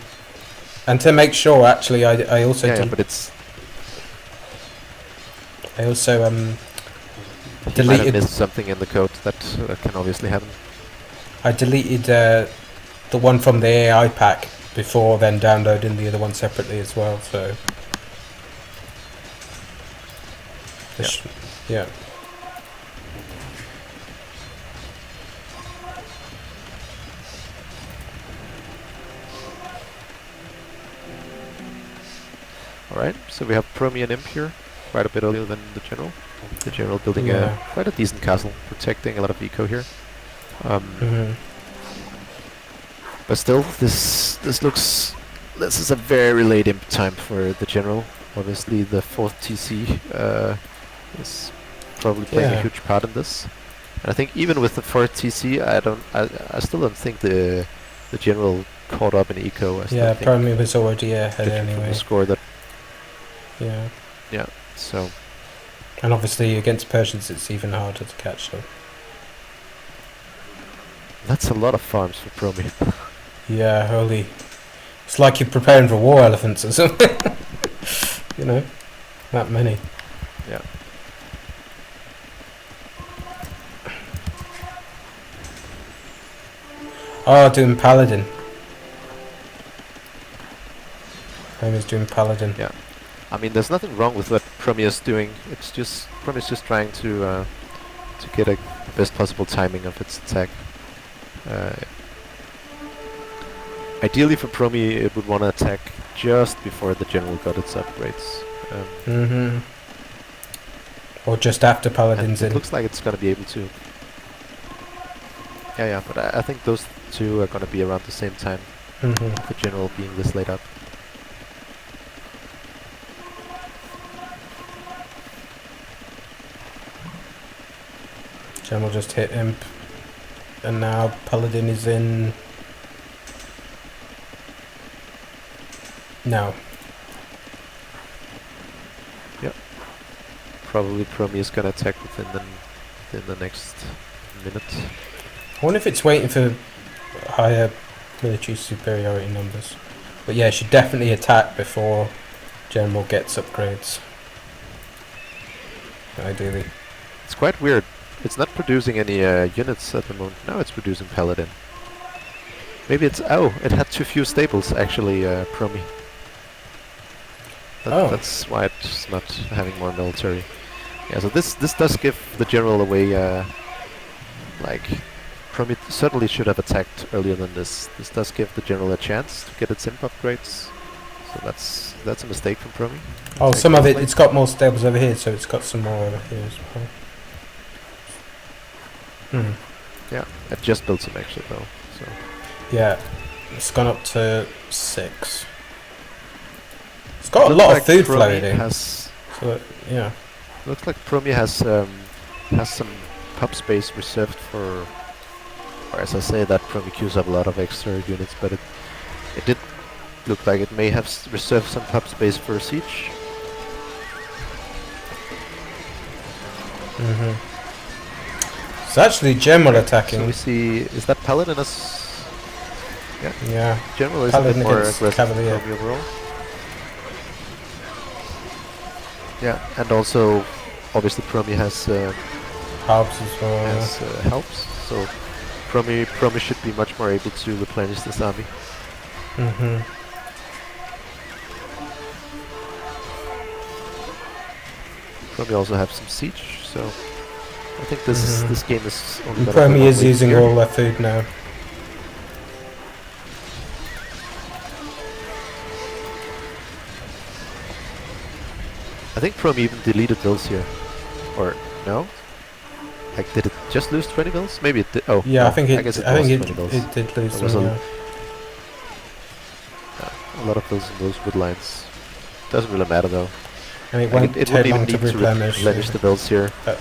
and to make sure, actually, I also but it's. I also You might have missed something in the code that can obviously happen. I deleted the one from the AI pack before then downloading the other one separately as well. So Yeah. Alright, so we have Promi and Imp here, quite a bit earlier than the General. The General building quite a decent castle, protecting a lot of eco here. But still, this is a very late Imp time for the General. Obviously, the 4th TC is probably playing a huge part in this. And I think even with the 4th TC, I still don't think the General caught up in eco. Promi was already ahead anyway. The score that. Yeah. Yeah. So. And obviously against Persians, it's even harder to catch them. That's a lot of farms for Promi. Yeah, holy. It's like you're preparing for war elephants or something. You know, that many. Yeah. Oh, doing Paladin. Promi's doing Paladin. Yeah. I mean, there's nothing wrong with what Promi is doing. It's just Promi's just trying to get the best possible timing of its attack. Ideally for Promi, it would want to attack just before the General got its upgrades. Or just after Paladin's in. It looks like it's going to be able to. Yeah, but I think those two are going to be around the same time. The General being this late up. General just hit Imp. And now Paladin is in. No. Yep. Probably Promi is gonna attack within the next minute. I wonder if it's waiting for higher military superiority numbers. But yeah, it should definitely attack before General gets upgrades. Ideally. It's quite weird. It's not producing any units at the moment. Now it's producing Paladin. Maybe it's... Oh, it had too few stables, actually, Promi. That's why it's not having more military. Yeah, so this does give the General away, like... Promi certainly should have attacked earlier than this. This does give the General a chance to get its imp upgrades. So that's a mistake from Promi. Oh, some of it's got more stables over here, so it's got some more over here as well. Yeah, it just built some extra though. So. Yeah, it's gone up to 6. It's got a lot of food flowing. So yeah, looks like Promi has some pub space reserved for. Or as I say, that Promi queues up a lot of extra units, but it did look like it may have reserved some pub space for a siege. It's actually General attacking. So we see, is that Paladin as... Yeah. General is Paladin a bit more aggressive Cavalier. Promi overall. Yeah, and also, obviously Promi has... helps as well. Has helps, so Promi should be much more able to replenish this army. Promi also have some siege, so I think this game is only gonna Promi is using all their food now. I think Promi even deleted bills here, or no? Like, did it just lose 20 bills? Maybe it did. Oh, yeah, no, I think it did lose some. A lot of those in those wood lines. Doesn't really matter though. And it won't take long even to need to replenish the bills here. Yeah.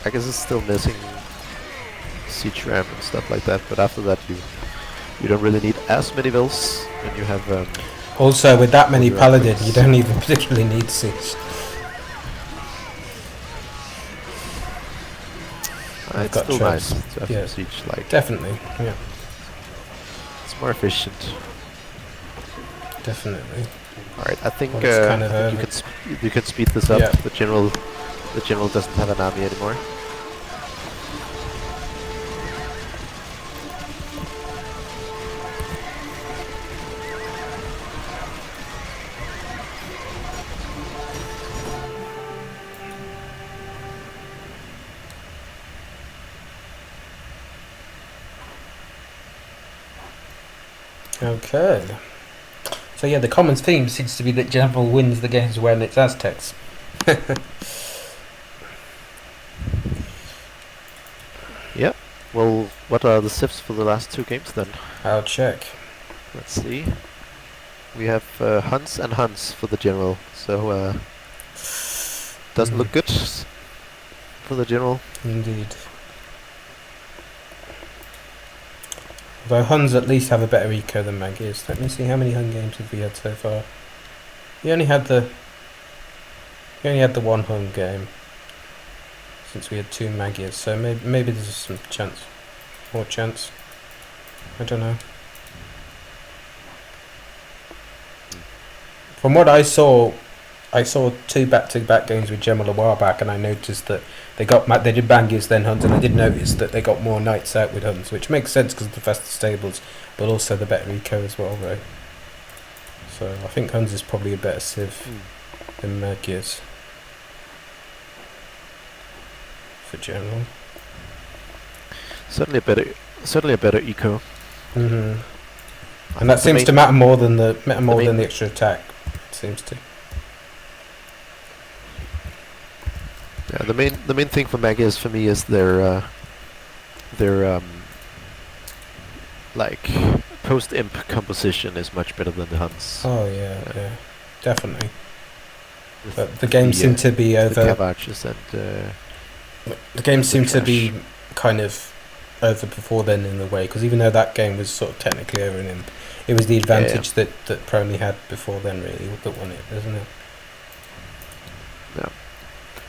I guess it's still missing siege ram and stuff like that, but after that you don't really need as many bills, and you have also with that many Paladin you don't even particularly need siege. It's still nice to have some siege, like definitely, yeah. It's more efficient. Definitely. Alright, I think, you can speed this up. Yeah. The general doesn't have an army anymore. Okay. So yeah, the common theme seems to be that General wins the games when it's Aztecs. Yeah. Well, what are the sifs for the last 2 games then? I'll check. Let's see. We have Hans and Hans for the general, so doesn't look good for the general. Indeed. Although Huns at least have a better eco than Magirs. Let me see how many Hun games have we had so far. We only had the one Hun game since we had 2 Magirs, so maybe there's some more chance. I don't know. From what I saw 2 back-to-back games with Gemel a while back, and I noticed that they did Magirs then Huns, and I did notice that they got more knights out with Huns, which makes sense because of the faster stables, but also the better eco as well, though. So I think Huns is probably a better civ than Magirs for general. Certainly a better eco. And that seems to matter more than the extra attack. It seems to. Yeah, the main thing for Magirs for me is their like post-imp composition is much better than the Huns. Oh yeah, definitely. But the games seem to be over. The Cavarches and the games seem to be kind of over before then in a way, because even though that game was sort of technically over in him, it was the advantage that Promi had before then really that won it, isn't it? Yeah.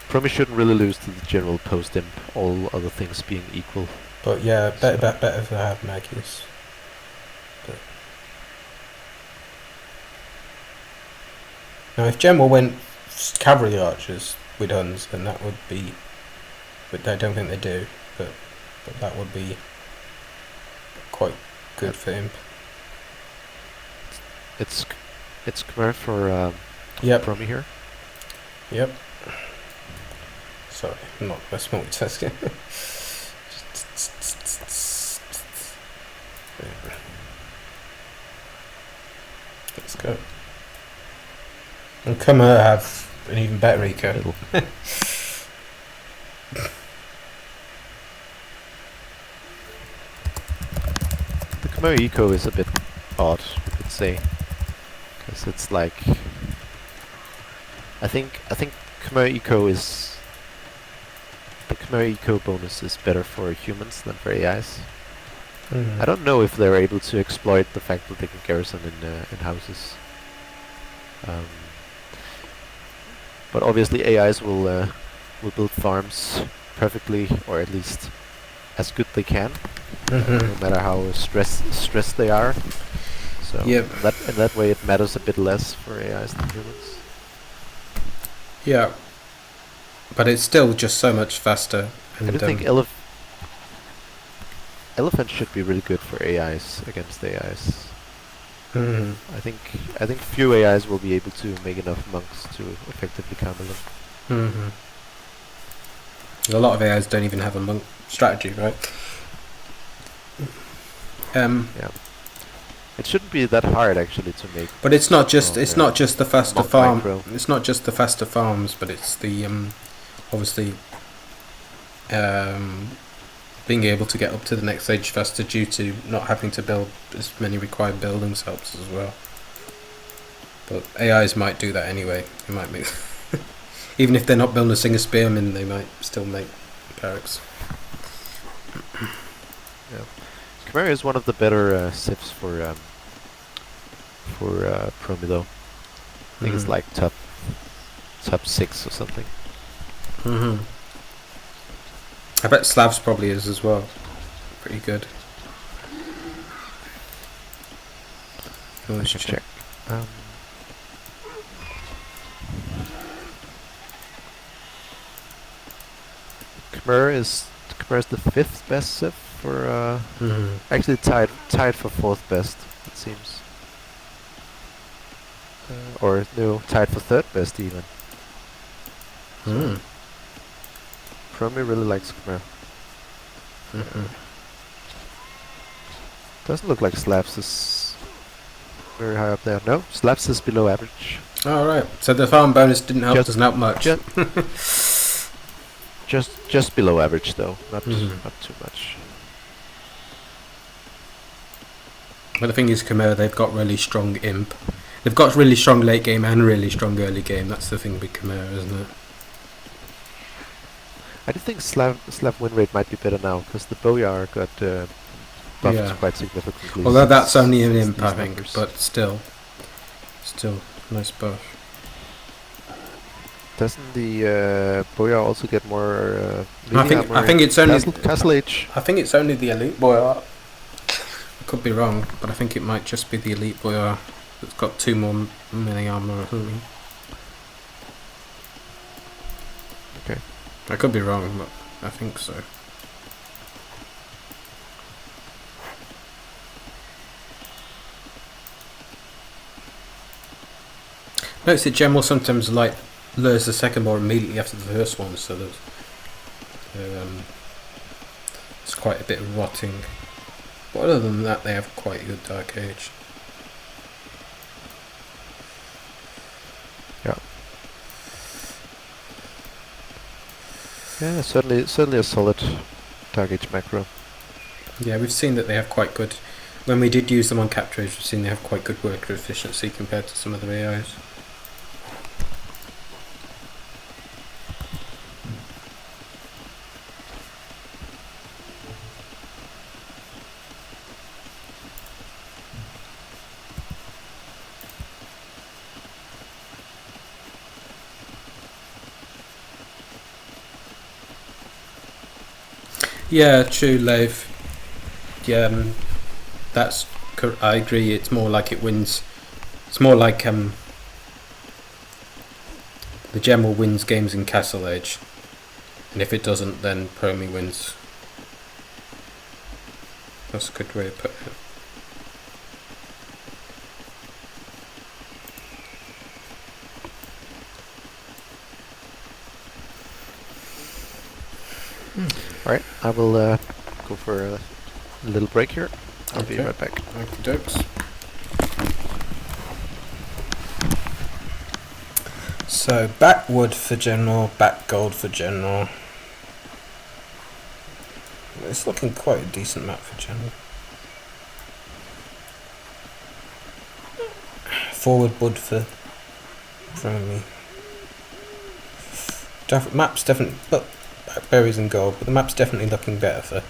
Promi shouldn't really lose to the general post-imp, all other things being equal. But yeah, better to have Magius. Now if General went cavalry archers with Huns, then that would be, but I don't think they do, but that would be quite good for him. It's Khmer for Promi here. Yep. Sorry, I'm not best multitasking. Let's go. And Khmer have an even better eco. The Khmer eco is a bit odd, you could say, because it's like I think Khmer eco is the Khmer eco bonus is better for humans than for AIs. I don't know if they're able to exploit the fact that they can garrison in houses. But obviously AIs will build farms perfectly, or at least as good they can, no matter how stressed they are. So in that way it matters a bit less for AIs than humans. Yeah, but it's still just so much faster. And I do think elephants should be really good for AIs against AIs. I think few AIs will be able to make enough monks to effectively counter them. A lot of AIs don't even have a monk strategy, right? Yeah. It shouldn't be that hard actually to make. But it's not just the faster farm. Micro. It's not just the faster farms, but it's the obviously being able to get up to the next stage faster due to not having to build as many required buildings helps as well. But AIs might do that anyway. They might make even if they're not building a single spearman, they might still make barracks. Yeah. Khmer is one of the better civs for Promi though. I think it's like top 6 or something. I bet Slavs probably is as well. Pretty good. Let's check. Khmer is the 5th best civ for actually tied for 4th best, it seems. Or no, tied for 3rd best even. Promi really likes Khmer. Doesn't look like Slavs is very high up there. No, Slaps is below average. Alright, so the farm bonus didn't help, Just, doesn't help much. just below average though, not Mhm. not too much. But the thing is, Khmer, they've got really strong imp. They've got really strong late game and really strong early game. That's the thing with Khmer, isn't it? I do think Slav win rate might be better now because the Boyar got buffed Yeah. quite significantly. Although that's only an since imp, these I think, numbers. but still, nice buff. Doesn't the Boyar also get more? I think it's only Castle Age. I think it's only the elite boyar. I could be wrong, but I think it might just be the elite boyar that's got 2 more mini armor or something. Okay. I could be wrong, but I think so. Notice that General sometimes like lures the second more immediately after the first one, so there's it's quite a bit of rotting. But other than that, they have quite a good Dark Age. Yeah, certainly a solid Dark Age macro. Yeah, we've seen that they have quite good. When we did use them on capture, we've seen they have quite good worker efficiency compared to some other AIs. Yeah, true, Leif. Yeah, I agree. It's more like it wins. It's more like the general wins games in Castle Age, and if it doesn't, then Promi wins. That's a good way of putting it. Alright, I will go for a little break here. I'll be right back. Okie dokes. So, back wood for general, back gold for general. It's looking quite a decent map for general. Forward wood for Promi. Map's definitely, but blackberries and gold, but the map's definitely looking better for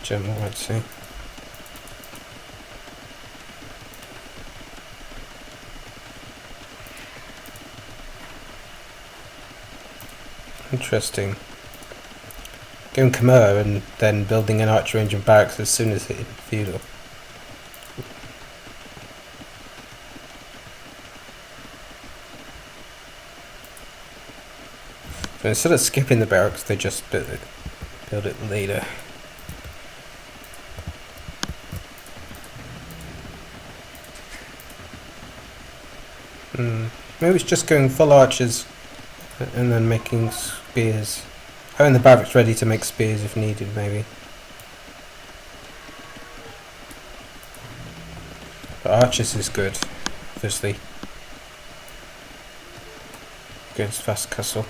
general, I'd say. Interesting. Going Khmer and then building an archer range and barracks as soon as hitting feudal. So instead of skipping the barracks, they just build it later. Maybe it's just going full archers and then making spears. Having the barracks ready to make spears if needed, maybe. But archers is good, obviously. Against fast castle.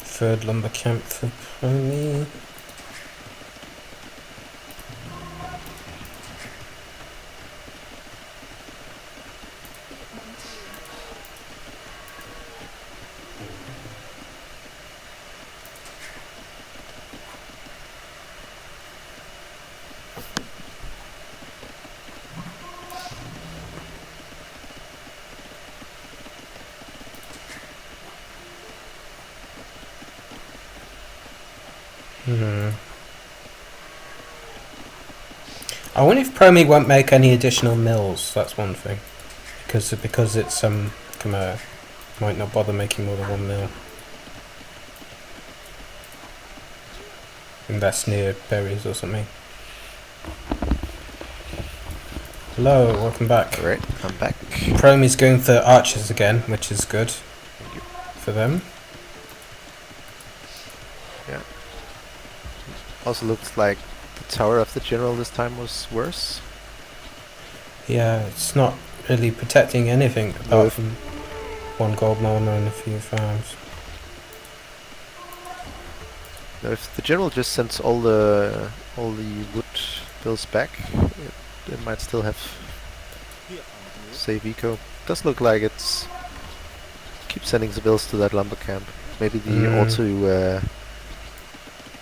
Third lumber camp for Promi. I wonder if Promi won't make any additional mills. That's one thing, because it's Khmer, might not bother making more than 1 mill. And that's near berries or something. Hello, welcome back. Alright, I'm back. Promi's going for archers again, which is good Thank you. for them. Yeah. Also looks like the tower of the general this time was worse. Yeah, it's not really protecting anything apart from one gold miner and a few farms. Now if the general just sends all the wood bills back, it might still have save eco. Does look like it's keep sending the bills to that lumber camp. Maybe the auto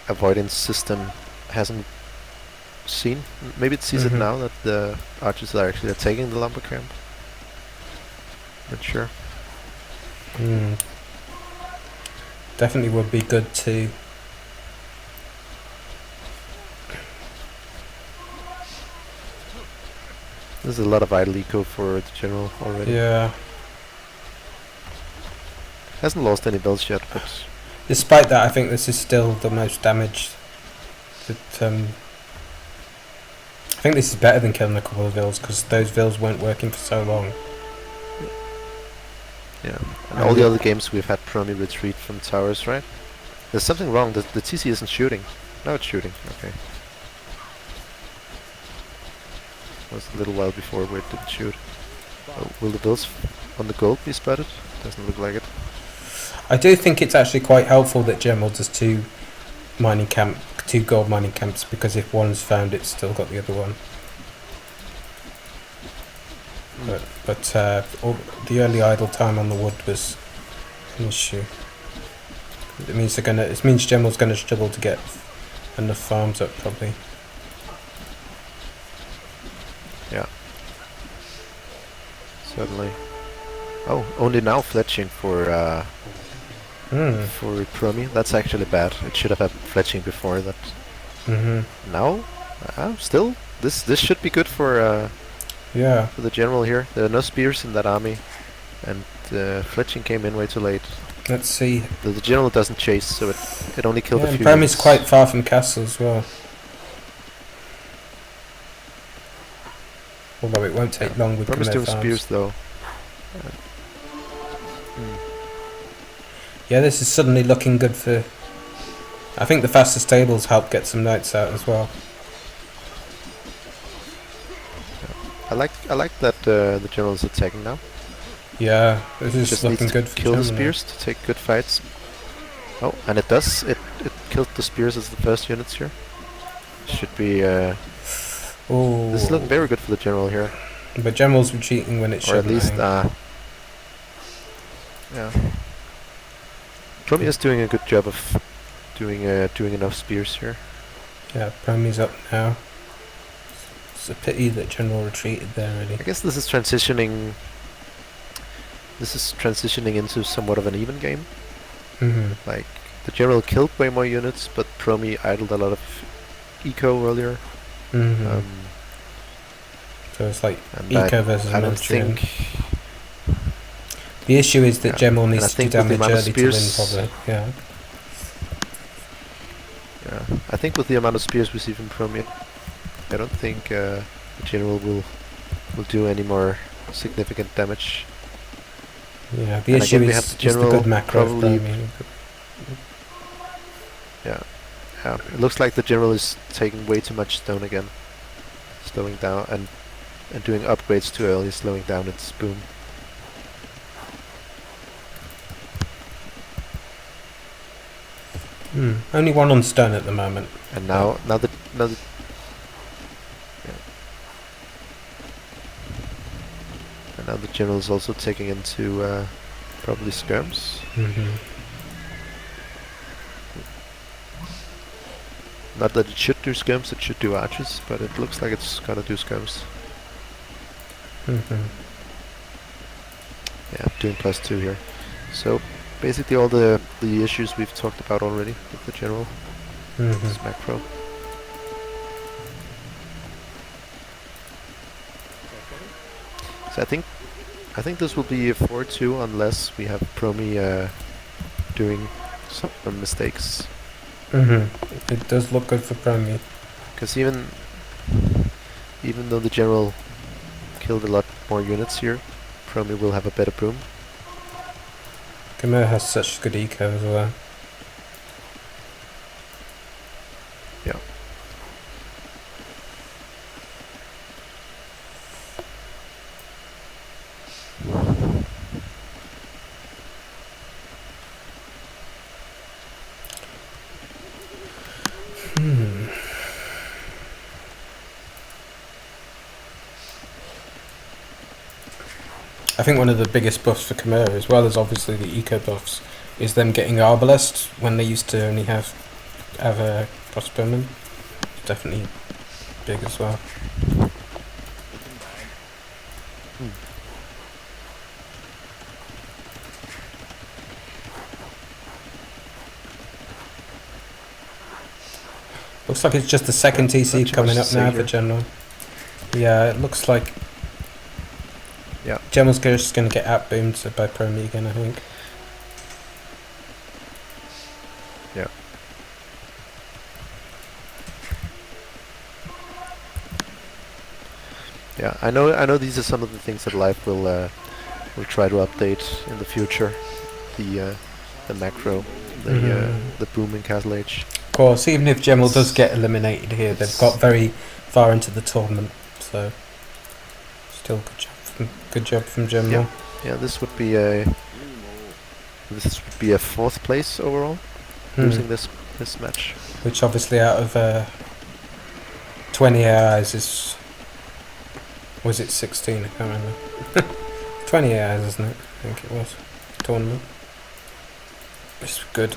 avoidance system hasn't seen. Maybe it sees it now that the archers are actually attacking the lumber camp. Not sure. Definitely would be good to. There's a lot of idle eco for the general already. Yeah. Hasn't lost any bills yet, but Despite that, I think this is still the most damage. That I think this is better than killing a couple of vills because those vills weren't working for so long. yeah. And all the other games we've had Promi retreat from towers, right? There's something wrong. The TC isn't shooting. Now it's shooting. Okay. It was a little while before where it didn't shoot. Oh, will the bills on the gold be spotted? Doesn't look like it. I do think it's actually quite helpful that General does two gold mining camps, because if one's found, it's still got the other one. But the early idle time on the wood was an issue. It means General's gonna struggle to get enough farms up probably. Yeah. Certainly. Oh, only now fletching for Promi. That's actually bad. It should have had fletching before that. Now, still, this should be good for the general here. There are no spears in that army, and fletching came in way too late. Let's see. The general doesn't chase, so it only killed a few. Promi's quite far from castle as well. Although it won't take long with Promi's doing farms. spears though. Yeah, this is suddenly looking good for. I think the faster stables help get some knights out as well. I like that the general is attacking now. Yeah, this is Just looking needs to good for kill the Germany. spears to take good fights. Oh, and it does. It killed the spears as the first units here. Should be. This is looking very good for the general here. But General's retreating when it should. Or at least, yeah. Promi is doing a good job of doing enough spears here. Yeah, Promi's up now. It's a pity that General retreated there, really. I guess this is transitioning. This is transitioning into somewhat of an even game. Like the general killed way more units, but Promi idled a lot of eco earlier. So it's like eco versus I don't military. think. The issue is that General needs to do with the damage amount of early to win, spears- probably. Yeah. Yeah, I think with the amount of spears we see from Promi, I don't think the general will do any more significant damage. Yeah, the And issue again, we is have the just the general good macro of probably- Promi. Yeah, it looks like the general is taking way too much stone again, slowing down and doing upgrades too early, slowing down its boom. Only one on stone at the moment. And now the and now the general is also taking into probably skirms. Not that it should do skirms, it should do archers, but it looks like it's gonna do skirms. Yeah, doing +2 here. So basically all the issues we've talked about already with the general. This macro. So I think this will be a 4-2 unless we have Promi doing some mistakes. It does look good for Promi. Because even though the general killed a lot more units here. Promi will have a better boom. Khmer has such good eco as well. Yeah. I think one of the biggest buffs for Khmer, as well as obviously the eco buffs, is them getting Arbalest when they used to only have a crossbowman. It's definitely big as well. Looks like it's just the second TC coming up now for General. Yeah, it looks like General's just going to get outboomed by Promi again, I think. Yeah. Yeah, I know these are some of the things that Leif will try to update in the future. The macro, the boom in Castle Age. Of course, even if General does get eliminated here, they've got very far into the tournament, so still good job from General. Yeah, this would be a 4th place overall, losing this match. Which obviously out of 20 AIs is, was it 16? I can't remember. 20 AIs, isn't it? I think it was. Tournament. It's good.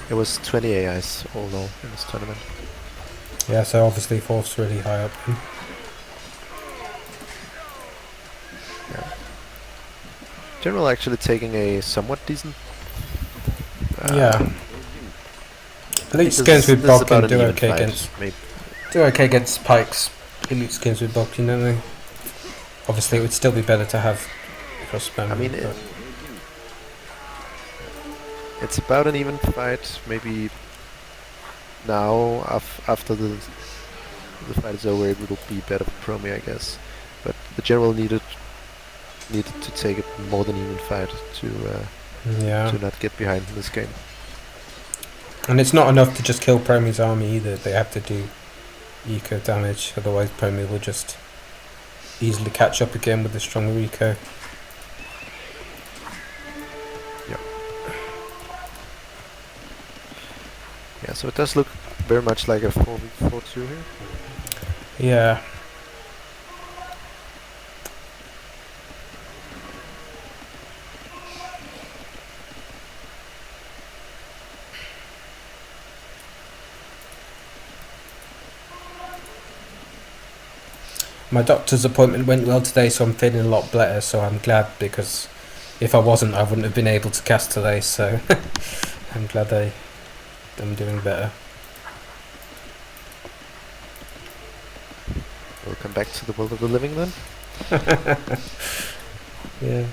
It was 20 AIs all in this tournament. Yeah, so obviously 4th's really high up. Yeah. General actually taking a somewhat decent. Yeah. Elite skins with bulk can do okay against. Do okay against pikes. Elite skins with bulk, you know. Obviously, it would still be better to have crossbow. I mean, it's about an even fight. Maybe now, after the fight is over, it will be better for Promi, I guess. But the General needed to take a more than even fight to not get behind in this game. And it's not enough to just kill Promi's army either. They have to do eco damage, otherwise Promi will just easily catch up again with the stronger eco. Yeah, so it does look very much like a 4v2 here. Yeah. My doctor's appointment went well today, so I'm feeling a lot better, so I'm glad, because if I wasn't, I wouldn't have been able to cast today, so I'm glad I'm doing better. We'll come back to the world of the living then. Yeah.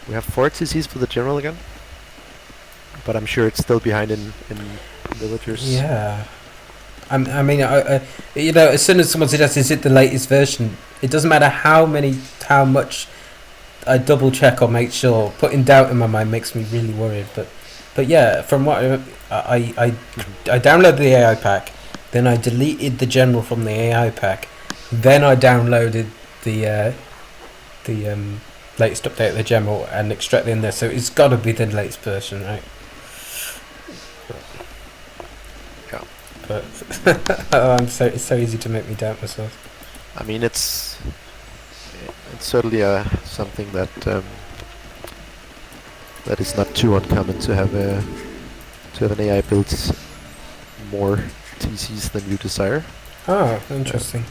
We have 4 TCs for the General again, but I'm sure it's still behind in villagers. Yeah. I mean, you know, as soon as someone suggests is it the latest version, it doesn't matter how much I double check or make sure. Putting doubt in my mind makes me really worried. But yeah, from what I downloaded the AI pack, then I deleted the General from the AI pack, then I downloaded the latest update of the General and extracted in there. So it's got to be the latest version, right? But it's so easy to make me doubt myself. I mean, it's certainly something that is not too uncommon to have an AI build more TCs than you desire. Oh, interesting.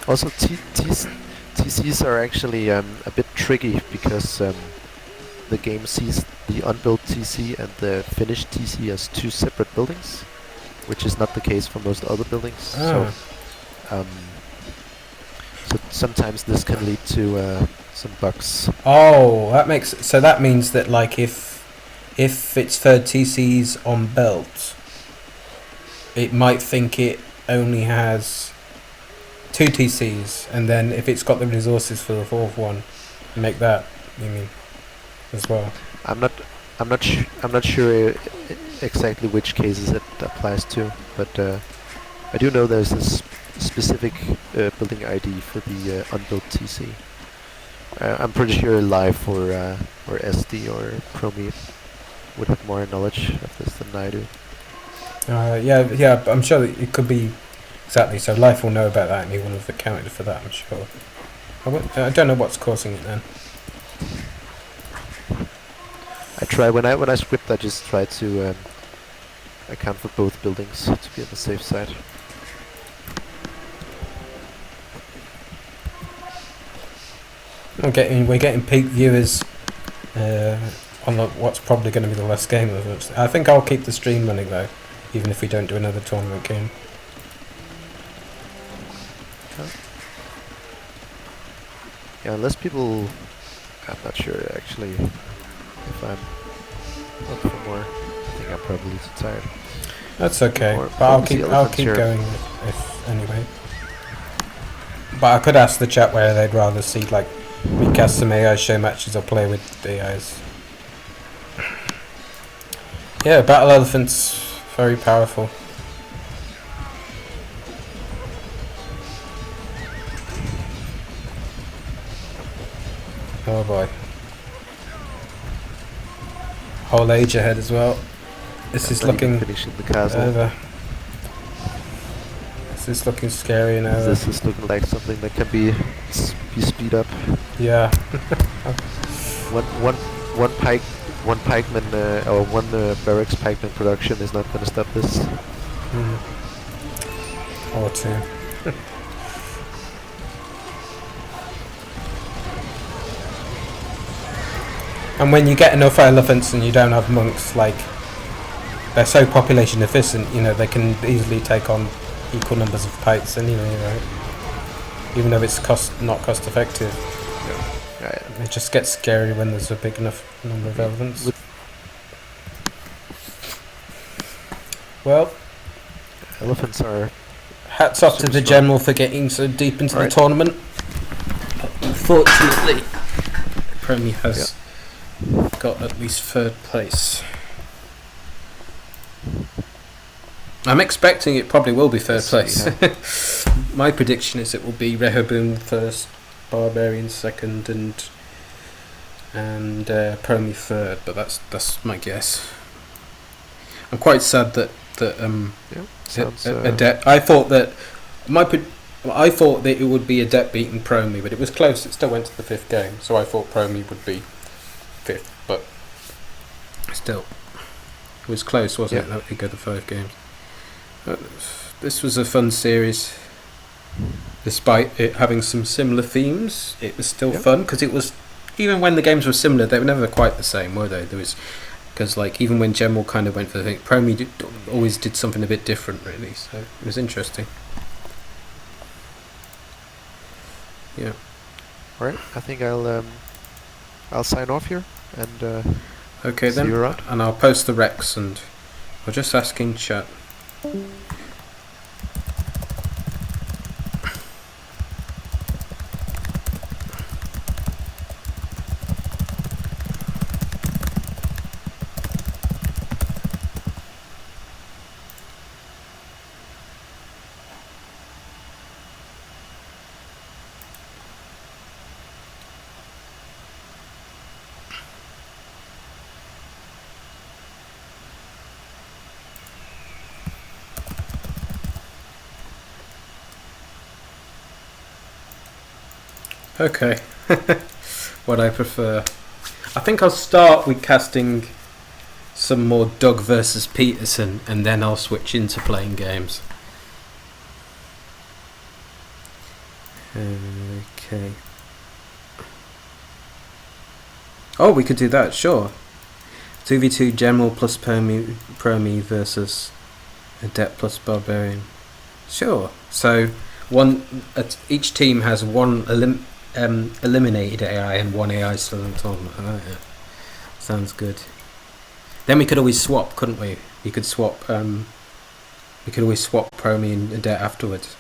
Also, TCs are actually a bit tricky because the game sees the unbuilt TC and the finished TC as 2 separate buildings. which is not the case for most other buildings. Ah. Um, so sometimes this can lead to some bugs. Oh, that means that like if it's third TCs on belt, it might think it only has 2 TCs, and then if it's got the resources for the fourth one, make that, you mean, as well. I'm not sure exactly which cases it applies to, but I do know there's a specific building ID for the unbuilt TC. I'm pretty sure Leif or Esty or Promi would have more knowledge of this than I do. Yeah, I'm sure that it could be exactly. So Leif will know about that, and he will have accounted for that. I'm sure. I don't know what's causing it then. I try when I script. I just try to account for both buildings to be on the safe side. We're getting peak viewers on what's probably going to be the last game of it. I think I'll keep the stream running though, even if we don't do another tournament game. Yeah, unless people... I'm not sure actually if I'm up for more. I think I'm probably too tired. That's okay, Or but I'll keep going if anyway. But I could ask the chat whether they'd rather see like me cast some AI show matches or play with the AIs. Yeah, Battle Elephant's very powerful. Oh boy. Whole age ahead as well. This is looking finishing the castle. over. This is looking scary and over. This is looking like something that can be speed up. Yeah. One pikeman or one barracks pikeman production is not going to stop this. Or 2. And when you get enough elephants and you don't have monks, like, they're so population efficient, you know, they can easily take on equal numbers of pikes anyway, right? Even though it's not cost effective. Yeah. It just gets scary when there's a big enough number of elephants. Well, elephants are... Hats off to the general for getting so deep into the tournament. Unfortunately, Promi has got at least 3rd place. I'm expecting it probably will be 3rd place. My prediction is it will be Rehoboam 1st, Barbarian 2nd, and Promi 3rd. But that's my guess. I'm quite sad that Adept. I thought that it would be Adept beating Promi, but it was close. It still went to the 5th game, so I thought Promi would be 5th, but still, it was close, wasn't it? That would go to 5 games. This was a fun series, despite it having some similar themes. It was still fun because it was, even when the games were similar, they were never quite the same, were they? There was, because like even when General kind of went for the thing, Promi always did something a bit different, really. So it was interesting. Yeah. All right. I think I'll sign off here and okay then. See you around. And I'll post the Rex and I'll just ask in chat. Okay, what I prefer. I think I'll start with casting some more Doug versus Peterson, and then I'll switch into playing games. Okay. Oh, we could do that, sure. 2v2 General plus Promi versus Adept plus barbarian. Sure. So each team has one eliminated AI and one AI still in the tournament. Oh, yeah. Sounds good. Then we could always swap, couldn't we? We could swap. We could always swap Promi and Adept afterwards.